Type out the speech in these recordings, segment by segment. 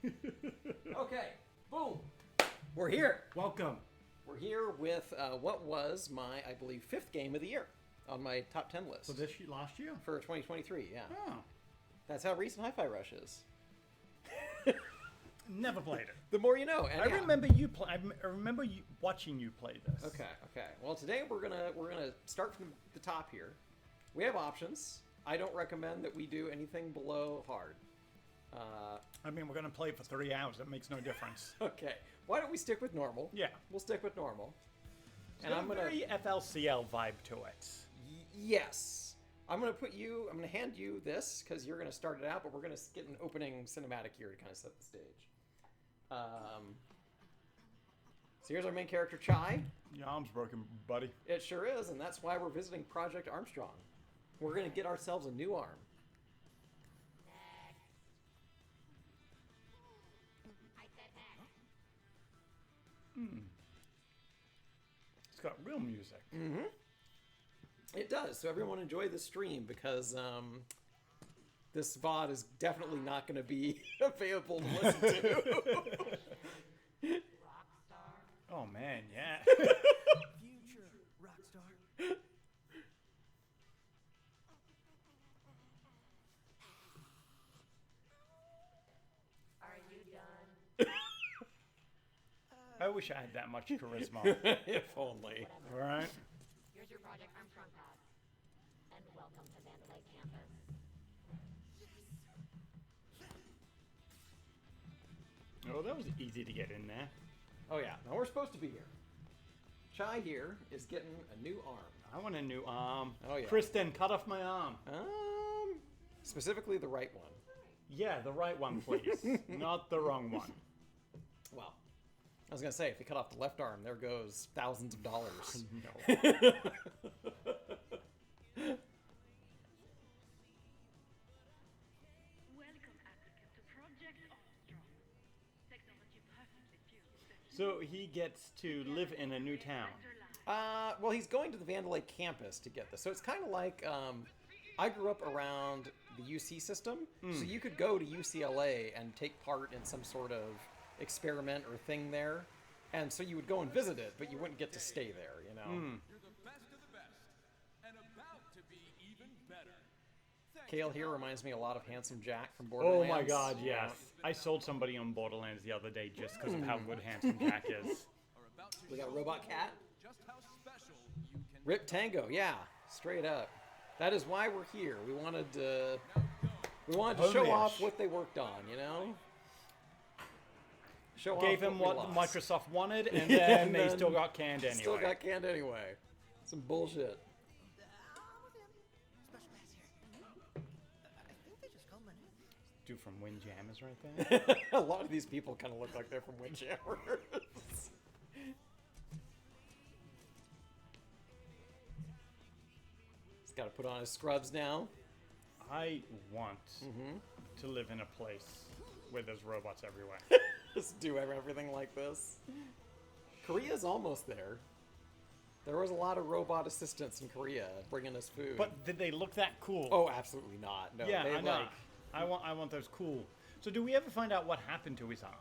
Okay, boom. We're here. Welcome. We're here with what was my, I believe, 5th game of the year on my top 10 list. So this last year? For 2023, yeah. Oh. That's how recent Hi-Fi Rush is. Never played it. The more you know. And I remember you play. I remember you watching you play this. Okay. Well, today we're gonna start from the top here. We have options. I don't recommend that we do anything below hard. I mean, we're going to play it for 3 hours. That makes no difference. Okay. Why don't we stick with normal? Yeah. We'll stick with normal. And I'm going to very FLCL vibe to it. Yes. I'm going to hand you this because you're going to start it out, but we're going to get an opening cinematic here to kind of set the stage. So here's our main character, Chai. Your arm's broken, buddy. It sure is, and that's why we're visiting Project Armstrong. We're going to get ourselves a new arm. It's got real music. Mm-hmm. It does. So everyone enjoy the stream because this VOD is definitely not going to be available to listen to. Oh man, yeah. Future rockstar. Are you done? I wish I had that much charisma. If only. All right. Here's your Project Armstrong pass. And welcome to Mandalay campus. Oh, that was easy to get in there. Oh yeah. Now we're supposed to be here. Chai here is getting a new arm. I want a new arm. Oh, yeah. Kristen, cut off my arm. Specifically the right one. Yeah, the right one, please. Not the wrong one. Well, I was gonna say if you cut off the left arm, there goes thousands of dollars. No. Welcome, applicant, to Project Armstrong. Technology perfectly fused and So he gets to live in a new town. Well, he's going to the Vandalay campus to get this. So it's kind of like I grew up around the UC system, so you could go to UCLA and take part in some sort of experiment or thing there, and so you would go and visit it, but you wouldn't get to stay there, you know. You're the best of the best, and about to be even better. Kale here reminds me a lot of Handsome Jack from Oh Borderlands. my god, yes. I sold somebody on Borderlands the other day just because of how good Handsome Jack is. Are about to We got show Robot you Cat. just how special you can Rip Tango, yeah, straight up. That is why we're here. We wanted to show Homage. off what they worked on, you know. Show Gave off him we what lost. Microsoft wanted, and then And they then still got canned anyway. Still got canned anyway. Some bullshit. Special pass here. I think they just called my name. Dude from Windjammers right there. A lot of these people kind of look like they're from Windjammers. He's got to put on his scrubs now. I want to live in a place where there's robots everywhere. Just do everything like this. Korea's almost there. There was a lot of robot assistants in Korea bringing us food. But did they look that cool? oh, absolutely not. No, yeah, they I know. like I want those cool. So do we ever find out what happened to his arm?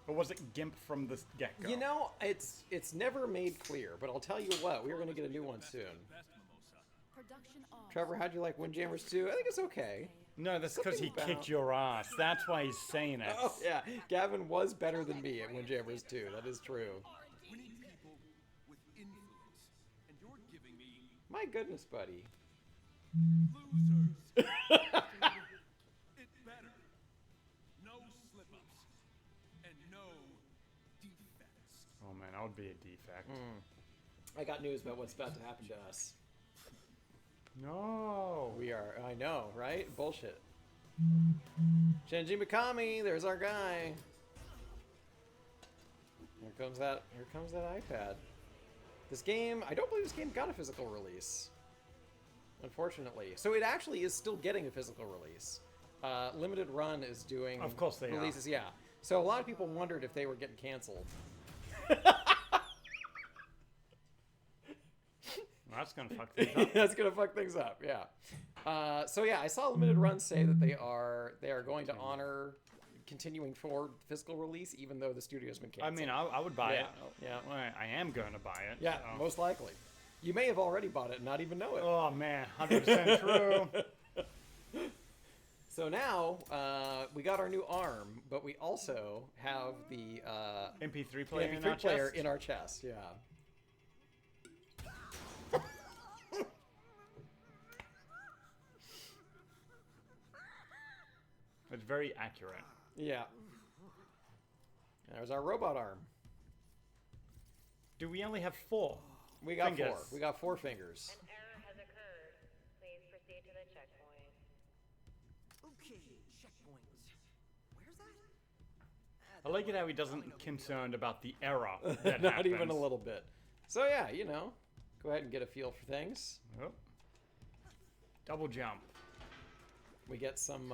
Or was it GIMP from the get-go? you know, it's never made clear, but I'll tell you what, we're gonna get a new one soon. best mimosa. Production on. Trevor, how'd you like Windjammers 2? I think it's okay. No, that's because he Something kicked about- your ass. That's why he's saying it. Oh, yeah. Gavin was better than me at Windjammers 2. That is true. We need people with influence, and you're giving me My goodness, buddy. losers. It better. No slip-ups, and no defects. Oh man, I would be a defect. I got news about what's about to happen to us. No. We are, I know, right? Bullshit. Shinji Mikami, there's our guy. Here comes that iPad. This game, I don't believe this game got a physical release. Unfortunately. So it actually is still getting a physical release. Limited Run is doing Of course they are. releases, yeah. So a lot of people wondered if they were getting canceled. That's gonna fuck things up. That's gonna fuck things up, yeah. So yeah, I saw Limited Run say that they are going to honor continuing forward physical release, even though the studio's been I canceled. mean, I would buy it. Yeah. Well, I am going to buy it. Yeah, so. most likely. You may have already bought it and not even know it. Oh man, 100% true. So now we got our new arm, but we also have the MP3 player in MP3 our player chest? in our chest. Yeah. It's very accurate. Yeah. There's our robot arm. Do we only have 4? We got Fingers. 4. We got 4 fingers. An error has occurred. Please proceed to the checkpoint. Okay, checkpoints. Where's that? I like it how he doesn't concerned about the error that Not happens. even a little bit. So yeah, you know, go ahead and get a feel for things. Oh. Double jump. We get some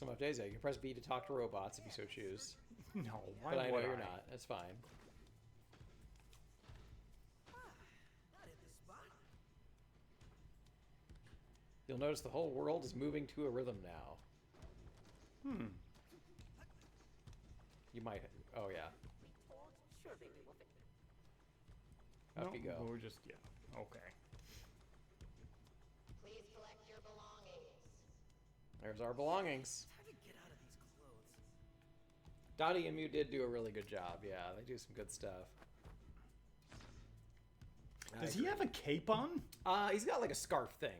updates. You can press B to talk to robots if you so choose. No, why But I know would you're not. That's fine. Not at this spot. You'll notice the whole world is moving to a rhythm now. You might. Oh yeah. Sure, baby. We'll fix it. Up you go. We're just, yeah. Okay. Please collect your belongings. There's our belongings. How to get out of these clothes? Dottie and Mew did do a really good job. Yeah, they do some good stuff. Does he have a cape on? He's got like a scarf thing.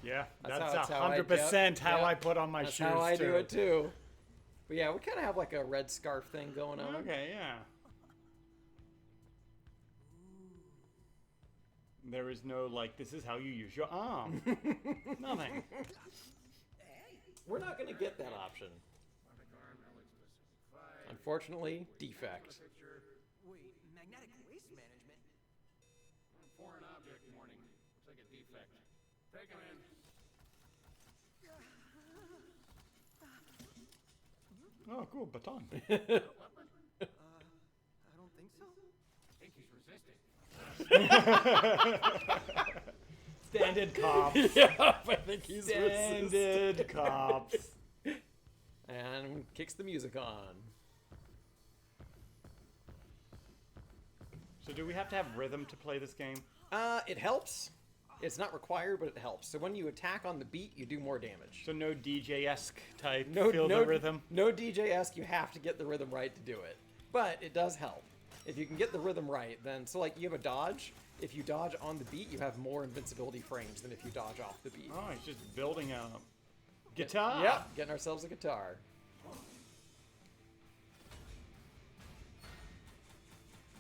Yeah, That's that's how I- 100% how yep. I put on my That's shoes how I too. do it too. But yeah, we kind of have like a red scarf thing going on. Okay, yeah. There is no, like, this is how you use your arm. Nothing. We're not going to get that option. Unfortunately, defect. Wait, magnetic waste management? Foreign object warning. Looks like a defect. Take him in. Oh, cool, baton. I don't think so. I think he's resisting. Standard cops. Yeah, I think he's Standard cops. And kicks the music on. So do we have to have rhythm to play this game? It helps. It's not required, but it helps. So when you attack on the beat, you do more damage. So no DJ-esque type No, feel no the rhythm? No DJ-esque. You have to get the rhythm right to do it. But it does help. If you can get the rhythm right, then so like you have a dodge. If you dodge on the beat, you have more invincibility frames than if you dodge off the beat. Oh, he's just building a guitar. Yep, getting ourselves a guitar.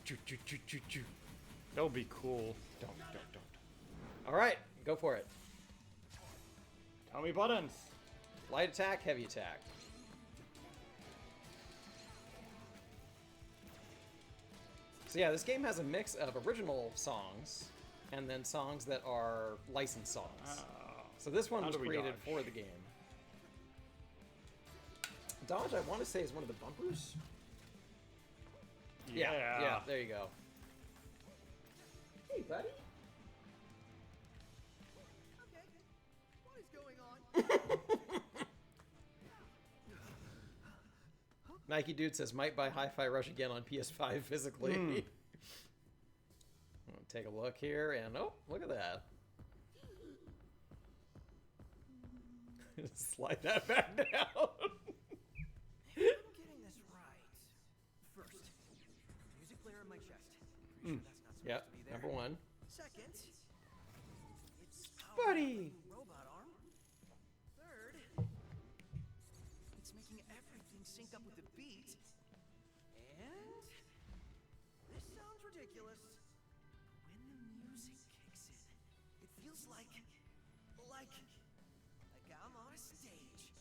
Choo, choo, choo, choo, choo. That would be cool. Don't. All right, go for it. Tell me buttons. Light attack, heavy attack. So yeah, this game has a mix of original songs and then songs that are licensed songs. So this one How was do we created dodge? for the game. Dodge, I want to say, is one of the bumpers. Yeah, there you go. Hey, buddy. Okay. What is going on? Nike Dude says, might buy Hi-Fi Rush again on PS5 physically. Take a look here, and oh, look at that. Slide that back down. I'm getting this right. First, music player in my chest. Pretty sure that's not supposed Yep, to be there. number one. Second, it's Buddy. robot arm. Third, it's making everything sync up with the beat. And this sounds ridiculous. But when the music kicks in, it feels like I'm on a stage.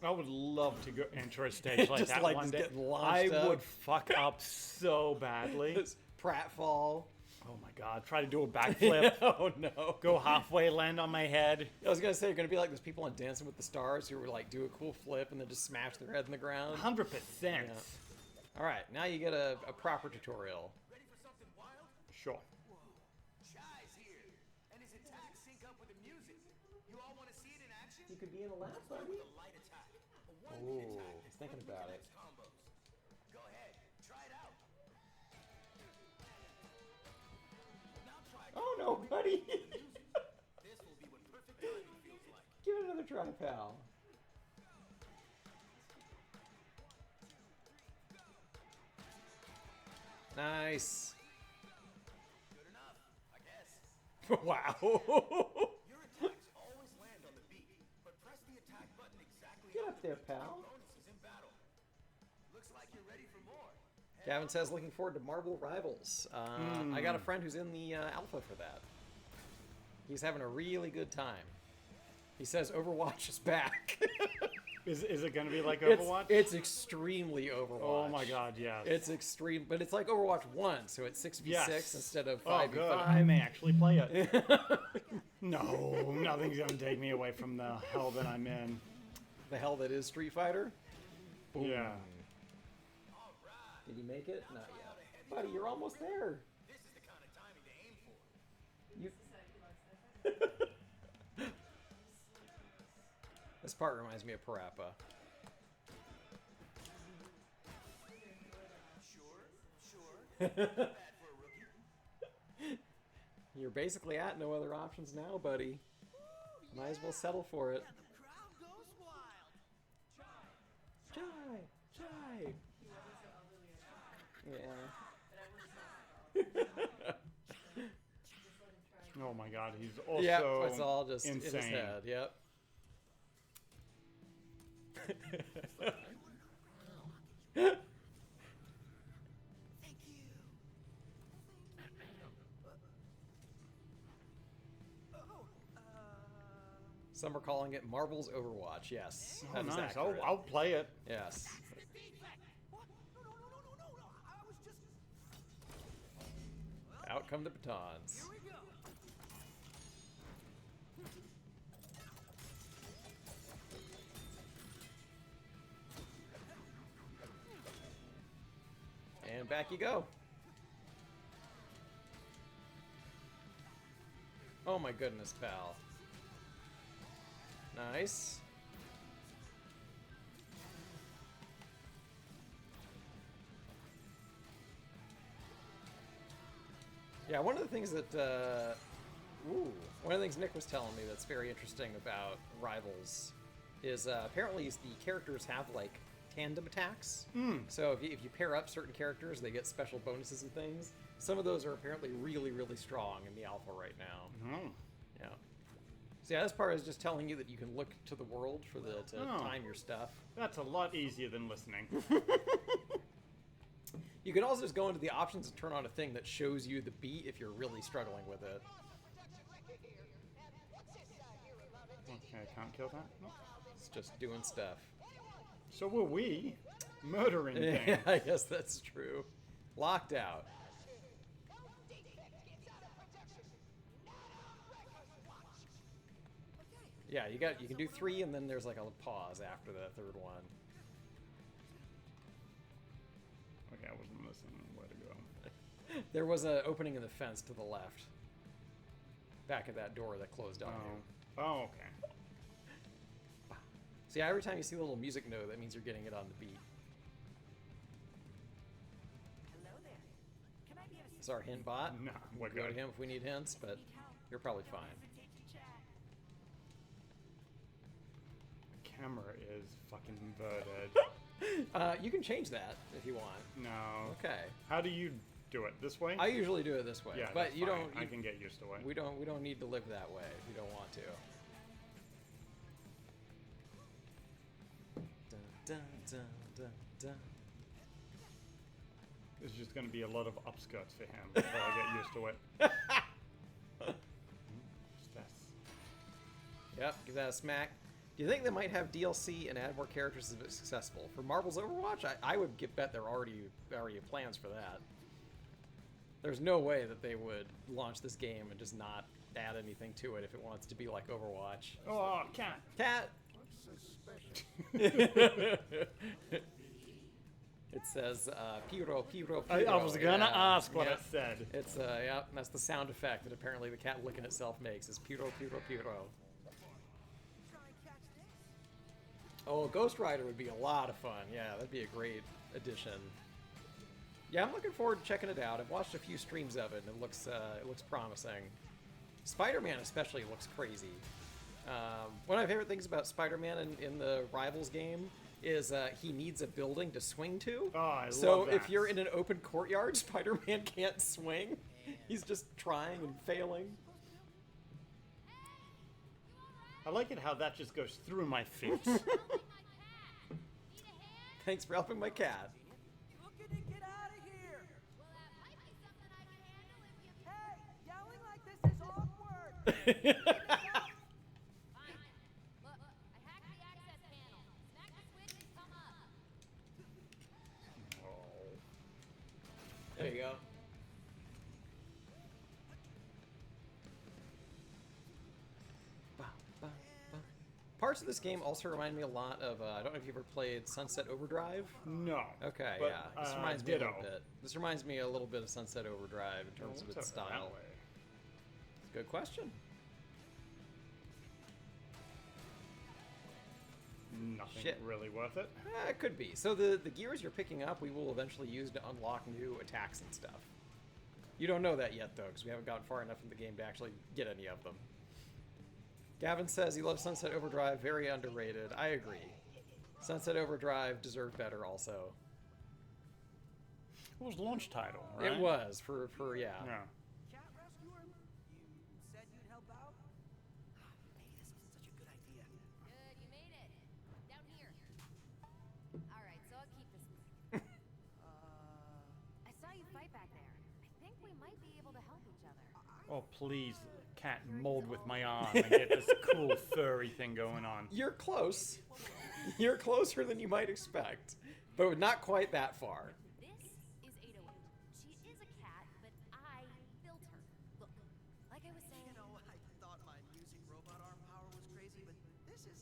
I would love to go enter a stage like Just that like one just day. getting launched I up. would fuck up so badly. It's pratfall. Oh my god, try to do a backflip. Oh no. Go halfway, land on my head. I was gonna say you're gonna be like those people on Dancing with the Stars who were like do a cool flip and then just smash their head in the ground. 100%. All right, now you get a proper tutorial. Ready for something wild? Sure. Shy's here. And is it You could be in a lap, buddy. A light attack. A one-hit Ooh, attack. he's thinking about it. Combos. Go ahead, try it out. Now try again. Oh no, buddy! This will be what perfect timing feels like. Give it another try, pal. Nice. Good enough, I guess. Wow. Your attacks always land on the beat, but press the attack button exactly. Get up there, pal. Bonuses in battle. Looks like you're ready for more. Gavin says, looking forward to Marvel Rivals. I got a friend who's in the alpha for that. He's having a really good time. He says Overwatch is back. Is it going to be like Overwatch? It's extremely Overwatch. Oh my god, yes. It's extreme, but it's like Overwatch 1, so it's 6v6 Yes. instead of Oh, 5v5. good. I may actually play it. No, nothing's going to take me away from the hell that I'm in. The hell that is Street Fighter. Boom. Yeah. Did you make it? Not yet. Buddy, you're almost there. This is the kind of timing to aim for. You... This part reminds me of Parappa. Sure. Not bad for a rookie. You're basically at no other options now, buddy. Might as well settle for it. The crowd goes wild. Chai! Yeah. Oh my god, he's also Yep, it's all just in his insane. head. Yep. Thank you. Some are calling it Marvel's Overwatch. Yes, Oh, that is nice. accurate. I'll play it. Yes. What? No. I was just. Out come the batons. Here we go. And back you go. Oh my goodness, pal. Nice. Yeah, one of the things that, one of the things Nick was telling me that's very interesting about Rivals is apparently the characters have like tandem attacks. So if you pair up certain characters, they get special bonuses and things. Some of those are apparently really, really strong in the alpha right now. Oh. Yeah. So yeah, this part is just telling you that you can look to the world for to Oh. time your stuff. That's a lot easier than listening. You can also just go into the options and turn on a thing that shows you the beat if you're really struggling with it. Okay, I can't kill that. No. It's just doing stuff. So were we murdering Yeah, things. I guess that's true. Locked out. Yeah, you can do 3 and then there's like a pause after the third one. Okay, I wasn't listening. Where to go? There was an opening in the fence to the left. Back at that door that closed on you. Oh, okay. So yeah, every time you see a little music note, that means you're getting it on the beat. Hello there. Can I be of It's our hint bot. No, we're Go to good. him if we need hints, but you're probably fine. The camera is fucking inverted. You can change that if you want. No. Okay. How do you do it? This way? I usually do it this way, yeah, but that's you fine. don't. I can get used to it. We don't need to live that way if you don't want to. Dun, dun, dun, dun, dun. It's just going to be a lot of upskirts for him before I get used to it. Stress. Yep, give that a smack. Do you think they might have DLC and add more characters if it's successful? For Marvel's Overwatch, I would bet there already have plans for that. There's no way that they would launch this game and just not add anything to it if it wants to be like Overwatch. Oh, cat. Cat! It says, Piro, Piro, Piro. I was going to Yeah, ask what yeah. it said. It's, yeah, that's the sound effect that apparently the cat licking itself makes, is Piro, Piro, Piro. Try and catch Oh, Ghost Rider would be a lot of fun. Yeah, that'd be a great addition. Yeah, I'm looking forward to checking it out. I've watched a few streams of it, and it looks promising. Spider-Man especially looks crazy. One of my favorite things about Spider-Man in the Rivals game is he needs a building to swing to. Oh, I love So that. if you're in an open courtyard, Spider-Man can't swing. He's just trying and failing. I like it how that just goes through my feet. Thanks for helping my cat. Looking to get out of here. Hey, yelling like this is awkward. There you go. Parts of this game also remind me a lot of, I don't know if you've ever played Sunset Overdrive. No. Okay, but, yeah. This reminds me a little bit. This reminds me a little bit of Sunset Overdrive in terms of its style. It's a good question. Nothing Shit. really worth it. It could be. So the gears you're picking up, we will eventually use to unlock new attacks and stuff. You don't know that yet, though, because we haven't gotten far enough in the game to actually get any of them. Gavin says he loves Sunset Overdrive, very underrated. I agree. Sunset Overdrive deserved better also. It was launch title, right? It was, for yeah. Yeah. Cat rescuer, you said you'd help out? Maybe this wasn't such a good idea. Good, you made it. Down here. Alright, so I'll keep this moving. I saw you fight back there. I think we might be able to help each other. Oh, please, cat, mold with my arm and get this cool furry thing going on. You're close. You're closer than you might expect, but not quite that far. This is 808. She is a cat, but I built her. Look, like I was saying, You know, I thought my music robot arm power was crazy, but this is,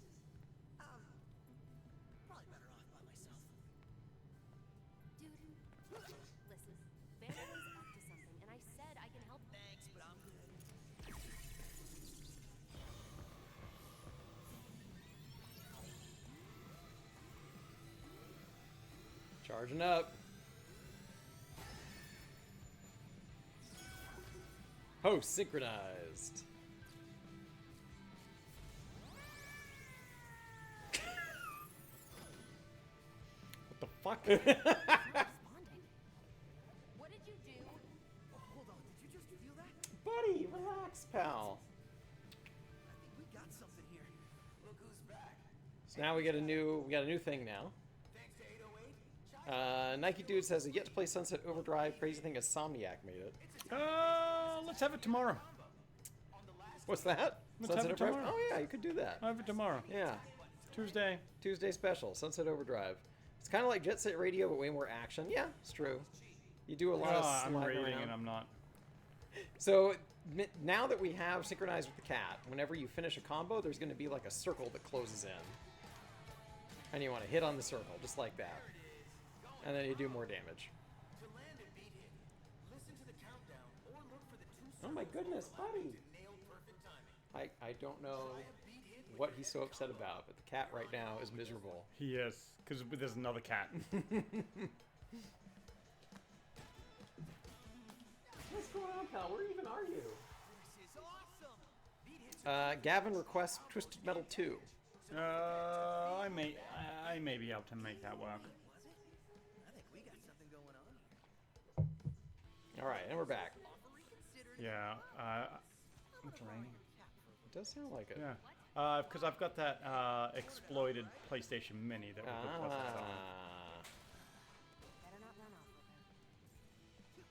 probably better off by myself. dude, listen, Vanillaw's up to something, and I said I can help her. Thanks, but I'm good. Charging up. Host synchronized. What the fuck? Responding. What did you do? Oh, hold on, did you just feel that? Buddy, relax, pal. I think we got something here. Look who's back. So now we got a new thing now. Thanks to 808. Nike Dude says he yet to play Sunset Overdrive. Crazy thing Insomniac made it. Let's have it tomorrow. What's that? Let's have it Overdrive? tomorrow. Oh yeah, you could do that. I'll have it tomorrow. Yeah, Tuesday. Tuesday special, Sunset Overdrive. It's kind of like Jet Set Radio, but way more action. Yeah, it's true. You do a lot of I'm sliding reading around. and I'm not. So now that we have synchronized with the cat, whenever you finish a combo, there's going to be like a circle that closes in, and you want to hit on the circle just like that, and then you do more damage. To land and beat hit, listen to the countdown or look for the two Oh my goodness, buddy! to nail perfect timing. I don't know what he's so upset about, but the cat right now is miserable. He is, because there's another cat. What's going on, pal? Where even are you? This is awesome. Beat hits Gavin requests Twisted Metal 2. I may be able to make that work. was it? I think we got something going on. All right, and we're back. Yeah. It's raining. It does sound like it. Yeah. Because I've got that exploited PlayStation Mini that we could plus this on. Better not run off with her.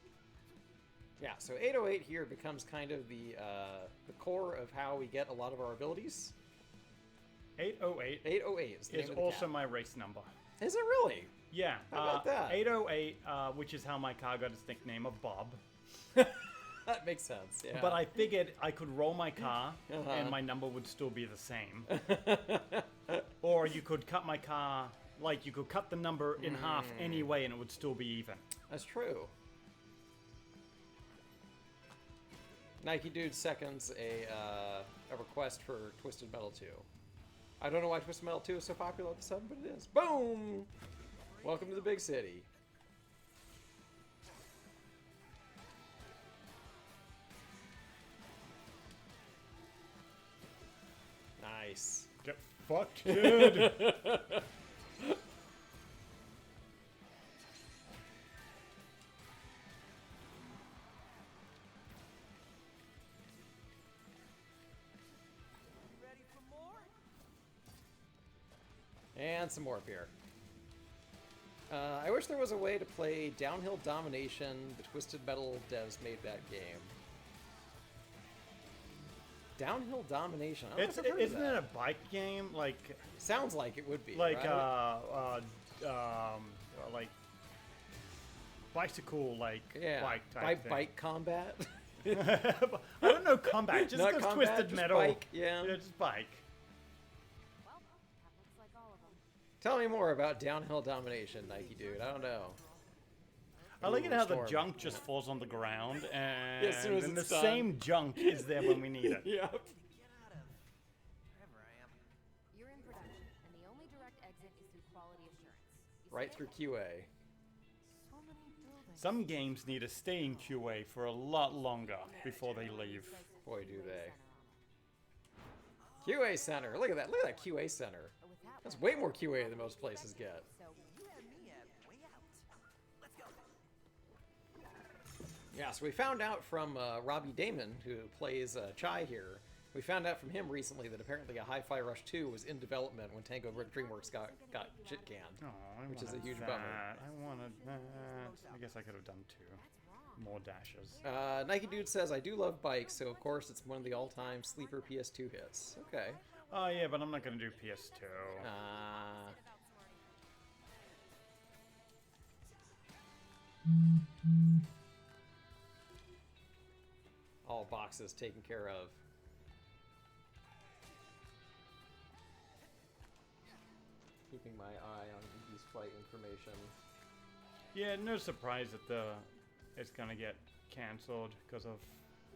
Yeah, so 808 here becomes kind of the core of how we get a lot of our abilities. 808 808 is the is name of the also cat. my race number. Is it really? Yeah. How about that? 808, which is how my car got its nickname of Bob. That makes sense, yeah. But I figured I could roll my car Uh-huh. and my number would still be the same. Or you could cut my car, like you could cut the number in half anyway and it would still be even. That's true. Nike Dude seconds a request for Twisted Metal 2. I don't know why Twisted Metal 2 is so popular at the sudden, but it is. Boom! Welcome to the big city. Nice. Get fucked, kid. Ready for more? And some more beer. I wish there was a way to play Downhill Domination. The Twisted Metal devs made that game. Downhill Domination. I don't know if I've heard of Isn't it a bike game? Like Sounds like it would be. like right? like bicycle like Yeah. bike type Bike, thing. bike combat. I don't know combat. Just Not because combat, Twisted just Metal. bike, yeah. Just bike. Well, that looks like all of them. Tell me more about Downhill Domination, Nike dude. I don't know. I like it Ooh, how storm. the junk just falls on the ground, and as soon as then the it's done. same junk is there when we need it. Yep. Get out of wherever I am. You're in production, and the only direct exit is through quality assurance. You Right see through it? QA. So many buildings. Some games need to stay in QA for a lot longer before they leave. Boy, do they. QA Center. Look at that. Look at that QA Center. But with that That's one, way more QA than most places get. So You had me at way out. Let's go. Yeah, so we found out from Robbie Damon, who plays Chai here, we found out from him recently that apparently a Hi-Fi Rush 2 was in development when Tango Dreamworks got shit canned. Oh, I Which is a wanted huge that. bummer. I wanted that. I guess I could have done two. More dashes. Nike Dude says, I do love bikes, so of course it's one of the all-time sleeper PS2 hits. Okay. Oh yeah, but I'm not gonna do PS2. All boxes taken care of. Keeping my eye on these flight information. Yeah, no surprise that it's gonna get cancelled because of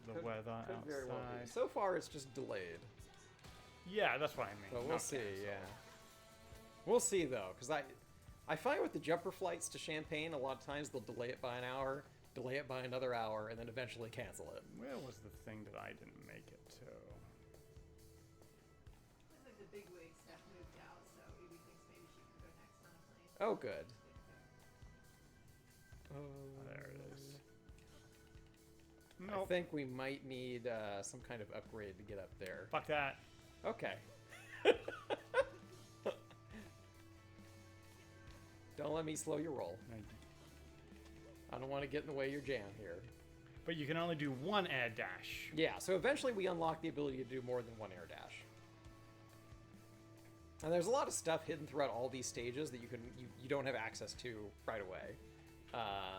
the weather Could very well be. outside. So far, it's just delayed. Yeah, that's what I mean. But we'll not see, cancelled. yeah. We'll see, though, because I find with the jumper flights to Champaign, a lot of times they'll delay it by an hour, delay it by another hour, and then eventually cancel it. Where was the thing that I didn't make it to? Looks like the big wig stuff moved out, so Evie thinks maybe she can go next on a plane. Oh, good. There it is. I Nope. think we might need some kind of upgrade to get up there. Fuck that. Okay. Don't let me slow your roll. I don't want to get in the way of your jam here. But you can only do one air dash. Yeah, so eventually we unlock the ability to do more than one air dash. And there's a lot of stuff hidden throughout all these stages that you don't have access to right away.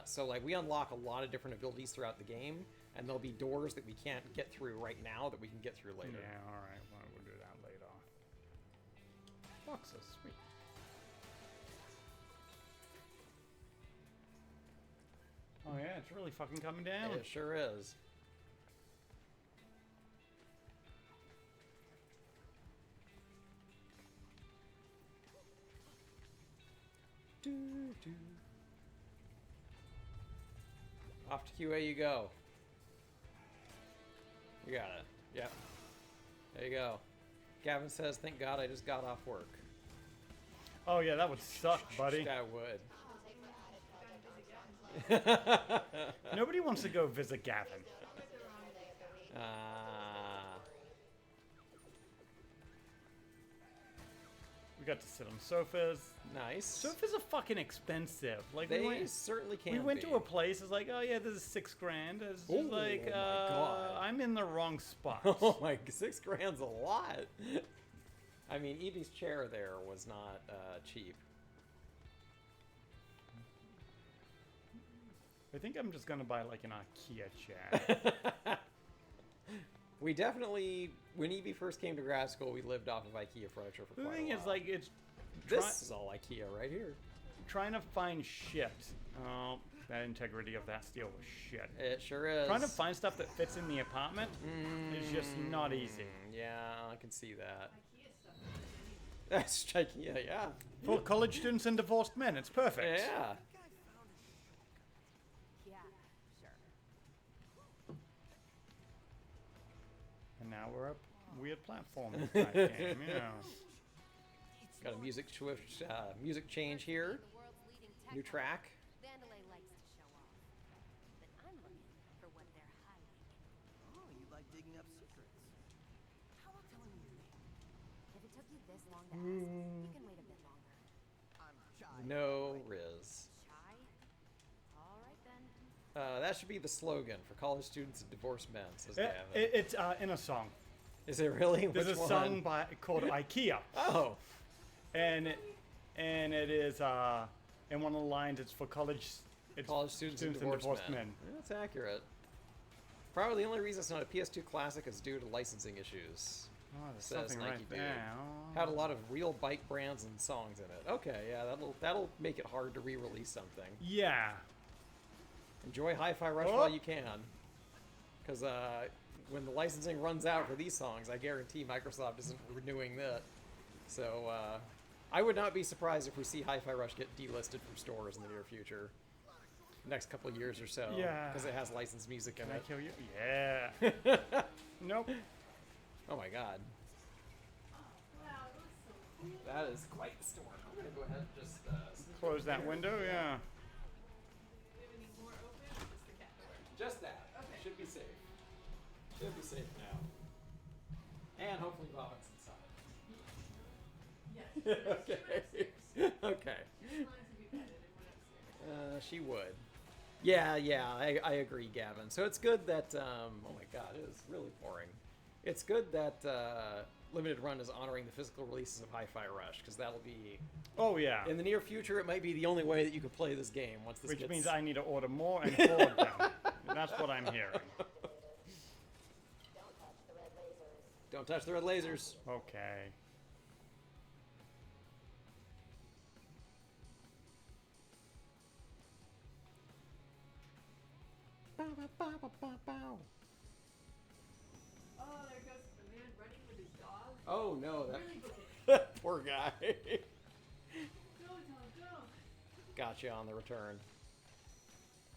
So like we unlock a lot of different abilities throughout the game, and there'll be doors that we can't get through right now that we can get through later. Yeah, alright. Well, we'll do that later. Boxes, sweet. Oh yeah, it's really fucking coming down. It sure is. Off to QA you go. You got it. Yep. There you go. Gavin says, thank God I just got off work. Oh yeah, that would suck, buddy. That would. Nobody wants to go visit Gavin. We got to sit on sofas. Nice. Sofas are fucking expensive. Like They we went, certainly can we went be. to a place. It's like, oh yeah, this is $6 grand. It's just Ooh, like, my God. I'm in the wrong spot. Oh my, $6 grand's a lot. I mean, Evie's chair there was not cheap. I think I'm just gonna buy like an IKEA chair. We definitely, when Evie first came to grad school, we lived off of IKEA furniture for The quite thing a is, while. like, it's This is all IKEA right here. trying to find shit. Oh, that integrity of that steel was shit. It sure is. Trying to find stuff that fits in the apartment is just not easy. Yeah, I can see that. IKEA stuff doesn't fit That's striking. Yeah, yeah. For college students and divorced men, it's perfect. Yeah. Yeah, sure. And now we're up weird platform type game, yeah. Got a music music change here. The world's leading tech New track. Vandalay likes to show off. But I'm looking for what they're hiding. Oh, you like digging up secrets. How about telling me your name? If it took you this long to ask, you can wait a bit longer. I'm Chai. No Riz. Shy? All right then. That should be the slogan for college students and divorced men, says It- Gavin. it's in a song. Is it really? There's Which a one? song called IKEA. Oh. And it is in one of the lines it's for college Students and divorced men. Yeah, that's accurate. Probably the only reason it's not a PS2 classic is due to licensing issues. Oh, there's Says something Nike right Dude. there. Had a lot of real bike brands and songs in it. Okay, yeah, that'll make it hard to re-release something. Yeah. Enjoy Hi-Fi Rush Oh. while you can, because when the licensing runs out for these songs, I guarantee Microsoft isn't renewing that. So I would not be surprised if we see Hi-Fi Rush get delisted from stores in the near future, next couple of years or so. Yeah. because it has licensed music in Can I it. kill you? Yeah. Nope. Oh my god, Wow, it looks so cool. that is quite the storm. I'm gonna go ahead and just Close that window, yeah. Do we have any more open or just the cat door? Just that. Okay. Should be safe. Should be safe now. And hopefully Robin's inside. Yes. Okay. Okay. She wanted to be petted and went upstairs. She would. Yeah, I agree, Gavin. So it's good that, oh my god, it is really boring. It's good that Limited Run is honoring the physical releases of Hi-Fi Rush, because that'll be, Oh yeah. in the near future, it might be the only way that you can play this game once this Which gets... means I need to order more and hoard them. That's what I'm hearing. Don't touch the red lasers. Okay. Bow, bow, bow, bow, bow, bow. Oh, there goes the man running with his dog. Oh no, Really good. that poor guy. Go, dog, go. Gotcha on the return.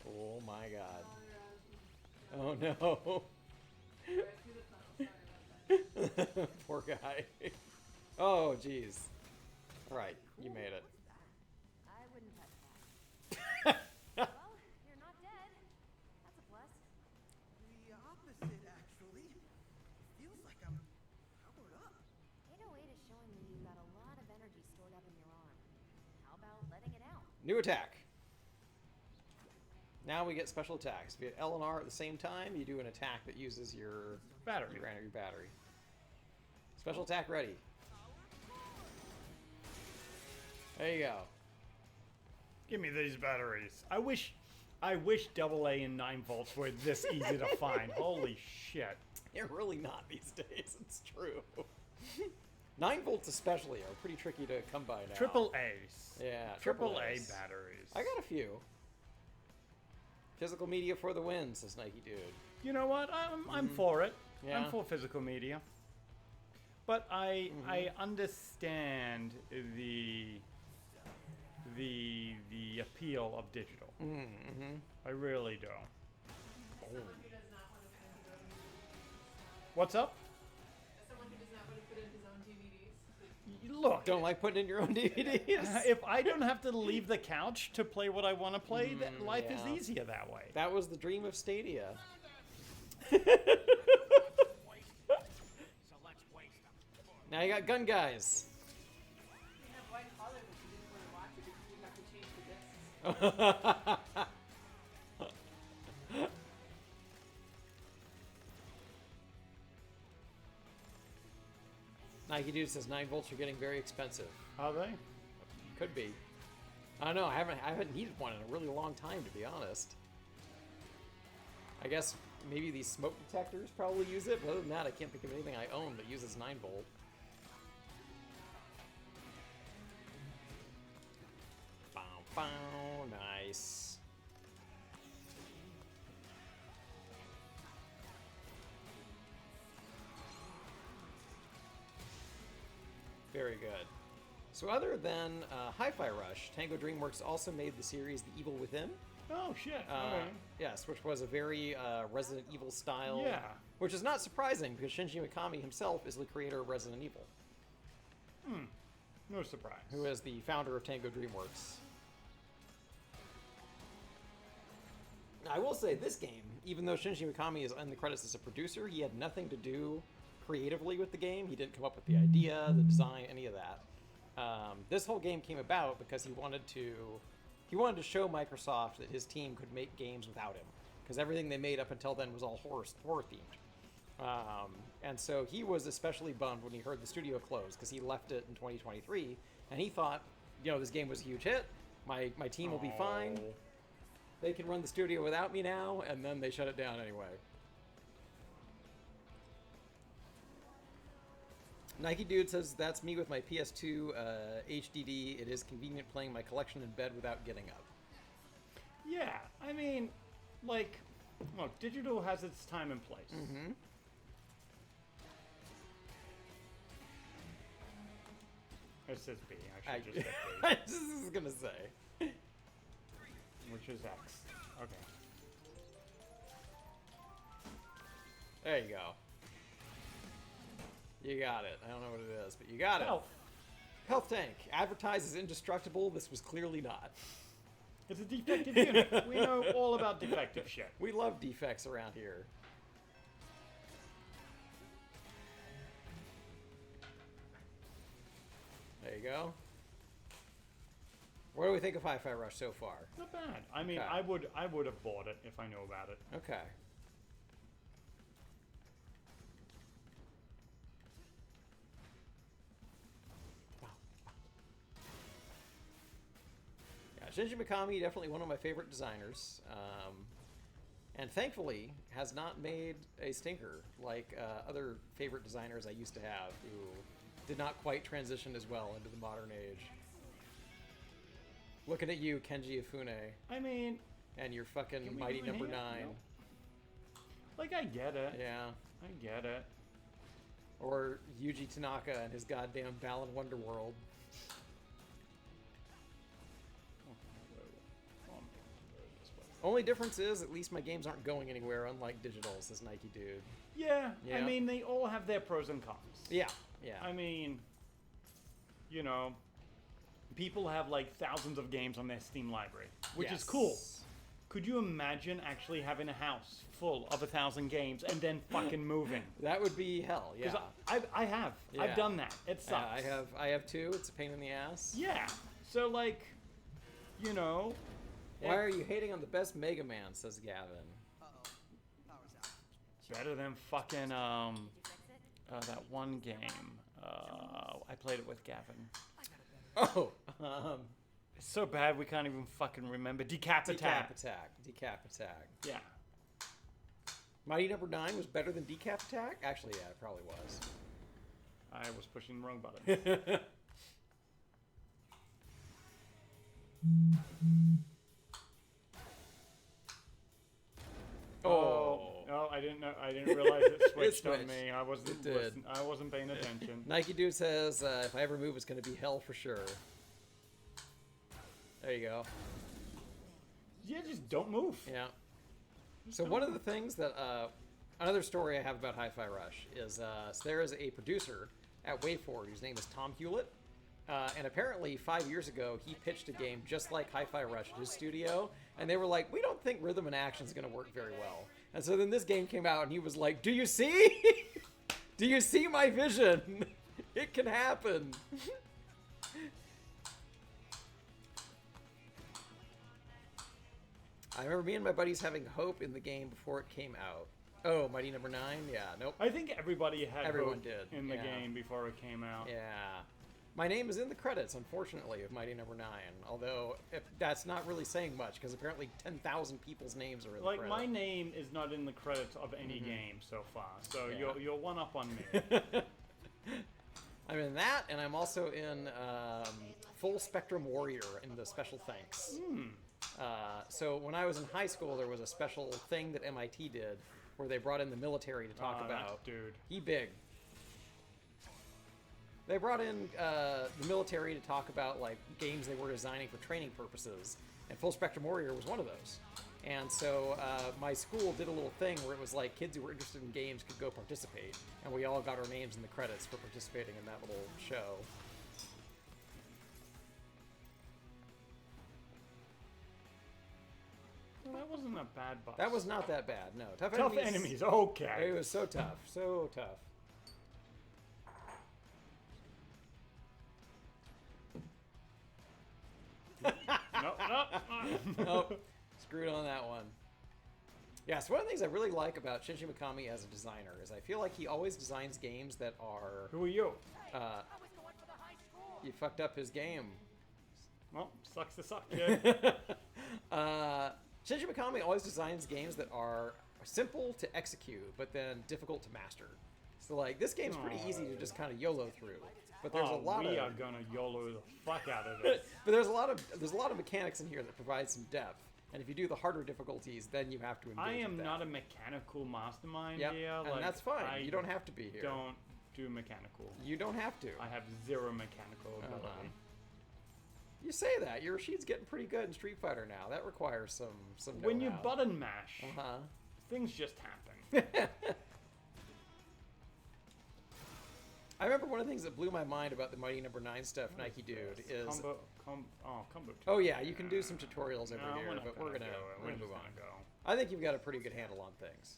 Oh my god. Oh, they're out. Oh no. Right through the tunnel. Sorry about that. Poor guy. Oh jeez. Right, you made it. I wouldn't touch that. Well, you're not dead. That's a plus. The opposite, actually. Feels like I'm powered up. 808 is showing me you've got a lot of energy stored up in your arm. How about letting it out? New attack. Now we get special attacks. If you hit L and R at the same time, you do an attack that uses your Battery. your battery. Special attack ready. There you go. Give me these batteries. I wish AA and 9 volts were this easy to find. Holy shit. They're really not these days. It's true. 9 volts especially are pretty tricky to come by now. Triple A's. Yeah, Triple triple A A's. batteries. I got a few. Physical media for the win, says Nike Dude. You know what? I'm for it. Yeah. I'm for physical media. But I understand the appeal of digital. Mm-hmm. I really do. Someone who does not want to put in his own DVDs. What's up? Someone who does not want to put in his own DVDs. Look, Don't like putting in your own DVDs? if I don't have to leave the couch to play what I want to play, then life yeah. is easier that way. That was the dream of Stadia. Now you got gun guys. You have white collar, but you didn't want to watch it because you have to change the discs. Nike Dude says 9 volts are getting very expensive. Are they? Could be. I don't know. I haven't needed one in a really long time, to be honest. I guess maybe these smoke detectors probably use it, but other than that, I can't think of anything I own that uses 9 volt. Bow, bow, nice. Very good. So other than Hi-Fi Rush, Tango Dreamworks also made the series The Evil Within. Oh shit. Okay. Yes, which was a very Resident Evil style. Yeah. Which is not surprising because Shinji Mikami himself is the creator of Resident Evil, No surprise. who is the founder of Tango Dreamworks. Now, I will say this game, even though Shinji Mikami is in the credits as a producer, he had nothing to do creatively with the game. He didn't come up with the idea, the design, any of that. This whole game came about because he wanted to show Microsoft that his team could make games without him, because everything they made up until then was all horror themed. And so he was especially bummed when he heard the studio close, because he left it in 2023, and he thought, this game was a huge hit. My team will be fine. They can run the studio without me now, and then they shut it down anyway. Nike Dude says, that's me with my PS2 HDD. It is convenient playing my collection in bed without getting up. Yeah, I mean, like, look, digital has its time and place. Mm-hmm. It says B. I should just say B. I just was gonna say. Which is X. Okay. There you go. You got it. I don't know what it is, but you got it. Health. Health tank. Advertised as indestructible. This was clearly not. It's a defective unit. We know all about defective shit. We love defects around here. There you go. What do we think of Hi-Fi Rush so far? Not bad. I mean, Okay. I would have bought it if I knew about it. Okay. Yeah, Shinji Mikami, definitely one of my favorite designers. And thankfully has not made a stinker like other favorite designers I used to have who did not quite transition as well into the modern age. Looking at you, Kenji Ifune, I mean, and your fucking can we Mighty do it Number here? 9. No. Like, I get it. Yeah. I get it. Or Yuji Tanaka and his goddamn Balan Wonderworld. Only difference is, at least my games aren't going anywhere, unlike digital, says Nike Dude. Yeah, Yeah. I mean, they all have their pros and cons. Yeah, yeah. I mean, you know, people have like thousands of games on their Steam library, which is cool. Yes. Could you imagine actually having a house full of 1,000 games and then fucking moving? That would be hell, yeah. Because I have. Yeah. I've done that. It sucks. I have two. It's a pain in the ass. Yeah. So, like, you know. Why are you hating on the best Mega Man, says Gavin. Uh-oh. Power's out. Better than fucking, Did you fix it? that one game. I played it with Gavin. Oh, It's so bad we can't even fucking remember. Decap Attack. Decap Attack. Yeah. Mighty Number 9 was better than Decap Attack? Actually, yeah, it probably was. I was pushing the wrong button. Oh, I didn't know. I didn't realize it switched on switched. me. I wasn't. It did. I wasn't paying attention. Nike Dude says, if I ever move, it's going to be hell for sure. There you go. Yeah, just don't move. Yeah. So one of the things that, another story I have about Hi-Fi Rush is so there is a producer at WayForward whose name is Tom Hewlett. And apparently 5 years ago, he pitched a game just like Hi-Fi Rush at his studio. And they were like, we don't think rhythm and action is going to work very well. And so then this game came out and he was like, do you see? Do you see my vision? It can happen. I remember me and my buddies having hope in the game before it came out. Oh, Mighty Number 9? Yeah, nope. I think everybody had Everyone hope did, in the yeah. game before it came out. Yeah. My name is in the credits, unfortunately, of Mighty Number 9. Although, that's not really saying much, because apparently 10,000 people's names are in the Like, credits. my name is not in the credits of any game so far, so Yeah. you're one up on me. I'm in that, and I'm also in Full Spectrum Warrior in the Special Thanks. So when I was in high school, there was a special thing that MIT did where they brought in the military to talk That about. dude. He big. They brought in the military to talk about like games they were designing for training purposes, and Full Spectrum Warrior was one of those. And so my school did a little thing where it was like kids who were interested in games could go participate, and we all got our names in the credits for participating in that little show. Well, that wasn't a bad boss. That was not that bad, no. Tough enemies. Okay. It was so tough, so tough. Nope. Nope. Screwed on that one. Yeah, so one of the things I really like about Shinji Mikami as a designer is I feel like he always designs games that are... Who are you? You fucked up his game. Well, sucks to suck, kid. Shinji Mikami always designs games that are simple to execute, but then difficult to master. So, like, this game's pretty easy to just kind of YOLO through. But there's a lot we of... are gonna YOLO the fuck out of this. But there's a lot of mechanics in here that provide some depth. And if you do the harder difficulties, then you have to engage I am with not that. a mechanical mastermind Yep, here. and Like, that's fine. You don't have to be here. Don't do mechanical. You don't have to. I have zero mechanical ability. You say that. Your Rashid's getting pretty good in Street Fighter now. That requires some When you know-how. button mash, Uh-huh. things just happen. I remember one of the things that blew my mind about the Mighty Number 9 stuff, Nike Dude, is... Combo. Oh yeah, you can do some tutorials over No, here, we're not but we're gonna just move on. gonna go. I think you've got a pretty good handle on things.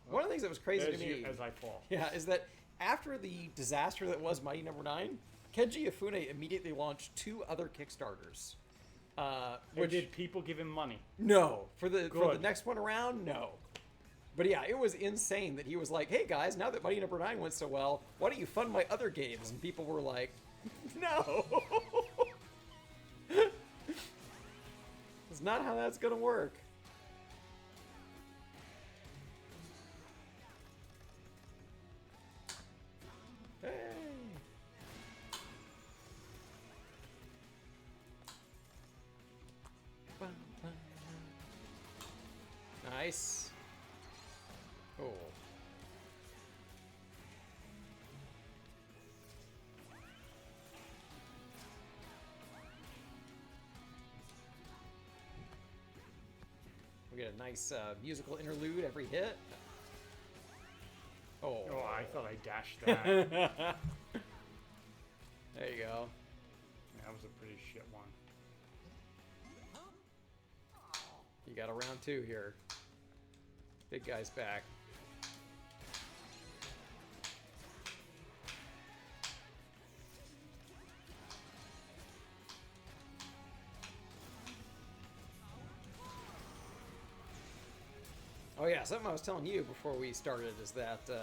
One of the things that was crazy to There's me... you as I fall. Yeah, is that after the disaster that was Mighty Number 9, Kenji Ifune immediately launched 2 other Kickstarters. Or did people give him money? No. For the Good. next one around, no. But yeah, it was insane that he was like, hey guys, now that Mighty Number 9 went so well, why don't you fund my other games? And people were like, no. It's not how that's gonna work. Hey. Nice. Cool. We get a nice musical interlude every hit. Oh. Oh, I thought I dashed that. There you go. That was a pretty shit one. You got a round 2 here. Big guy's back. Oh yeah, something I was telling you before we started is that the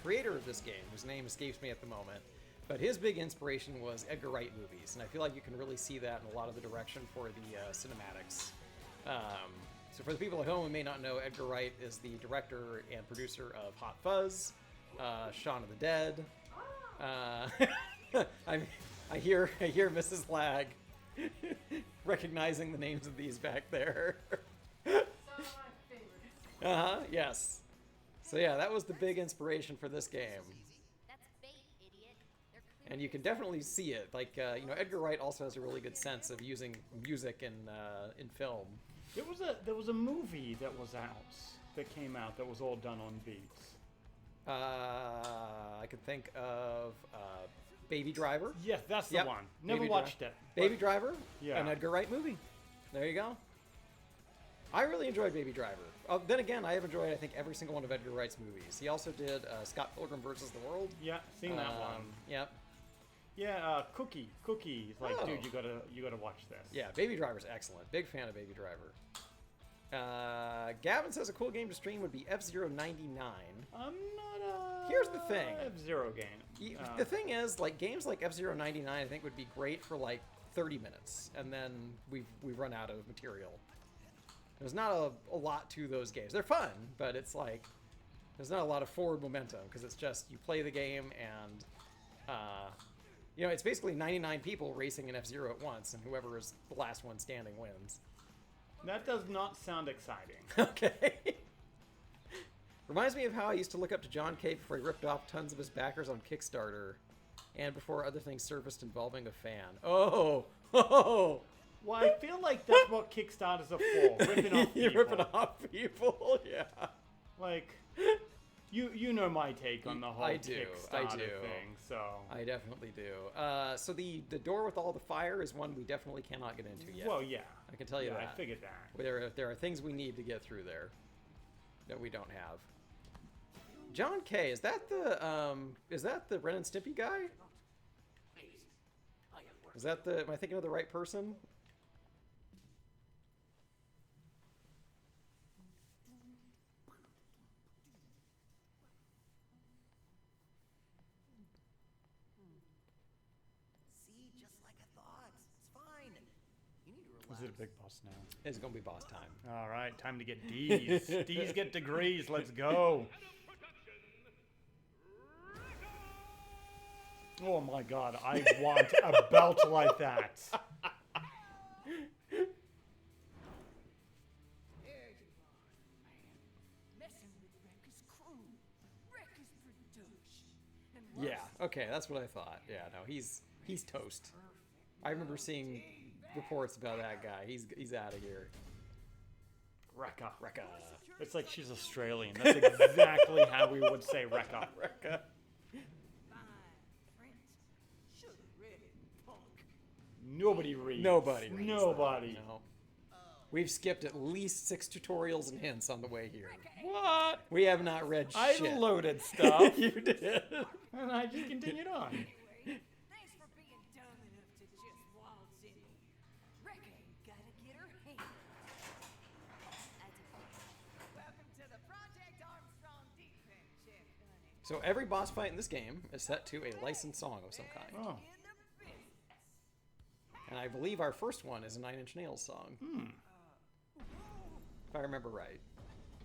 creator of this game, whose name escapes me at the moment, but his big inspiration was Edgar Wright movies, and I feel like you can really see that in a lot of the direction for the cinematics. So for the people at home who may not know, Edgar Wright is the director and producer of Hot Fuzz, Shaun of the Dead. I hear Mrs. Lag recognizing the names of these back there. Some of my favorites. Yes. So yeah, that was the big inspiration for this game. That's bait, idiot. They're clearly And you can definitely see it. Like, Edgar Wright also has a really good sense of using music in film. There was a movie that came out that was all done on beats. I could think of Baby Driver. Yes, that's the Yep. one. Never Baby watched Dri- it. Baby but- Driver? Yeah. An Edgar Wright movie. There you go. I really enjoyed Baby Driver. Then again, I have enjoyed, I think, every single one of Edgar Wright's movies. He also did Scott Pilgrim vs. the World. Yeah, seen that one. Yep. Yeah, Cookie. It's like, Oh. dude, you gotta watch this. Yeah, Baby Driver's excellent. Big fan of Baby Driver. Gavin says a cool game to stream would be F-Zero 99. I'm not a Here's the thing. F-Zero game. The thing is, like, games like F-Zero 99 I think would be great for like 30 minutes, and then we've run out of material. There's not a lot to those games. They're fun, but it's like there's not a lot of forward momentum because it's just you play the game and it's basically 99 people racing an F-Zero at once, and whoever is the last one standing wins. That does not sound exciting. Okay. Reminds me of how I used to look up to John Cage before he ripped off tons of his backers on Kickstarter. and before other things surfaced involving a fan. Oh! Oh! Well, I feel like that's what Kickstarters are for. Ripping off people. Ripping off people, yeah. Like, you know my take on the whole Kickstarter thing, so... I definitely do. So the door with all the fire is one we definitely cannot get into yet. Well, yeah. I can tell you that. I figured that. There are things we need to get through there that we don't have. John K, is that the Ren and Stimpy guy? Is that am I thinking of the right person? See, just like I thought. It's fine. You need to relax. Is it a big boss now? It's gonna be boss time. All right, time to get D's. D's get degrees. Let's go. Oh my god, I want a belt like that. Messing with Wrecker's crew. Wrecker's production. And Yeah, okay, that's what I thought. Yeah, no, he's toast. I remember seeing reports about that guy. He's out of here. Rekka. Rekka. It's like she's Australian. That's exactly how we would say Rekka. Rekka. Nobody reads. Nobody reads. Nobody. That. No. We've skipped at least 6 tutorials and hints on the way here. What? We have not read I shit. loaded stuff. You did. And I just continued on. Thanks for being dumb enough to just waltz in. Rekka ain't gotta get her hand. Welcome to the Project Armstrong defense check, honey. So every boss fight in this game is set to a licensed song of some kind. Oh. In the business. And I believe our first one is a Nine Inch Nails song. If I remember right.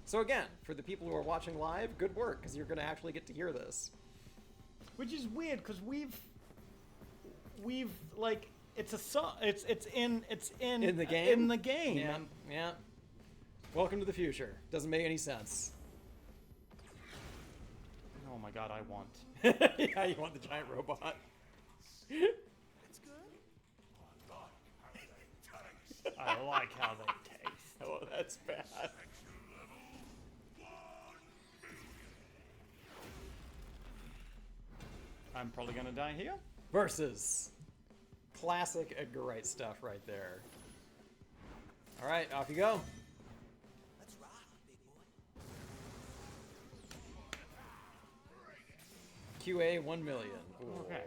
So again, for the people who are watching live, good work, because you're going to actually get to hear this. Which is weird because we've like it's a song. It's in the game? In the game. Yeah, yeah. Welcome to the future. Doesn't make any sense. Oh my god, I want. Yeah, you want the giant robot. That's good. I like how they taste. Oh, that's bad. I'm probably gonna die here. Versus. Classic Edgar Wright stuff right there. All right, off you go. Let's rock, big boy. QA 1 million. Ooh. Okay.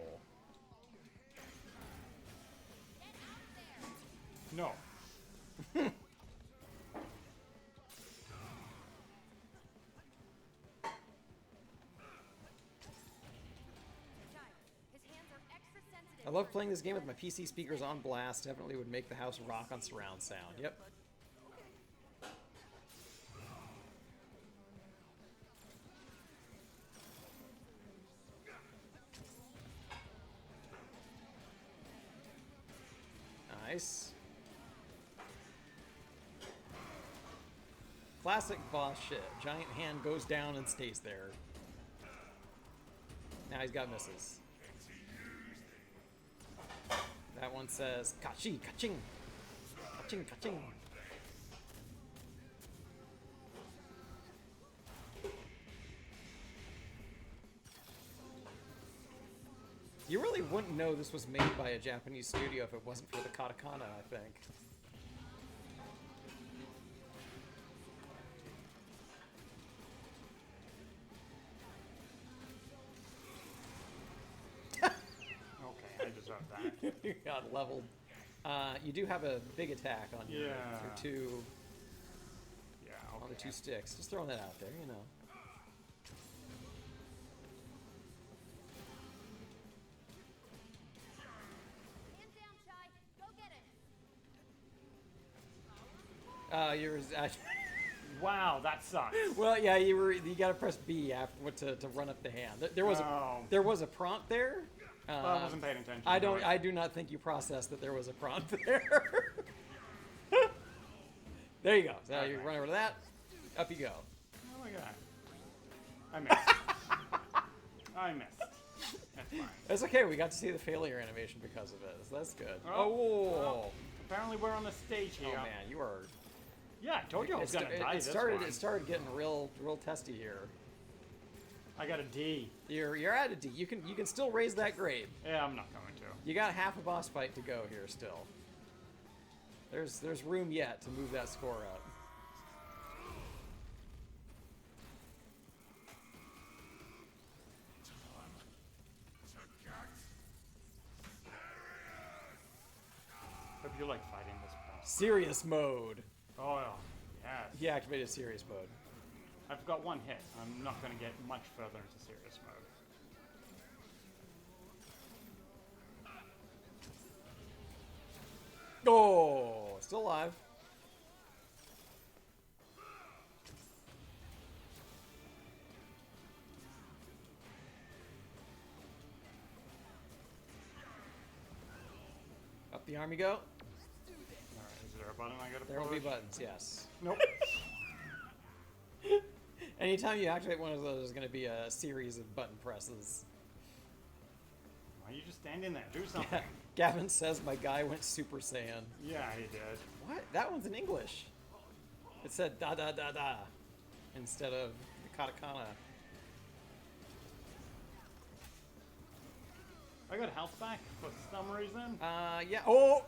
No. I love playing this game with my PC speakers on blast. Definitely would make the house rock on surround sound. Yep. Nice. Classic boss shit. Giant hand goes down and stays there. Now he's got misses. That one says, Kachi, kaching. Kaching, kaching. You really wouldn't know this was made by a Japanese studio if it wasn't for the katakana, I think. Okay, I deserve that. You got leveled. You do have a big attack on your two Yeah. on the two sticks. Just throwing that out there, you know. Yours. Wow, that sucks. Well, yeah, you gotta press B after to run up the hand. There was a prompt there. I wasn't paying attention. I do not think you processed that there was a prompt there. There you go. So you run over to that. Up you go. Oh my god. I missed. I missed. fine. That's okay. We got to see the failure animation because of it. So that's good. Oh, Oh, well, apparently we're on the stage here. oh man, you are. Yeah, I told you I was gonna die this started. one. It started getting real testy here. I got a D. You're at a D. You can still raise that grade. Yeah, I'm not going to. You got half a boss fight to go here still. There's room yet to move that score up. Hope you like fighting this boss. Serious mode. Oh, yes. He activated serious mode. I've got one hit. I'm not going to get much further into serious mode. Oh, still alive. Up the arm you go. Alright, is there a button I gotta There will be push? buttons, yes. Nope. Anytime you activate one of those, there's going to be a series of button presses. Why are you just standing there? Do something. Gavin says my guy went Super Saiyan. Yeah, he did. What? That one's in English. It said da da da da instead of the katakana. I got health back for some reason. Yeah. Oh!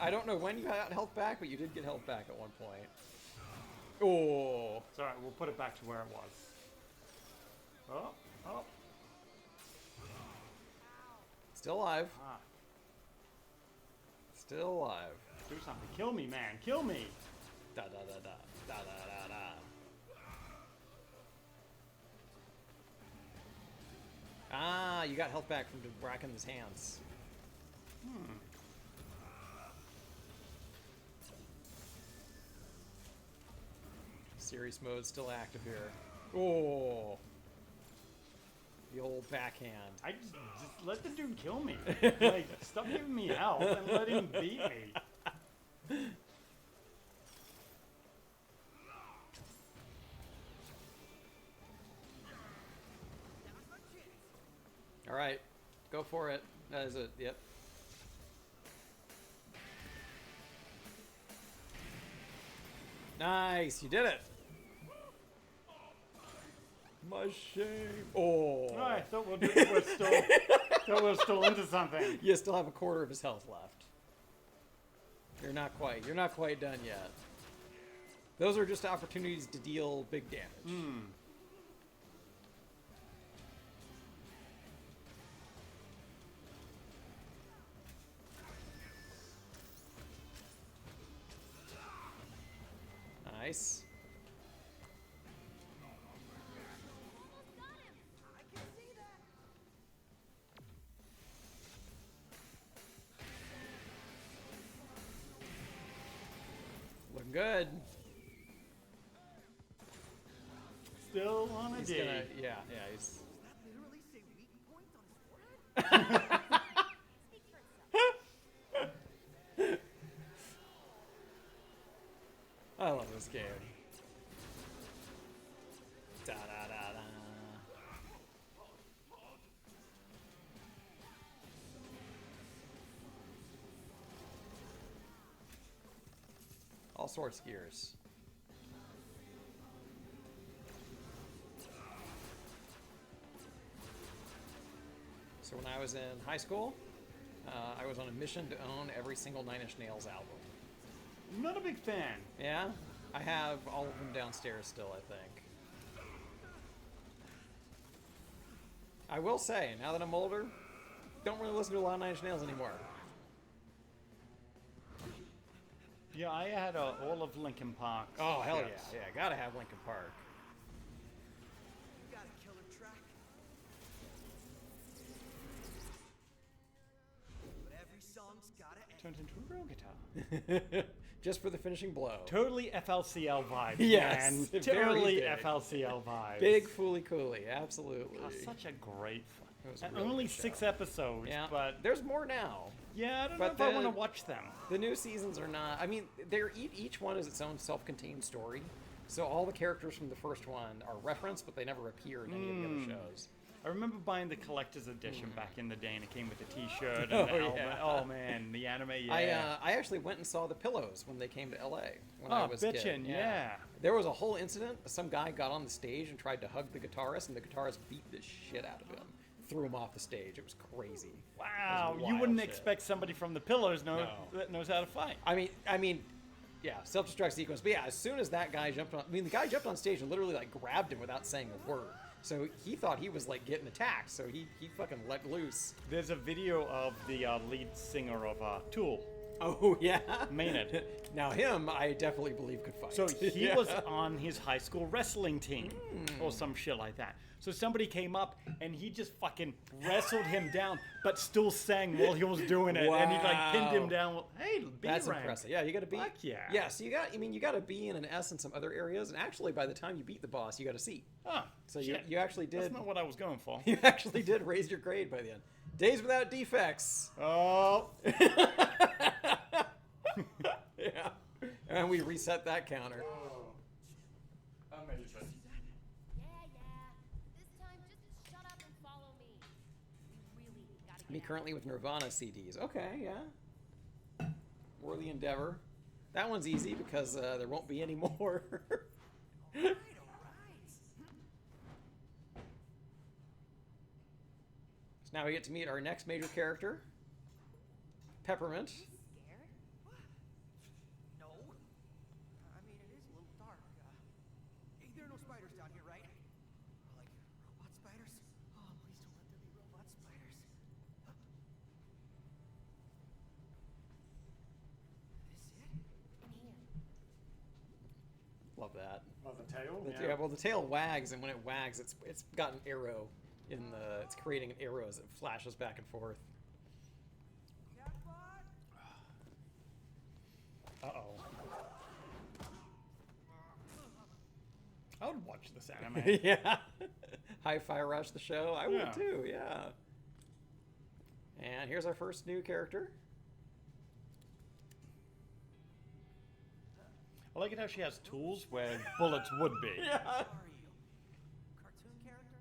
I don't know when you got health back, but you did get health back at one point. Oh! It's alright, we'll put it back to where it was. Oh, oh. Still alive. Ah, Still alive. do something. Kill me, man. Kill me. Da da da da. Da da da da. Ah, you got health back from whacking his hands. Serious mode still active here. Oh, the old backhand. I just let the dude kill me. Like, stop giving me health and let him beat me. All right, go for it. That is it. Yep. Nice, you did it. My shame. Oh. Oh, I thought we're still into something. You still have a quarter of his health left. You're not quite done yet. Those are just opportunities to deal big damage. Nice. Looking good. Still on a He's D. gonna, yeah, he's. Literally say weak point on his forehead? I love this game. Da da da da. All sorts of gears. So when I was in high school, I was on a mission to own every single Nine Inch Nails album. Not a big fan. Yeah? I have all of them downstairs still, I think. I will say, now that I'm older, don't really listen to a lot of Nine Inch Nails anymore. Yeah, I had all of Linkin Park. Oh, hell Yes. yeah. Yeah, gotta have Linkin Park. You got a killer track. But every song's gotta end. Turned into a real guitar. Just for the finishing blow. Totally FLCL vibe. Yes, man. very Totally big. FLCL vibe. Big Fooly Cooly, absolutely. Such a great It was fun. a really Only good 6 show. episodes, Yeah, but there's more now. yeah, I don't but know if I the- want to watch them. The new seasons are not. I mean, they're each one is its own self-contained story. So all the characters from the first one are referenced, but they never appear in any of the other shows. I remember buying the collector's edition back in the day, and it came with a T-shirt and Oh, the helmet. yeah. Oh man, the anime. Yeah. I actually went and saw the Pillows when they came to LA when I Oh, was a kid. bitchin', yeah. There was a whole incident. Some guy got on the stage and tried to hug the guitarist, and the guitarist beat the shit out of him, threw him off the stage. It was crazy. Wow, It was you wild wouldn't shit. expect somebody from the Pillars No. that knows how to fight. I mean, yeah, self-destruct sequence. But yeah, as soon as that guy jumped on, the guy jumped on stage and literally like grabbed him without saying a word. So he thought he was like getting attacked. So he fucking let loose. There's a video of the lead singer of Tool, Oh yeah, Maynard. Now him, I definitely believe could fight. So he Yeah. was on his high school wrestling team or some shit like that. So somebody came up and he just fucking wrestled him down, but still sang while he was doing it. And he like pinned him Wow. down. Hey, B That's rank. impressive. Yeah, you got to beat. Fuck yeah. Yeah, so you got to be in an S in some other areas, and actually, by the time you beat the boss, you got a C. Oh, So shit. you actually did. That's not what I was going for. You actually did raise your grade by the end. Days without defects. Oh. Yeah, and we reset that counter. Amazing. Yeah, yeah. This time, just shut up and follow me. We really gotta Me get out. currently with Nirvana CDs. Okay, yeah. Worthy endeavor. That one's easy because there won't be any more. All right. So now we get to meet our next major character, Peppermint. Scared? No. I mean, it is a little dark. Hey, there are no spiders down here, right? Like robot spiders? Oh, please don't let there be robot spiders. This it? In here. Love that. Oh, the tail? Yeah, well, the tail wags, and when it wags, it's got an arrow in the. It's creating an arrow as it flashes back and forth. Catbot? Uh-oh. I would watch this anime. Yeah. Hi-Fi Rush the show. I Yeah. would too. Yeah. And here's our first new character. I like it how she has tools where bullets would be. Yeah. Who are you? Cartoon character?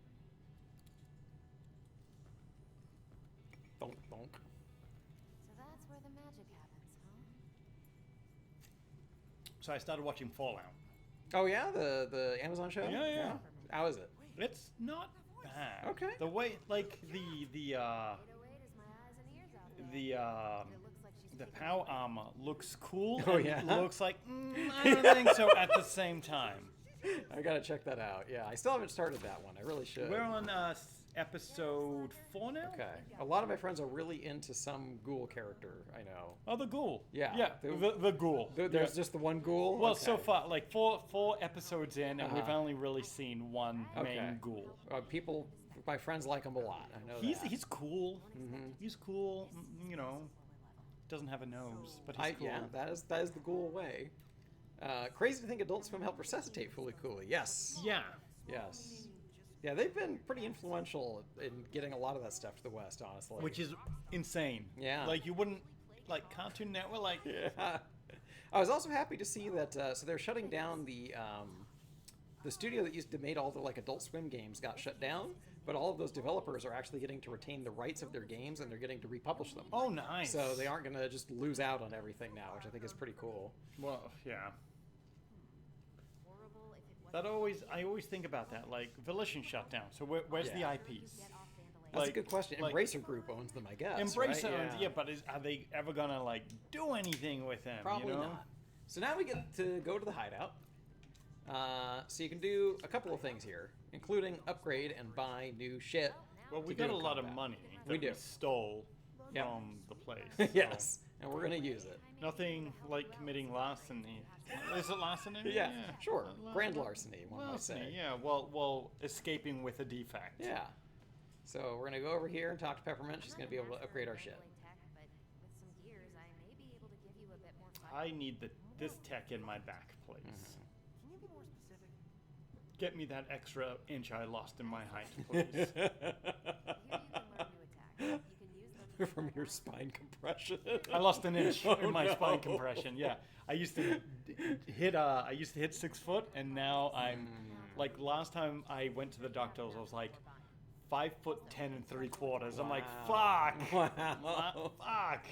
Bonk bonk. So that's where the magic happens, huh? So I started watching Fallout. Oh yeah, the Amazon show. Yeah. How is it? It's not bad. Okay. The way, like, the 808 is my eyes and ears out there. the It looks like she's the taking power armor looks cool. Oh, and yeah? it looks like I don't think so at the same time. I gotta check that out. Yeah, I still haven't started that one. I really should. We're on episode 4 now. Okay. A lot of my friends are really into some ghoul character. I know. Oh, the ghoul. Yeah, Yeah. the- The ghoul. There's Yeah. just the one ghoul. Well, Okay. so far, like four episodes in, and we've Uh-huh. only really seen one Okay. main ghoul. People, my friends like him a lot. I know that. He's cool. Mm-hmm. He's cool. You know, doesn't have a nose, but he's cool. Yeah, that is the ghoul way. Crazy to think Adult Swim helped resuscitate Fully Cooley. Yes. Yeah. Yes. Yeah, they've been pretty influential in getting a lot of that stuff to the West, honestly. Which is insane. Yeah. Like you wouldn't like Cartoon Network. Like Yeah. I was also happy to see that. So they're shutting down the studio that used to made all the like Adult Swim games got shut down, but all of those developers are actually getting to retain the rights of their games and they're getting to republish them. oh, nice. So they aren't going to just lose out on everything now, which I think is pretty cool. Well, yeah. horrible if it That I always think about that. Like Volition shut down. So where's Yeah. the IPs? get off Vandalay. That's Like- a good question. like- Embracer Group owns them, I guess. Embrace right? it, yeah. But are they ever gonna like do anything with them? Probably you know? not. So now we get to go to the hideout. So you can do a couple of things here, including upgrade and buy new shit. Well, we to got do a lot of combat. money We that do. stole Yep. from the place. Yes, and we're going to use it. So nothing like committing larceny. Is it larceny? Yeah, sure. La- Grand larceny, one might Larceny, say. yeah. Well, escaping with a defect. Yeah. So we're going to go over here and talk to Peppermint. She's going to be able to upgrade our shit. Tech, but with some gears, I may be able to give you a bit more I need this tech in my back, please. Mm-hmm. Can you be more specific? Get me that extra inch I lost in my height, please. Here you can learn new attacks. You can use them From your spine compression. I lost an inch Oh, in my no. spine compression. Yeah, I used to hit 6 foot, and now I'm like last time I went to the doctor, I was like 5'10¾". I'm like, fuck. Wow. Fuck.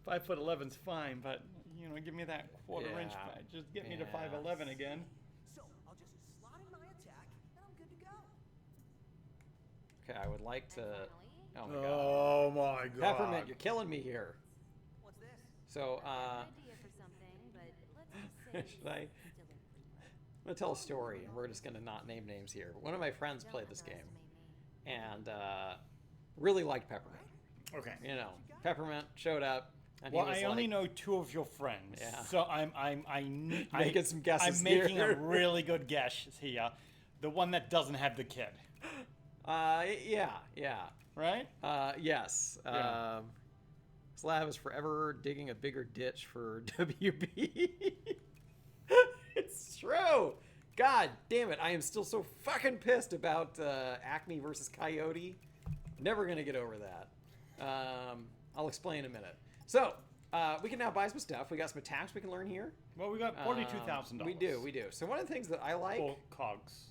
5'11's fine, but you know, give me that quarter-inch. Yeah. Just get me to Yeah. 5'11 again. So I'll just slot in my attack, and I'm good to go. Okay, I would like to. Oh my god. Oh my god. Peppermint, you're killing me here. What's this? So, Idea for something, but let's just say should I? I'm gonna tell a story, and we're just gonna not name names here. But one of my friends played this game, and really liked Peppermint. Okay. You know, Peppermint showed up, and Well, he was I only like, know 2 of your friends, Yeah. so I'm Making some guesses I'm making here. a really good guess here. The one that doesn't have the kid, yeah, right? yes. Yeah. Slav is forever digging a bigger ditch for WB. It's true. God damn it! I am still so fucking pissed about Acme versus Coyote. Never gonna get over that. I'll explain in a minute. So we can now buy some stuff. We got some attacks we can learn here. Well, we got $42,000. We do. So one of the things that I like, Or cogs.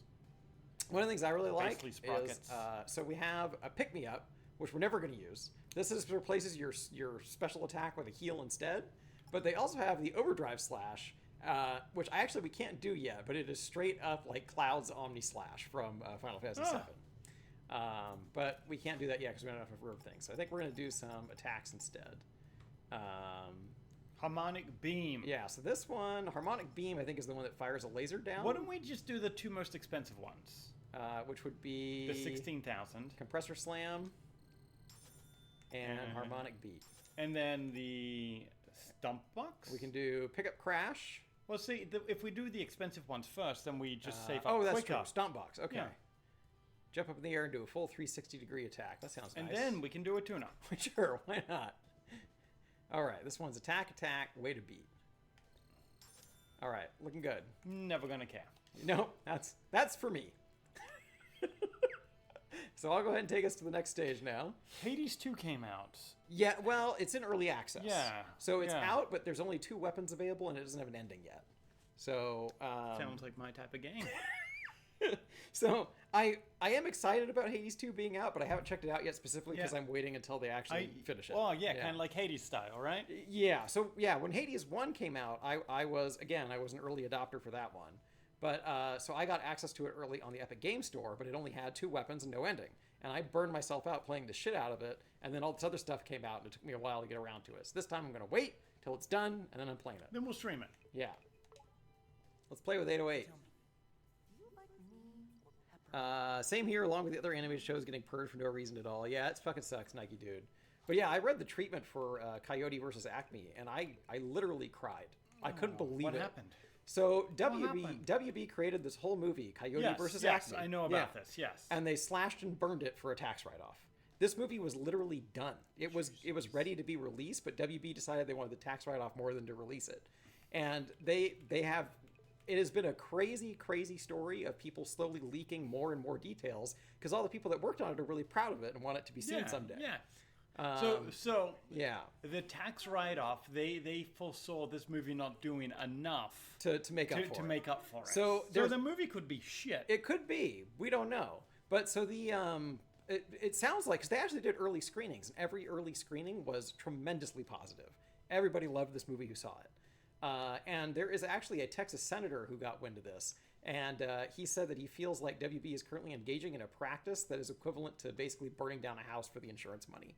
one of the things I really like Basically is sprockets. so we have a pick me up, which we're never going to use. This is replaces your special attack with a heal instead. But they also have the overdrive slash, which we can't do yet, but it is straight up like Cloud's Omni Slash from Final Fantasy VII. But we can't do that yet because we don't have enough verb things. So I think we're going to do some attacks instead. Harmonic beam. Yeah, so this one, Harmonic Beam, I think is the one that fires a laser down. Why don't we just do the 2 most expensive ones? Which would be The 16,000, Compressor Slam and And- Harmonic Beat. and then the stump box. We can do Pickup Crash. Well, see, if we do the expensive ones first, then we just save up Oh, that's quicker. true. Stomp Box. Okay. Yeah. Jump up in the air and do a full 360-degree attack. That sounds And nice. then we can do a tune-up. Sure, why not? All right, this one's attack, way to beat. All right, looking good. Never gonna care. No, that's for me. So I'll go ahead and take us to the next stage now. Hades 2 came out. Yeah, well, it's in early access. Yeah, So it's yeah. out, but there's only 2 weapons available, and it doesn't have an ending yet. So Sounds like my type of game. so I am excited about Hades 2 being out, but I haven't checked it out yet specifically because Yeah. I'm waiting until they actually finish it. Oh, yeah, kind of like Hades style, right? Yeah. So yeah, when Hades 1 came out, I was an early adopter for that one. But so I got access to it early on the Epic Game Store, but it only had 2 weapons and no ending. And I burned myself out playing the shit out of it, and then all this other stuff came out, and it took me a while to get around to it. So this time I'm going to wait till it's done, and then I'm playing it. Then we'll stream it. Yeah. Let's play with 808. Same here, along with the other animated shows getting purged for no reason at all. Yeah, it fucking sucks, Nike dude. But yeah, I read the treatment for Coyote versus Acme, and I literally cried. I couldn't believe What it. happened? So happened? WB created this whole movie, Coyote Yes, versus yes, Acme. I know about this, yes. And they slashed and burned it for a tax write-off. This movie was literally done. It was ready to be released, but WB decided they wanted the tax write-off more than to release it. And they have. It has been a crazy story of people slowly leaking more and more details because all the people that worked on it are really proud of it and want it to be seen someday. Yeah. Um, So yeah, the tax write-off, they foresaw this movie not doing enough to make up for to it. make up for it. So the movie could be shit. It could be. We don't know. But so the it sounds like, because they actually did early screenings, and every early screening was tremendously positive. Everybody loved this movie who saw it. And there is actually a Texas senator who got wind of this, and he said that he feels like WB is currently engaging in a practice that is equivalent to basically burning down a house for the insurance money,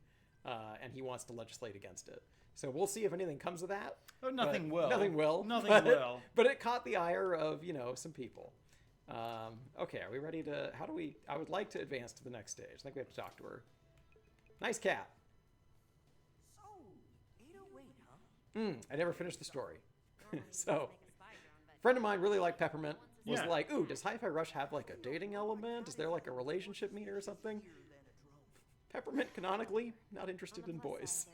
and he wants to legislate against it. So we'll see if anything comes of that. Oh, nothing but will. Nothing will. Nothing will. But it caught the ire of, some people. Okay, are we ready to... I would like to advance to the next stage. I think we have to talk to her. Nice cat. So, 808, huh? I never finished the story. So, a friend of mine really liked Peppermint. Was Yeah. like, ooh, does Hi-Fi Rush have like a dating element? Is there like a relationship meter or something? Peppermint, canonically, not interested in boys.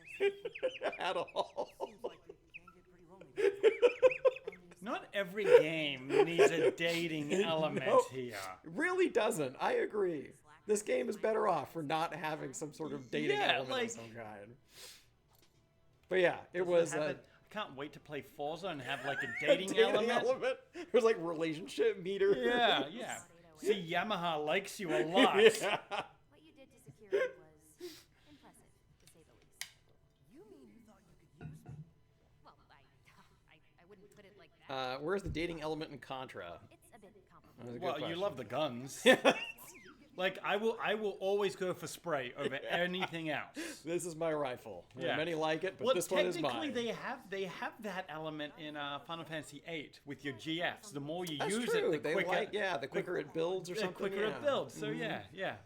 At all. Not every game needs a dating element No. here. Really doesn't. I agree. This game is better off for not having some sort of dating Yeah, element like- of some kind. But yeah, it was Have a it- I can't wait to play Forza and have like a dating, dating element. element. It was like relationship meter. Yeah, yeah. See, Yamaha likes you a lot. Yeah. What you did to security was impressive, to say the least. You mean you thought you could use me? Well, I wouldn't put it like that. Where's the dating element in Contra? It's a bit complicated. That's a good Well, you question. love the guns. Like I will always go for spray over anything else. This is my rifle. Yeah. Many like it, but Well, this one is technically mine. they have that element in Final Fantasy VIII with your GFs. The more you That's use true. it, the They quicker. like, the quicker it builds or the something. quicker yeah. it builds. So yeah.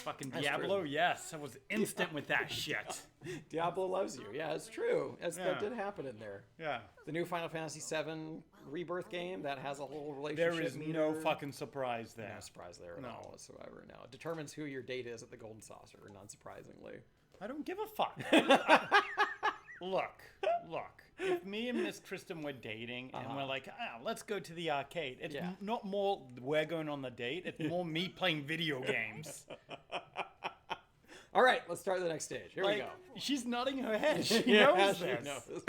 Fucking That's Diablo, true. yes, I was instant with that shit. Diablo loves you. Yeah, it's true. That Yeah. did happen in there. Yeah. The new Final Fantasy VII Rebirth game that has a whole There relationship. is no meter. fucking surprise there. No surprise there at No. all whatsoever. No, it determines who your date is at the Golden Saucer, non-surprisingly. I don't give a fuck. Look. If me and Miss Kristen were dating and we're like, let's go to the arcade, it's Yeah. not more we're going on the date, it's more me playing video games. All right, let's start the next stage. Here we go. She's nodding her head. She Yeah, knows she this. knows. Said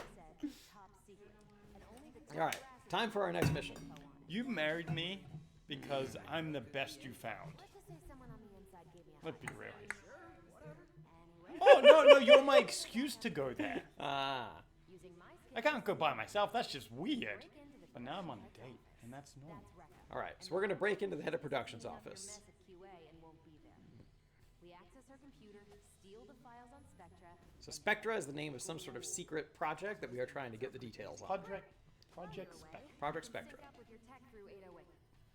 top secret, and only the All right, time for our next mission. You married me because I'm the best you found. Let's just say someone on the inside gave me a Let's be real here. Anyway, Oh, no, you're my excuse to go there. Ah, using my skills, I can't go by myself, that's just weird. break into the But now I'm on a date, and that's normal. that's Rekka. all right. So we're gonna break into the head of productions Clean up your office. mess at QA and won't be there. We access her computer, steal the files on Spectra. So Spectra is the name of some sort of secret project that we are trying to get the details on. Project Spec. Project Spectra. Sync up with your tech through 808.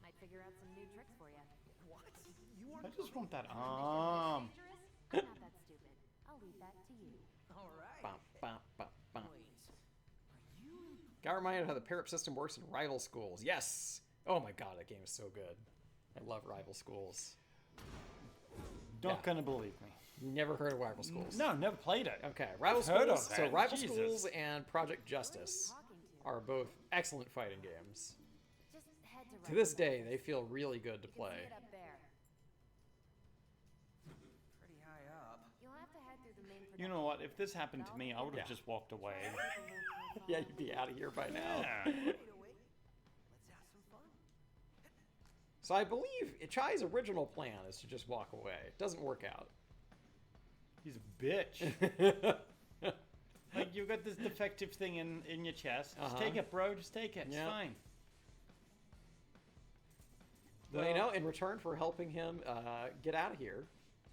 Might figure out some new tricks for you. What? You I aren't just want that Dangerous? arm. I'm not that stupid. I'll leave that to you. all right. Bum, bum, bum, bum. Wait. Are you? Got reminded how the parrot system works in rival schools. Yes. Oh my god, that game is so good. I love rival schools. Not Yeah. gonna believe me. You never heard of rival schools? No, never played it. Okay, rival I've heard of schools. So that. rival Jesus. schools and Project Justice Talking to. are both excellent fighting games. Just head to To this day, they feel really good to play. See it up there. Pretty high up. You'll have to head through the main You know what? If this happened to me, I would have Yeah. just walked away. Yeah, you'd be out of here by now. Yeah. 808. Let's have some fun. So I believe Chai's original plan is to just walk away. It doesn't work out. He's a bitch. Like, you got this defective thing in your chest. Just Uh-huh. take it, bro. Just take it. It's Yeah. fine. Well, you know, in return for helping him get out of here,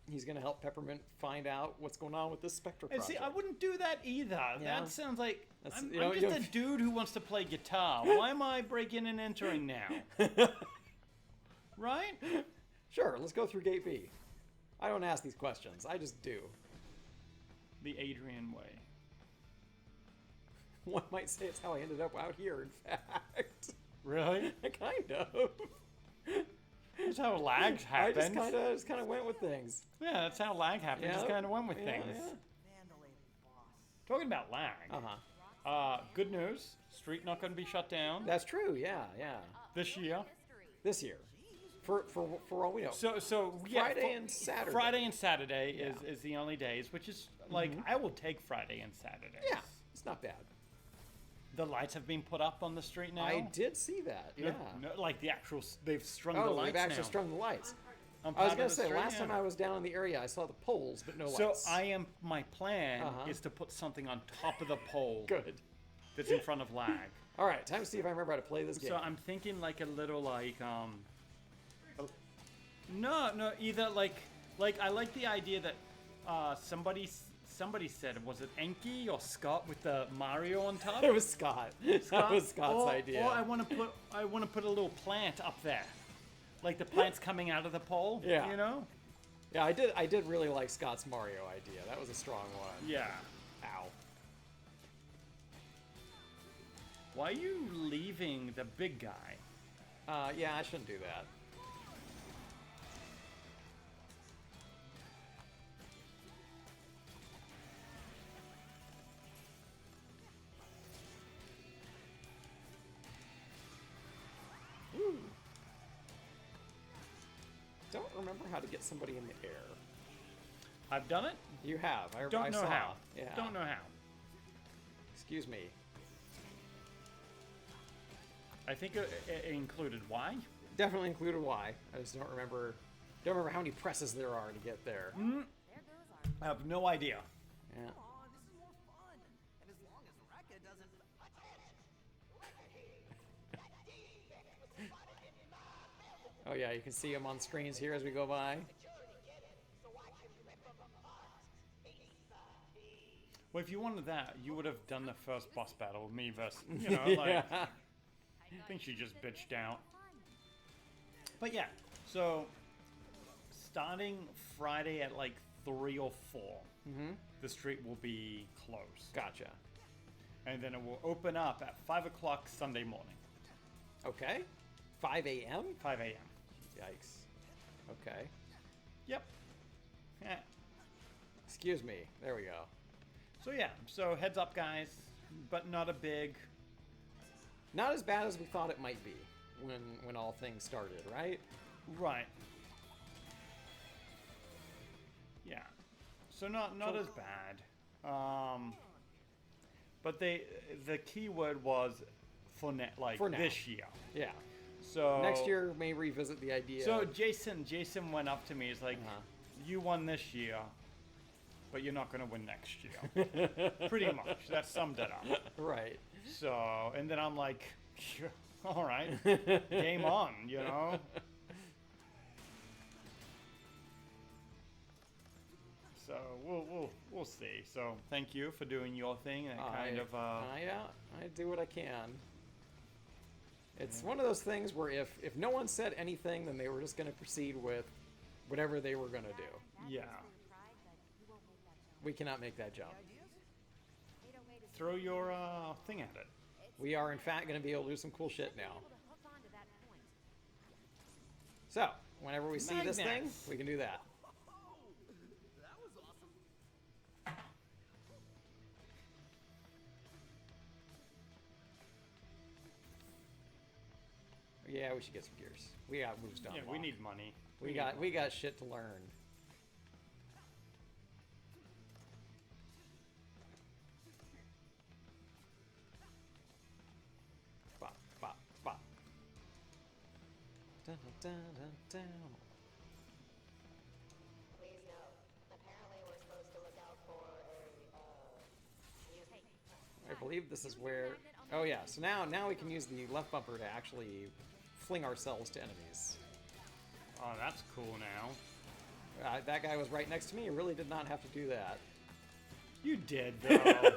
he's going to help Peppermint find out what's going on with this Spectre And project. see, I wouldn't do that either. Yeah. That sounds like That's- I'm, you know, I'm you just a don't- dude who wants to play guitar. Why am I breaking and entering now? Right? Sure, let's go through Gate B. I don't ask these questions. I just do. The Adrian way. One might say it's how I ended up out here, in fact. Really? Kind of. That's how lag I happens. just kind of went with things. Yeah, that's how lag happens. Just kind of went with Yeah, things. yeah. Vandalay boss. Talking about lag. Uh-huh. Good news. Street not going to be shut down That's true, yeah. this year. History. This year. For all we know. So yeah, Friday and Saturday. Friday and Saturday Yeah. is the only days, which is like I will take Friday and Saturday. Yeah, it's not bad. The lights have been put up on the street now. I did see that, yeah. No, like the actual, they've strung the Oh, lights they've actually now. strung the lights. on I was part going of to the say, street, last yeah. time I was down in the area, I saw the poles, but no So lights. my plan Uh-huh. is to put something on top of the pole Good. that's in front of lag. All right, time to see if I remember how to play this game. So I'm thinking like a little no, either like I like the idea that somebody said, was it Enki or Scott with the Mario on top? It was Scott. That was Scott's or, idea. Or I want to put a little plant up there, like the plant's coming out of the pole. Yeah. You know. Yeah, I did really like Scott's Mario idea. That was a strong one. Yeah. Ow. Why are you leaving the big guy? Yeah, I shouldn't do that. Ooh. Don't remember how to get somebody in the air. I've done it. You have. I Don't know saw. how. Yeah. Don't know how. Excuse me. I think it included Y. definitely included Y. I just don't remember how many presses there are to get there. There goes our I have no idea. Yeah. Aw, this is more fun. And as long as Rekka doesn't... Oh yeah, you can see them on screens here as we go by. Well, if you wanted that, you would have done the first boss battle with me versus, you know, like, Yeah. I think she just bitched out. But yeah, so starting Friday at like 3 or 4, the street will be closed. Gotcha. And then it will open up at 5 o'clock Sunday morning. Okay. 5 a.m.? 5 a.m. Yikes. Okay. Yep. Yeah. Excuse me. There we go. So yeah, so heads up guys, but not a big... Not as bad as we thought it might be when all things started, right? Right. Yeah. So not as bad. But the key word was for For now. this year. Yeah. So Next year may revisit the idea. So of- Jason went up to me. He's like, Uh-huh. "You won this year, but you're not gonna win next year." Pretty much. That summed it up. Right. So, and then I'm like, "Sure, all right, game on," you know. So we'll see. So thank you for doing your thing and kind of. Yeah, I do what I can. It's one of those things where if no one said anything, then they were just going to proceed with whatever they were going to do. Yeah. pride, but you won't make that jump. We cannot make that jump. Ain't no way to Throw your thing at it. We are, in fact, going to be able to do some cool shit now. able to hook on to that point. So, whenever we see this thing, Magnets. we can do that. That was awesome. Yeah, we should get some gears. We got moves done. Yeah, we need money. We got shit to learn. Bop, bop, bop. Dun, dun, dun, dun. Please note, apparently we're supposed to look out for I believe this is where. Oh yeah. So now we can use the left bumper to actually fling ourselves to enemies. Oh, that's cool now. That guy was right next to me. He really did not have to do that. You did though.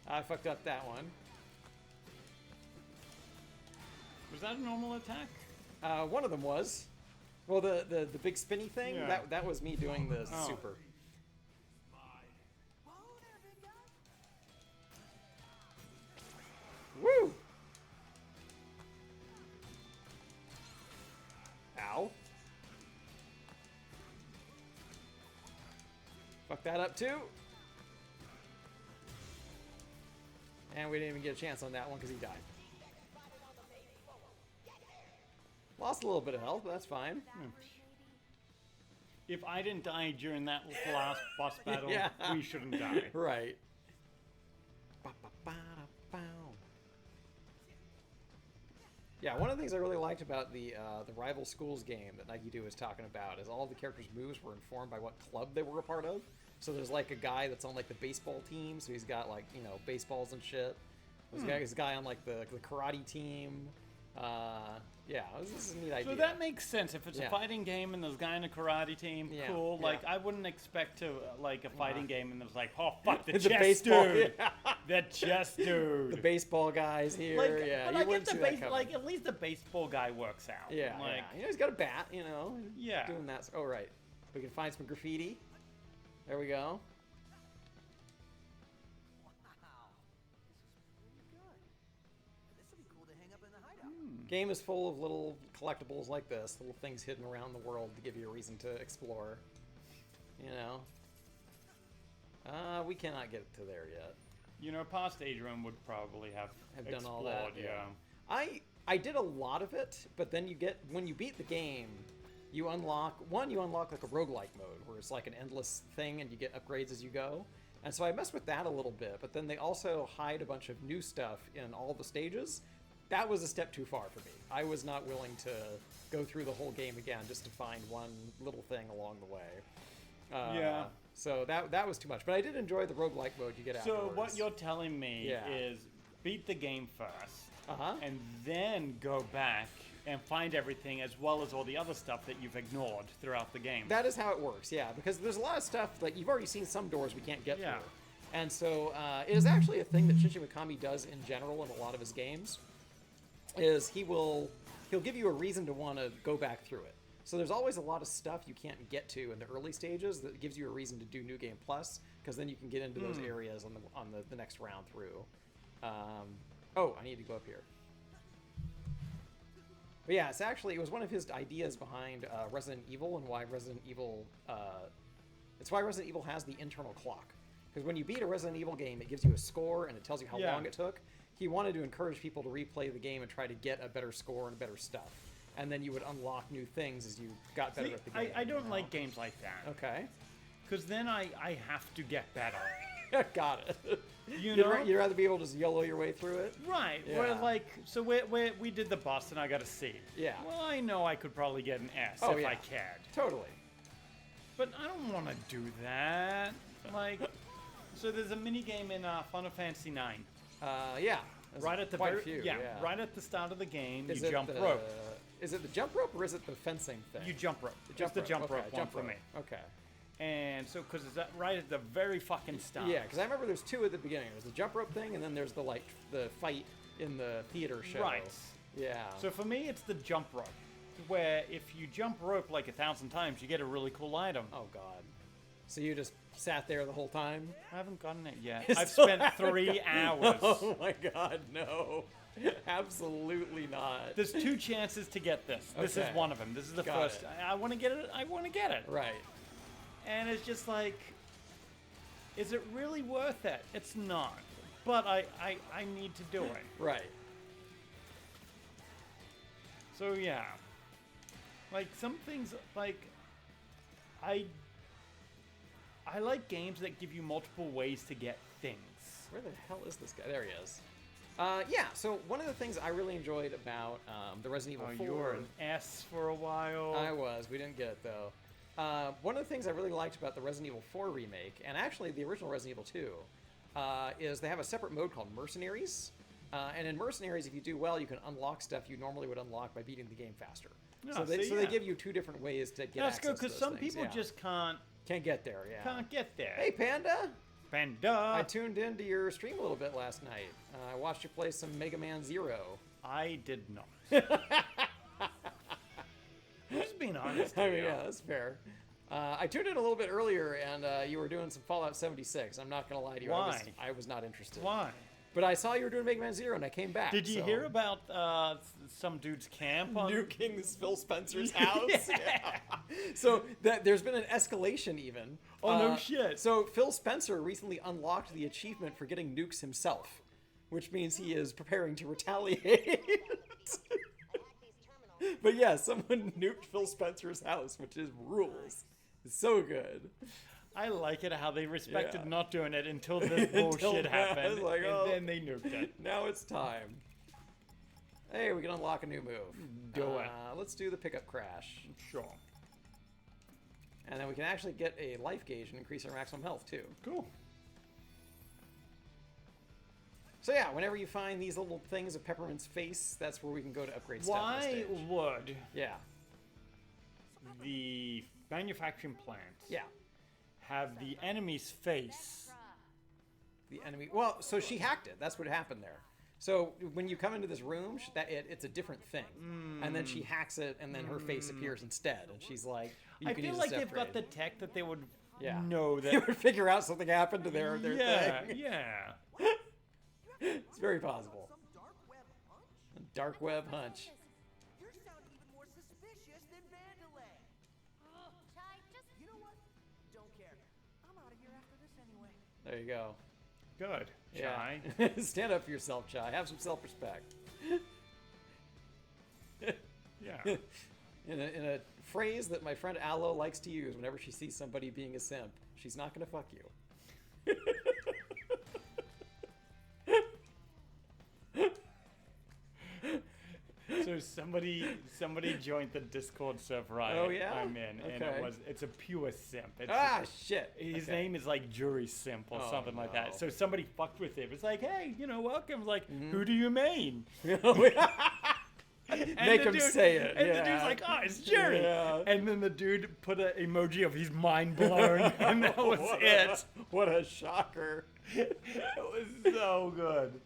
I fucked up that one. Was that a normal attack? One of them was. Well, the big spinny thing, Yeah. that was me doing the Oh. super. Whoa there, big guy. Woo! Ow. Fuck that up too. And we didn't even get a chance on that one because he died. Lost a little bit of health, but that's fine. If I didn't die during that last boss battle, Yeah. we shouldn't die. Right. Ba-ba-ba-da-bow. Yeah, one of the things I really liked about the Rival Schools game that Nike Do was talking about is all the characters' moves were informed by what club they were a part of. So there's like a guy that's on like the baseball team, so he's got like, you know, baseballs and shit. There's a guy on like the karate team. Yeah, this is a neat idea. So that makes sense. If it's Yeah. a fighting game and there's a guy in a karate team, Yeah, cool. yeah. Like, I wouldn't expect to, like, a fighting game and there's like, oh, fuck, the The chess baseball, dude. yeah. The chess dude. The baseball guys here, Like, yeah, but you I get wouldn't the see that coming. like, at least the baseball guy works out. Yeah, Like, yeah. You know, he's got a bat, you know. Yeah. Doing that. Oh, right. We can find some graffiti. There we go. Wow. This is pretty good. This would be cool to hang up in the hideout. Game is full of little collectibles like this, little things hidden around the world to give you a reason to explore. You know. We cannot get to there yet. you know, past Adrian would probably have Done all that. explored, yeah. I did a lot of it, but then when you beat the game, you unlock like a roguelike mode where it's like an endless thing and you get upgrades as you go. And so I messed with that a little bit, but then they also hide a bunch of new stuff in all the stages. That was a step too far for me. I was not willing to go through the whole game again just to find one little thing along the way. Yeah. So that was too much. But I did enjoy the roguelike mode you get afterwards. So what you're telling me Yeah. is beat the game first, Uh-huh. and then go back and find everything as well as all the other stuff that you've ignored throughout the game. That is how it works, yeah. Because there's a lot of stuff, like, you've already seen some doors we can't get Yeah. through. And so it is actually a thing that Shinji Mikami does in general in a lot of his games, is he'll give you a reason to want to go back through it. So there's always a lot of stuff you can't get to in the early stages that gives you a reason to do New Game Plus, because then you can get into those areas on the next round through. Oh, I need to go up here. But yeah, it was one of his ideas behind Resident Evil and why Resident Evil, it's why Resident Evil has the internal clock. Because when you beat a Resident Evil game, it gives you a score and it tells you how long it took. He wanted to encourage people to replay the game and try to get a better score and better stuff. And then you would unlock new things as you got better at the game. I don't like games like that. Okay. Because then I have to get better. Got it. You know? You'd rather be able to just YOLO your way through it? Right. Yeah. Where so we did the boss and I got a C. Yeah. Well, I know I could probably get an S Oh, if yeah. I cared. Totally. But I don't want to do that. Like, so there's a mini game in Final Fantasy IX. Yeah. There's Right at the quite a very few, right at the start of the game, Is you it jump the- rope. Is it the jump rope or is it the fencing thing? You jump rope. The Just the jump okay, rope one for me. Okay. And so, because it's right at the very fucking start. Yeah, because I remember there's two at the beginning. There's the jump rope thing, and then there's the fight in the theater show. Right. Yeah. So for me, it's the jump rope, where if you jump rope like 1,000 times, you get a really cool item. Oh God. So you just sat there the whole time? I haven't gotten it yet. You I've still spent haven't 3 hours. Oh my God, no. Absolutely not. There's 2 chances to get this. This Okay. is one of them. This is the Got first. it. I want to get it. I want to get it. Right. And it's just like, is it really worth it? It's not. But I need to do it. Right. So yeah. Like some things, like I like games that give you multiple ways to get things. Where the hell is this guy? There he is. Yeah, so one of the things I really enjoyed about the Resident Evil 4... You were an S for a while. I was. We didn't get it, though. One of the things I really liked about the Resident Evil 4 remake, and actually the original Resident Evil 2, is they have a separate mode called Mercenaries. And in Mercenaries, if you do well, you can unlock stuff you normally would unlock by beating the game faster. Yeah, so they yeah. give you 2 different ways to get That's access good, because to some those things, people yeah. just can't Can't get there, yeah. get there. Hey, Panda! Panda! I tuned into your stream a little bit last night. I watched you play some Mega Man Zero. I did not. Just being honest. I mean, here. yeah, that's fair. I tuned in a little bit earlier, and you were doing some Fallout 76. I'm not going to lie to you. Why? I was not interested. Why? But I saw you were doing Mega Man Zero, and I came back. Did you so- hear about some dude's camp on nuking Phil Spencer's house? Yeah. So there's been an escalation even. Oh, no shit. So Phil Spencer recently unlocked the achievement for getting nukes himself, which means he is preparing to retaliate. But yeah, someone nuked Phil Spencer's house, which is rules. It's so good. I like it how they respected Yeah. not doing it until this Until bullshit that, happened, like, and oh. then they nuked it. Now it's time. Hey, we can unlock a new move. Do it. Let's do the pickup crash. Sure. And then we can actually get a life gauge and increase our maximum health, too. Cool. So yeah, whenever you find these little things of Peppermint's face, that's where we can go to upgrade stuff. on Why stage. would Yeah. the manufacturing plant Yeah. have the enemy's face? The enemy. Well, so she hacked it. That's what happened there. So when you come into this room, it's a different thing, and then she hacks it, and then her face appears instead, and she's like, you I can feel use like this they've got the upgrade. tech that they would Yeah. know They that. would figure out something happened to their yeah, thing. yeah. It's very possible. Some dark web hunch? Dark web hunch. You're sounding even more suspicious than Vandalay. Chai, just You know what? Don't care. I'm out of here after this anyway. There you go. Good. Chai. Yeah. Stand up for yourself, Chai. Have some self-respect. Yeah. In a phrase that my friend Aloe likes to use whenever she sees somebody being a simp, she's not going to fuck you. So somebody joined the Discord server Oh, yeah? I'm in, and Okay. it's a pure simp. It's, Shit. his Okay. name is like Jury Simp or Oh, something like no. that. So somebody fucked with him. It's like, hey, welcome. Like, Mm-hmm. who do you mean? And Make the him say it. And yeah. the dude's like, oh, it's Jury. Yeah. And then the dude put an emoji of his mind blown, and that was it. What a shocker. It was so good.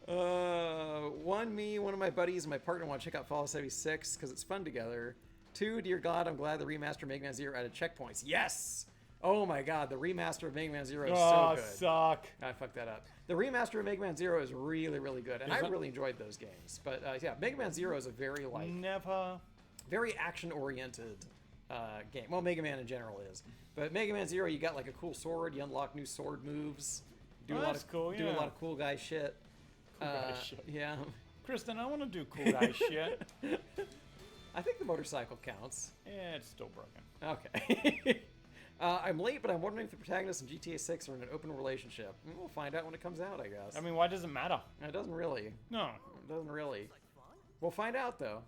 One of my buddies, and my partner want to check out Fallout 76 because it's fun together. 2, dear God, I'm glad the remaster of Mega Man Zero added checkpoints. Yes! Oh my God, the remaster of Mega Man Zero is so good. Suck. I fucked that up. The remaster of Mega Man Zero is really, really good, and I really enjoyed those games. But yeah, Mega Man Zero is a very very action-oriented game. Well, Mega Man in general is, but Mega Man Zero, you got like a cool sword. You unlock new sword moves. Do a lot of cool. Do a lot of cool guy shit. Cool guy shit. Yeah. Kristen, I want to do cool guy shit. I think the motorcycle counts. Yeah, it's still broken. Okay. I'm late, but I'm wondering if the protagonists in GTA 6 are in an open relationship. We'll find out when it comes out, I guess. I mean, why does it matter? It doesn't really. No. It doesn't really. We'll find out, though.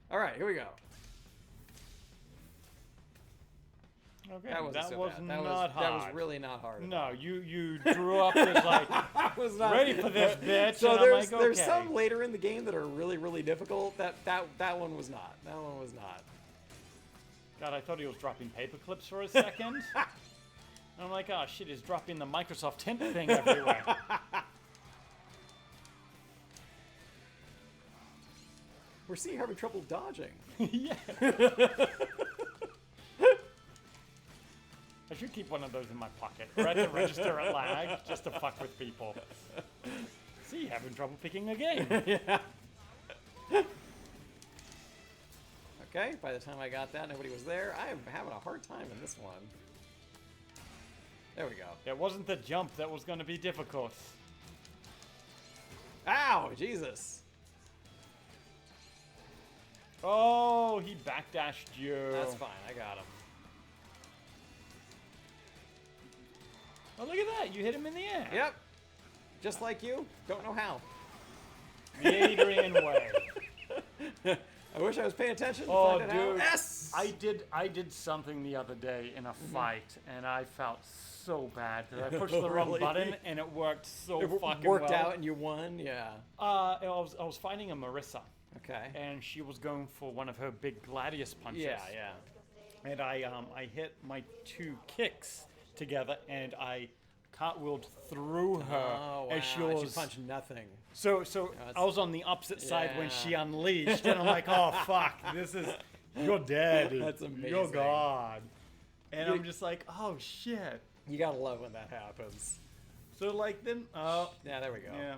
All right, here we go. Okay, That wasn't so was bad. not hard. That was really not hard. No, you drew up this like, was not ready for this, bitch. So and there's I'm like, there's okay. some later in the game that are really, really difficult. That one was not. That one was not. God, I thought he was dropping paper clips for a second. And I'm like, oh shit, he's dropping the Microsoft Tint thing everywhere. We're seeing having trouble dodging. Yeah. I should keep one of those in my pocket, or at the register at lag, just to fuck with people. See, having trouble picking a game. Yeah. Okay, by the time I got that, nobody was there. I am having a hard time in this one. There we go. It wasn't the jump that was going to be difficult. Ow, Jesus. Oh, he backdashed you. That's fine, I got him. Oh, look at that. You hit him in the air. Yep. Just like you, don't know how. The Adrian way. I wish I was paying attention to Oh, find it out. dude. Yes! I did something the other day in a fight, and I felt so bad because I pushed the wrong Really? button, and it worked so It fucking worked well. out and you won, yeah. I was fighting a Marissa, Okay. and she was going for one of her big gladius punches. Yeah, yeah. And I hit my 2 kicks together, and I cartwheeled through her Oh, wow. as she And was. she punched nothing. So that's- I was on the opposite side when Yeah. she unleashed, and I'm like, oh fuck, you're dead. That's You're amazing. God. And You- I'm just like, oh shit. You gotta love when that happens. So like then, Yeah, there we go. yeah.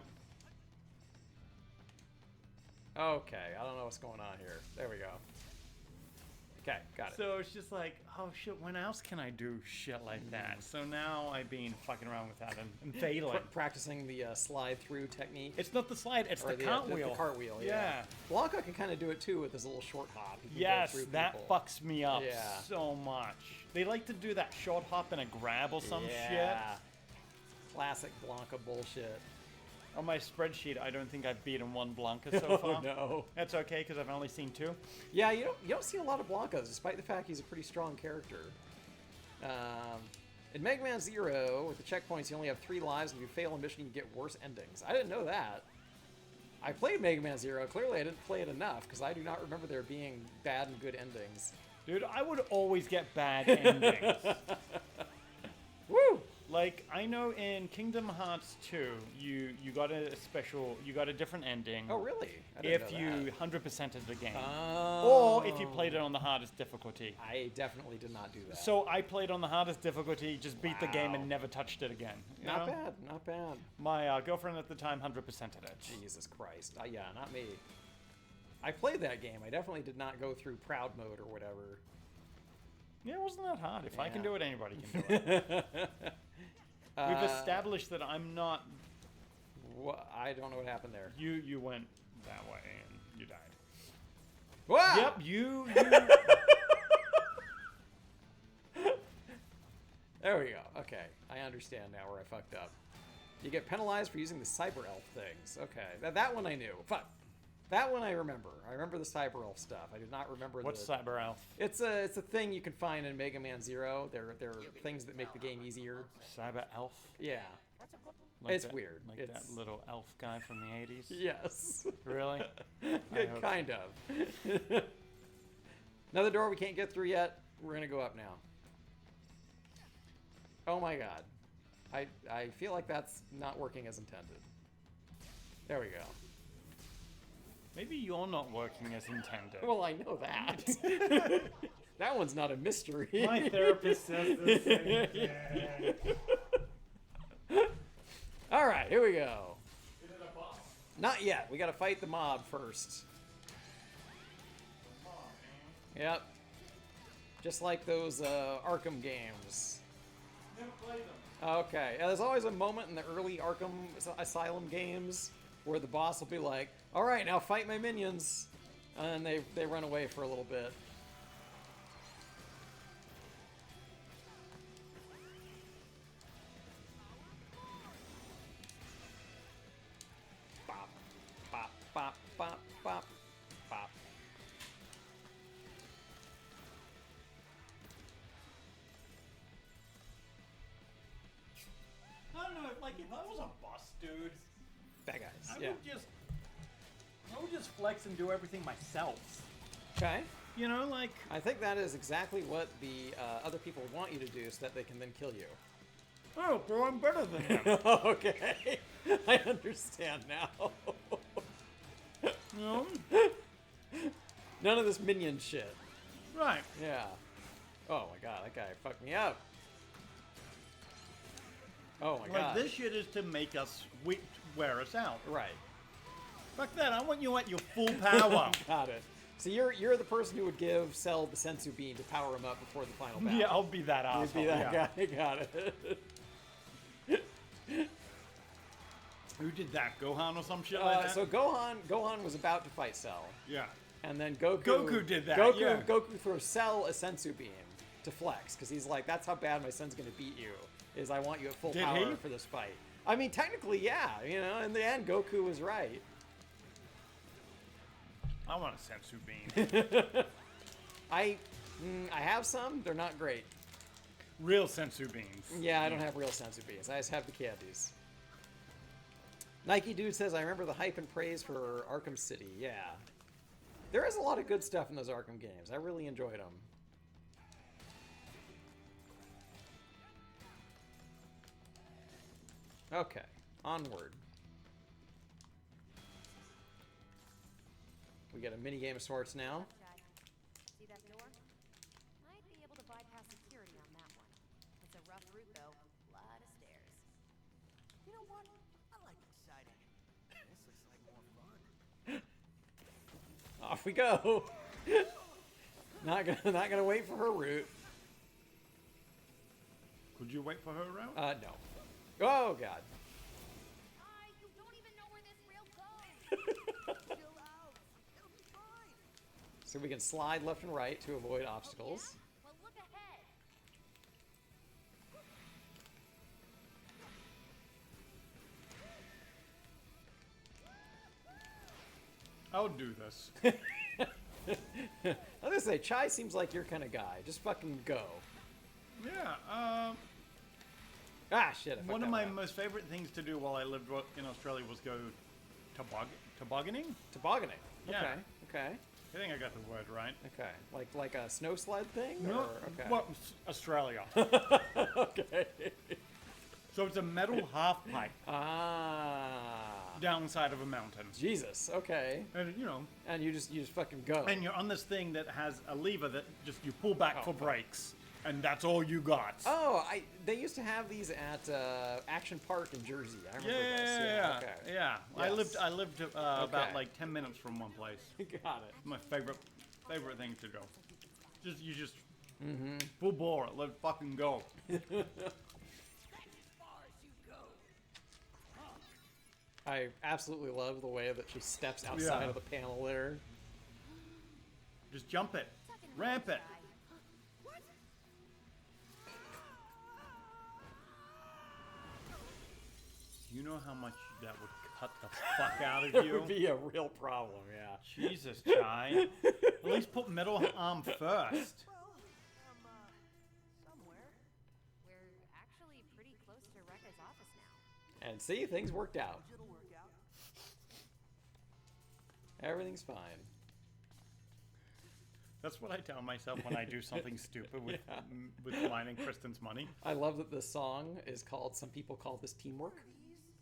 Okay, I don't know what's going on here. There we go. Okay, got it. So it's just like, oh shit, when else can I do shit like that? So now I've been fucking around with that and failing. Practicing the slide through technique. It's not the slide, it's Or the cartwheel. The cartwheel, yeah. Yeah. Blanca can kind of do it too with his little short hop. He can go Yes, through that people. fucks me up Yeah. so much. They like to do that short hop and a grab or some Yeah. Classic Blanca bullshit. shit. On my spreadsheet, I don't think I've beaten one Blanca so far. Oh no. That's okay, because I've only seen 2. Yeah, you don't see a lot of Blancas, despite the fact he's a pretty strong character. In Mega Man Zero, with the checkpoints, you only have 3 lives, and if you fail a mission, you get worse endings. I didn't know that. I played Mega Man Zero. Clearly, I didn't play it enough, because I do not remember there being bad and good endings. Dude, I would always get bad endings. Woo! Like, I know in Kingdom Hearts 2, you got a different ending. Oh, really? I didn't If know you that. 100%ed the game. Oh. Or if you played it on the hardest difficulty. I definitely did not do that. So I played on the hardest difficulty, just beat the game Wow. and never touched it again. You Not know? bad, not bad. My girlfriend at the time 100%ed it. Jesus Christ. Yeah, not me. I played that game. I definitely did not go through proud mode or whatever. Yeah, it wasn't that hard. If I can Yeah. do it, anybody can do it. We've established that I'm not. I don't know what happened there. You went that way and you died. Wow! Yep, you. There we go. Okay. Okay, I understand now where I fucked up. You get penalized for using the cyber elf things. Okay, that one I knew. Fuck. That one I remember. I remember the cyber elf stuff. I do not remember What's Cyber Elf? It's a thing you can find in Mega Man Zero. They're things that make the game easier. Cyber Elf? Yeah. Like It's that, weird. Like It's- that little elf guy from the 80s? Yes. Really? I hope Kind of. Another door we can't get through yet. We're gonna go up now. Oh my god. I feel like that's not working as intended. There we go. Maybe you're not working as intended. Well, I know that. That one's not a mystery. My therapist says the same thing. All right, here we go. Not yet. We got to fight the mob first. Yep. Just like those Arkham games. Never played them. Okay. There's always a moment in the early Arkham Asylum games where the boss will be like, "All right, now fight my minions," and they run away for a little bit. Bop, bop, bop, bop, bop, bop. I don't know, like if I was a boss, dude, Bad guys. I Yeah. would just flex and do everything myself. Okay. You know, like I think that is exactly what the other people want you to do, so that they can then kill you. oh, bro, I'm better than him. Okay. I understand now. You know? None of this minion shit. Right. Yeah. Oh my god, that guy fucked me up. Oh my Like god. this shit is to make us wear us out. Right. Fuck that! I want you at your full power. Got it. So you're the person who would give Cell the sensu bean to power him up before the final battle. Yeah, I'll be that asshole. You'd be that yeah. guy. Got it. Who did that? Gohan or some shit like that? So Gohan was about to fight Cell. Yeah. And then Goku did that, Goku, yeah. Goku throws Cell a sensu beam to flex because he's like, "That's how bad my son's gonna beat you. Is I want you at full Did power he? for this fight." I mean, technically, yeah. You know, in the end, Goku was right. I want a sensu bean. I have some. They're not great. Real sensu beans. Yeah, I don't have real sensu beans. I just have the candies. Nike Dude says, "I remember the hype and praise for Arkham City." Yeah. There is a lot of good stuff in those Arkham games. I really enjoyed them. Okay, onward. We got a mini game of sorts now. See that door? Might be able to bypass security on that one. It's a rough route though. Lot of stairs. You know what? I like exciting. This looks like more fun. Off we go. Not gonna wait for her route. Could you wait for her route? No. Oh god. You don't even know where this rail goes. Chill out. It'll be fine. So we can slide left and right to avoid obstacles. Well, look ahead. I'll do this. I was gonna say, Chai seems like your kind of guy. Just fucking go. Yeah. Ah, shit. I fucked One that of my up. most favorite things to do while I lived in Australia was go tobogganing. Tobogganing. Yeah. Okay. Okay. I think I got the word right. Okay. Like a snow sled thing? No, Or, okay. what? Australia. Okay. So it's a metal half pipe Ah. downside of a mountain, Jesus. Okay. and you know, And you just fucking go. and you're on this thing that has a lever that just you pull back Oh, for fuck. brakes, and that's all you got. Oh, they used to have these at Action Park in Jersey. I remember this. Yeah, Okay. yeah. Yes. I lived about Okay. like 10 minutes from one place. Got it. My favorite thing to do. You just Mm-hmm. full bore. Let fucking go. As far as you go. I absolutely love the way that she steps outside Yeah. of the panel there. Just jump it, ramp it. know how much that would cut the fuck out of It you? would be a real problem, yeah. Jesus, Chai. At least put metal arm first. Well, somewhere. We're actually pretty close to Rekka's office now. And see, things worked out. It'll work out. Everything's fine. That's what I tell myself when I do something stupid with Yeah. with mine and Kristen's money. I love that this song is called, some people call this teamwork.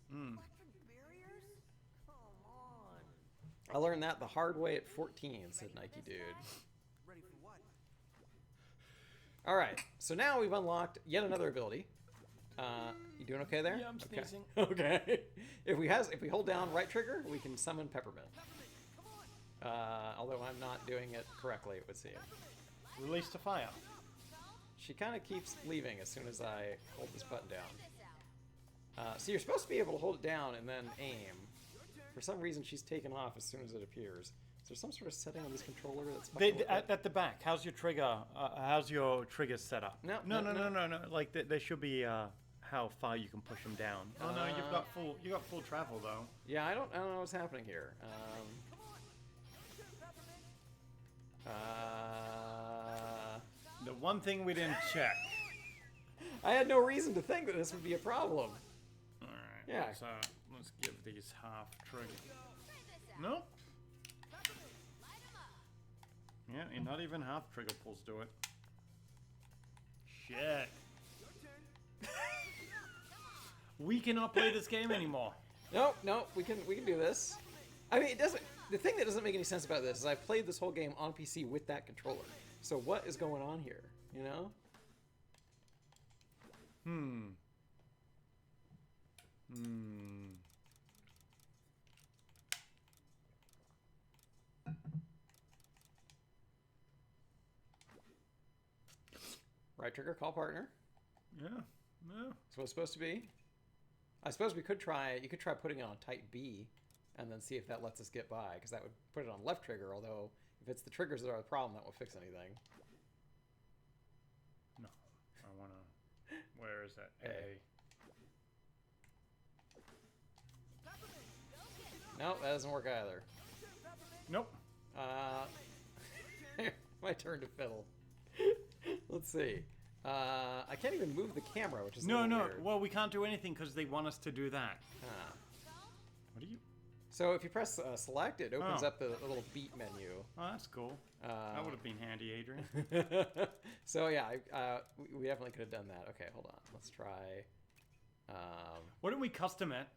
These electric barriers? Come on. I learned that the hard way at 14, said Nike Dude. Ready for what? All right, so now we've unlocked yet another ability. You doing okay there? Yeah, I'm Okay. sneezing. Okay. If we hold down right trigger, we can summon Peppermint. Although I'm not doing it correctly, it would seem. Release the fire. She kind of keeps leaving as soon as I hold this button down. So you're supposed to be able to hold it down and then aim. For some reason, she's taken off as soon as it appears. Is there some sort of setting on this controller that's fucking with it? At the back, how's your trigger? How's your trigger set up? No. No. Like there should be how far you can push them down. Oh no, you got full travel though. Yeah, I don't know what's happening here. The one thing we didn't check. I had no reason to think that this would be a problem. All right. Yeah. Let's give these half trigger. Nope. Yeah, and not even half trigger pulls do it. Shit. We cannot play this game anymore. No, we can do this. I mean, it doesn't. The thing that doesn't make any sense about this is I played this whole game on PC with that controller. So what is going on here? You know? Right trigger, call partner. Yeah. That's what it's supposed to be. I suppose we could try. You could try putting it on type B, and then see if that lets us get by. Because that would put it on left trigger. Although if it's the triggers that are the problem, that won't fix anything. No. I wanna. Where is that? A. No, that doesn't work either. Nope. My turn to fiddle. Let's see. I can't even move the camera, which is a No. little weird. Well, we can't do anything because they want us to do that. Ah. What are you? So if you press select, it opens Oh. up the little beat menu. Oh, that's cool. That would have been handy, Adrian. So yeah, we definitely could have done that. Okay, hold on. Let's try. Why don't we custom it?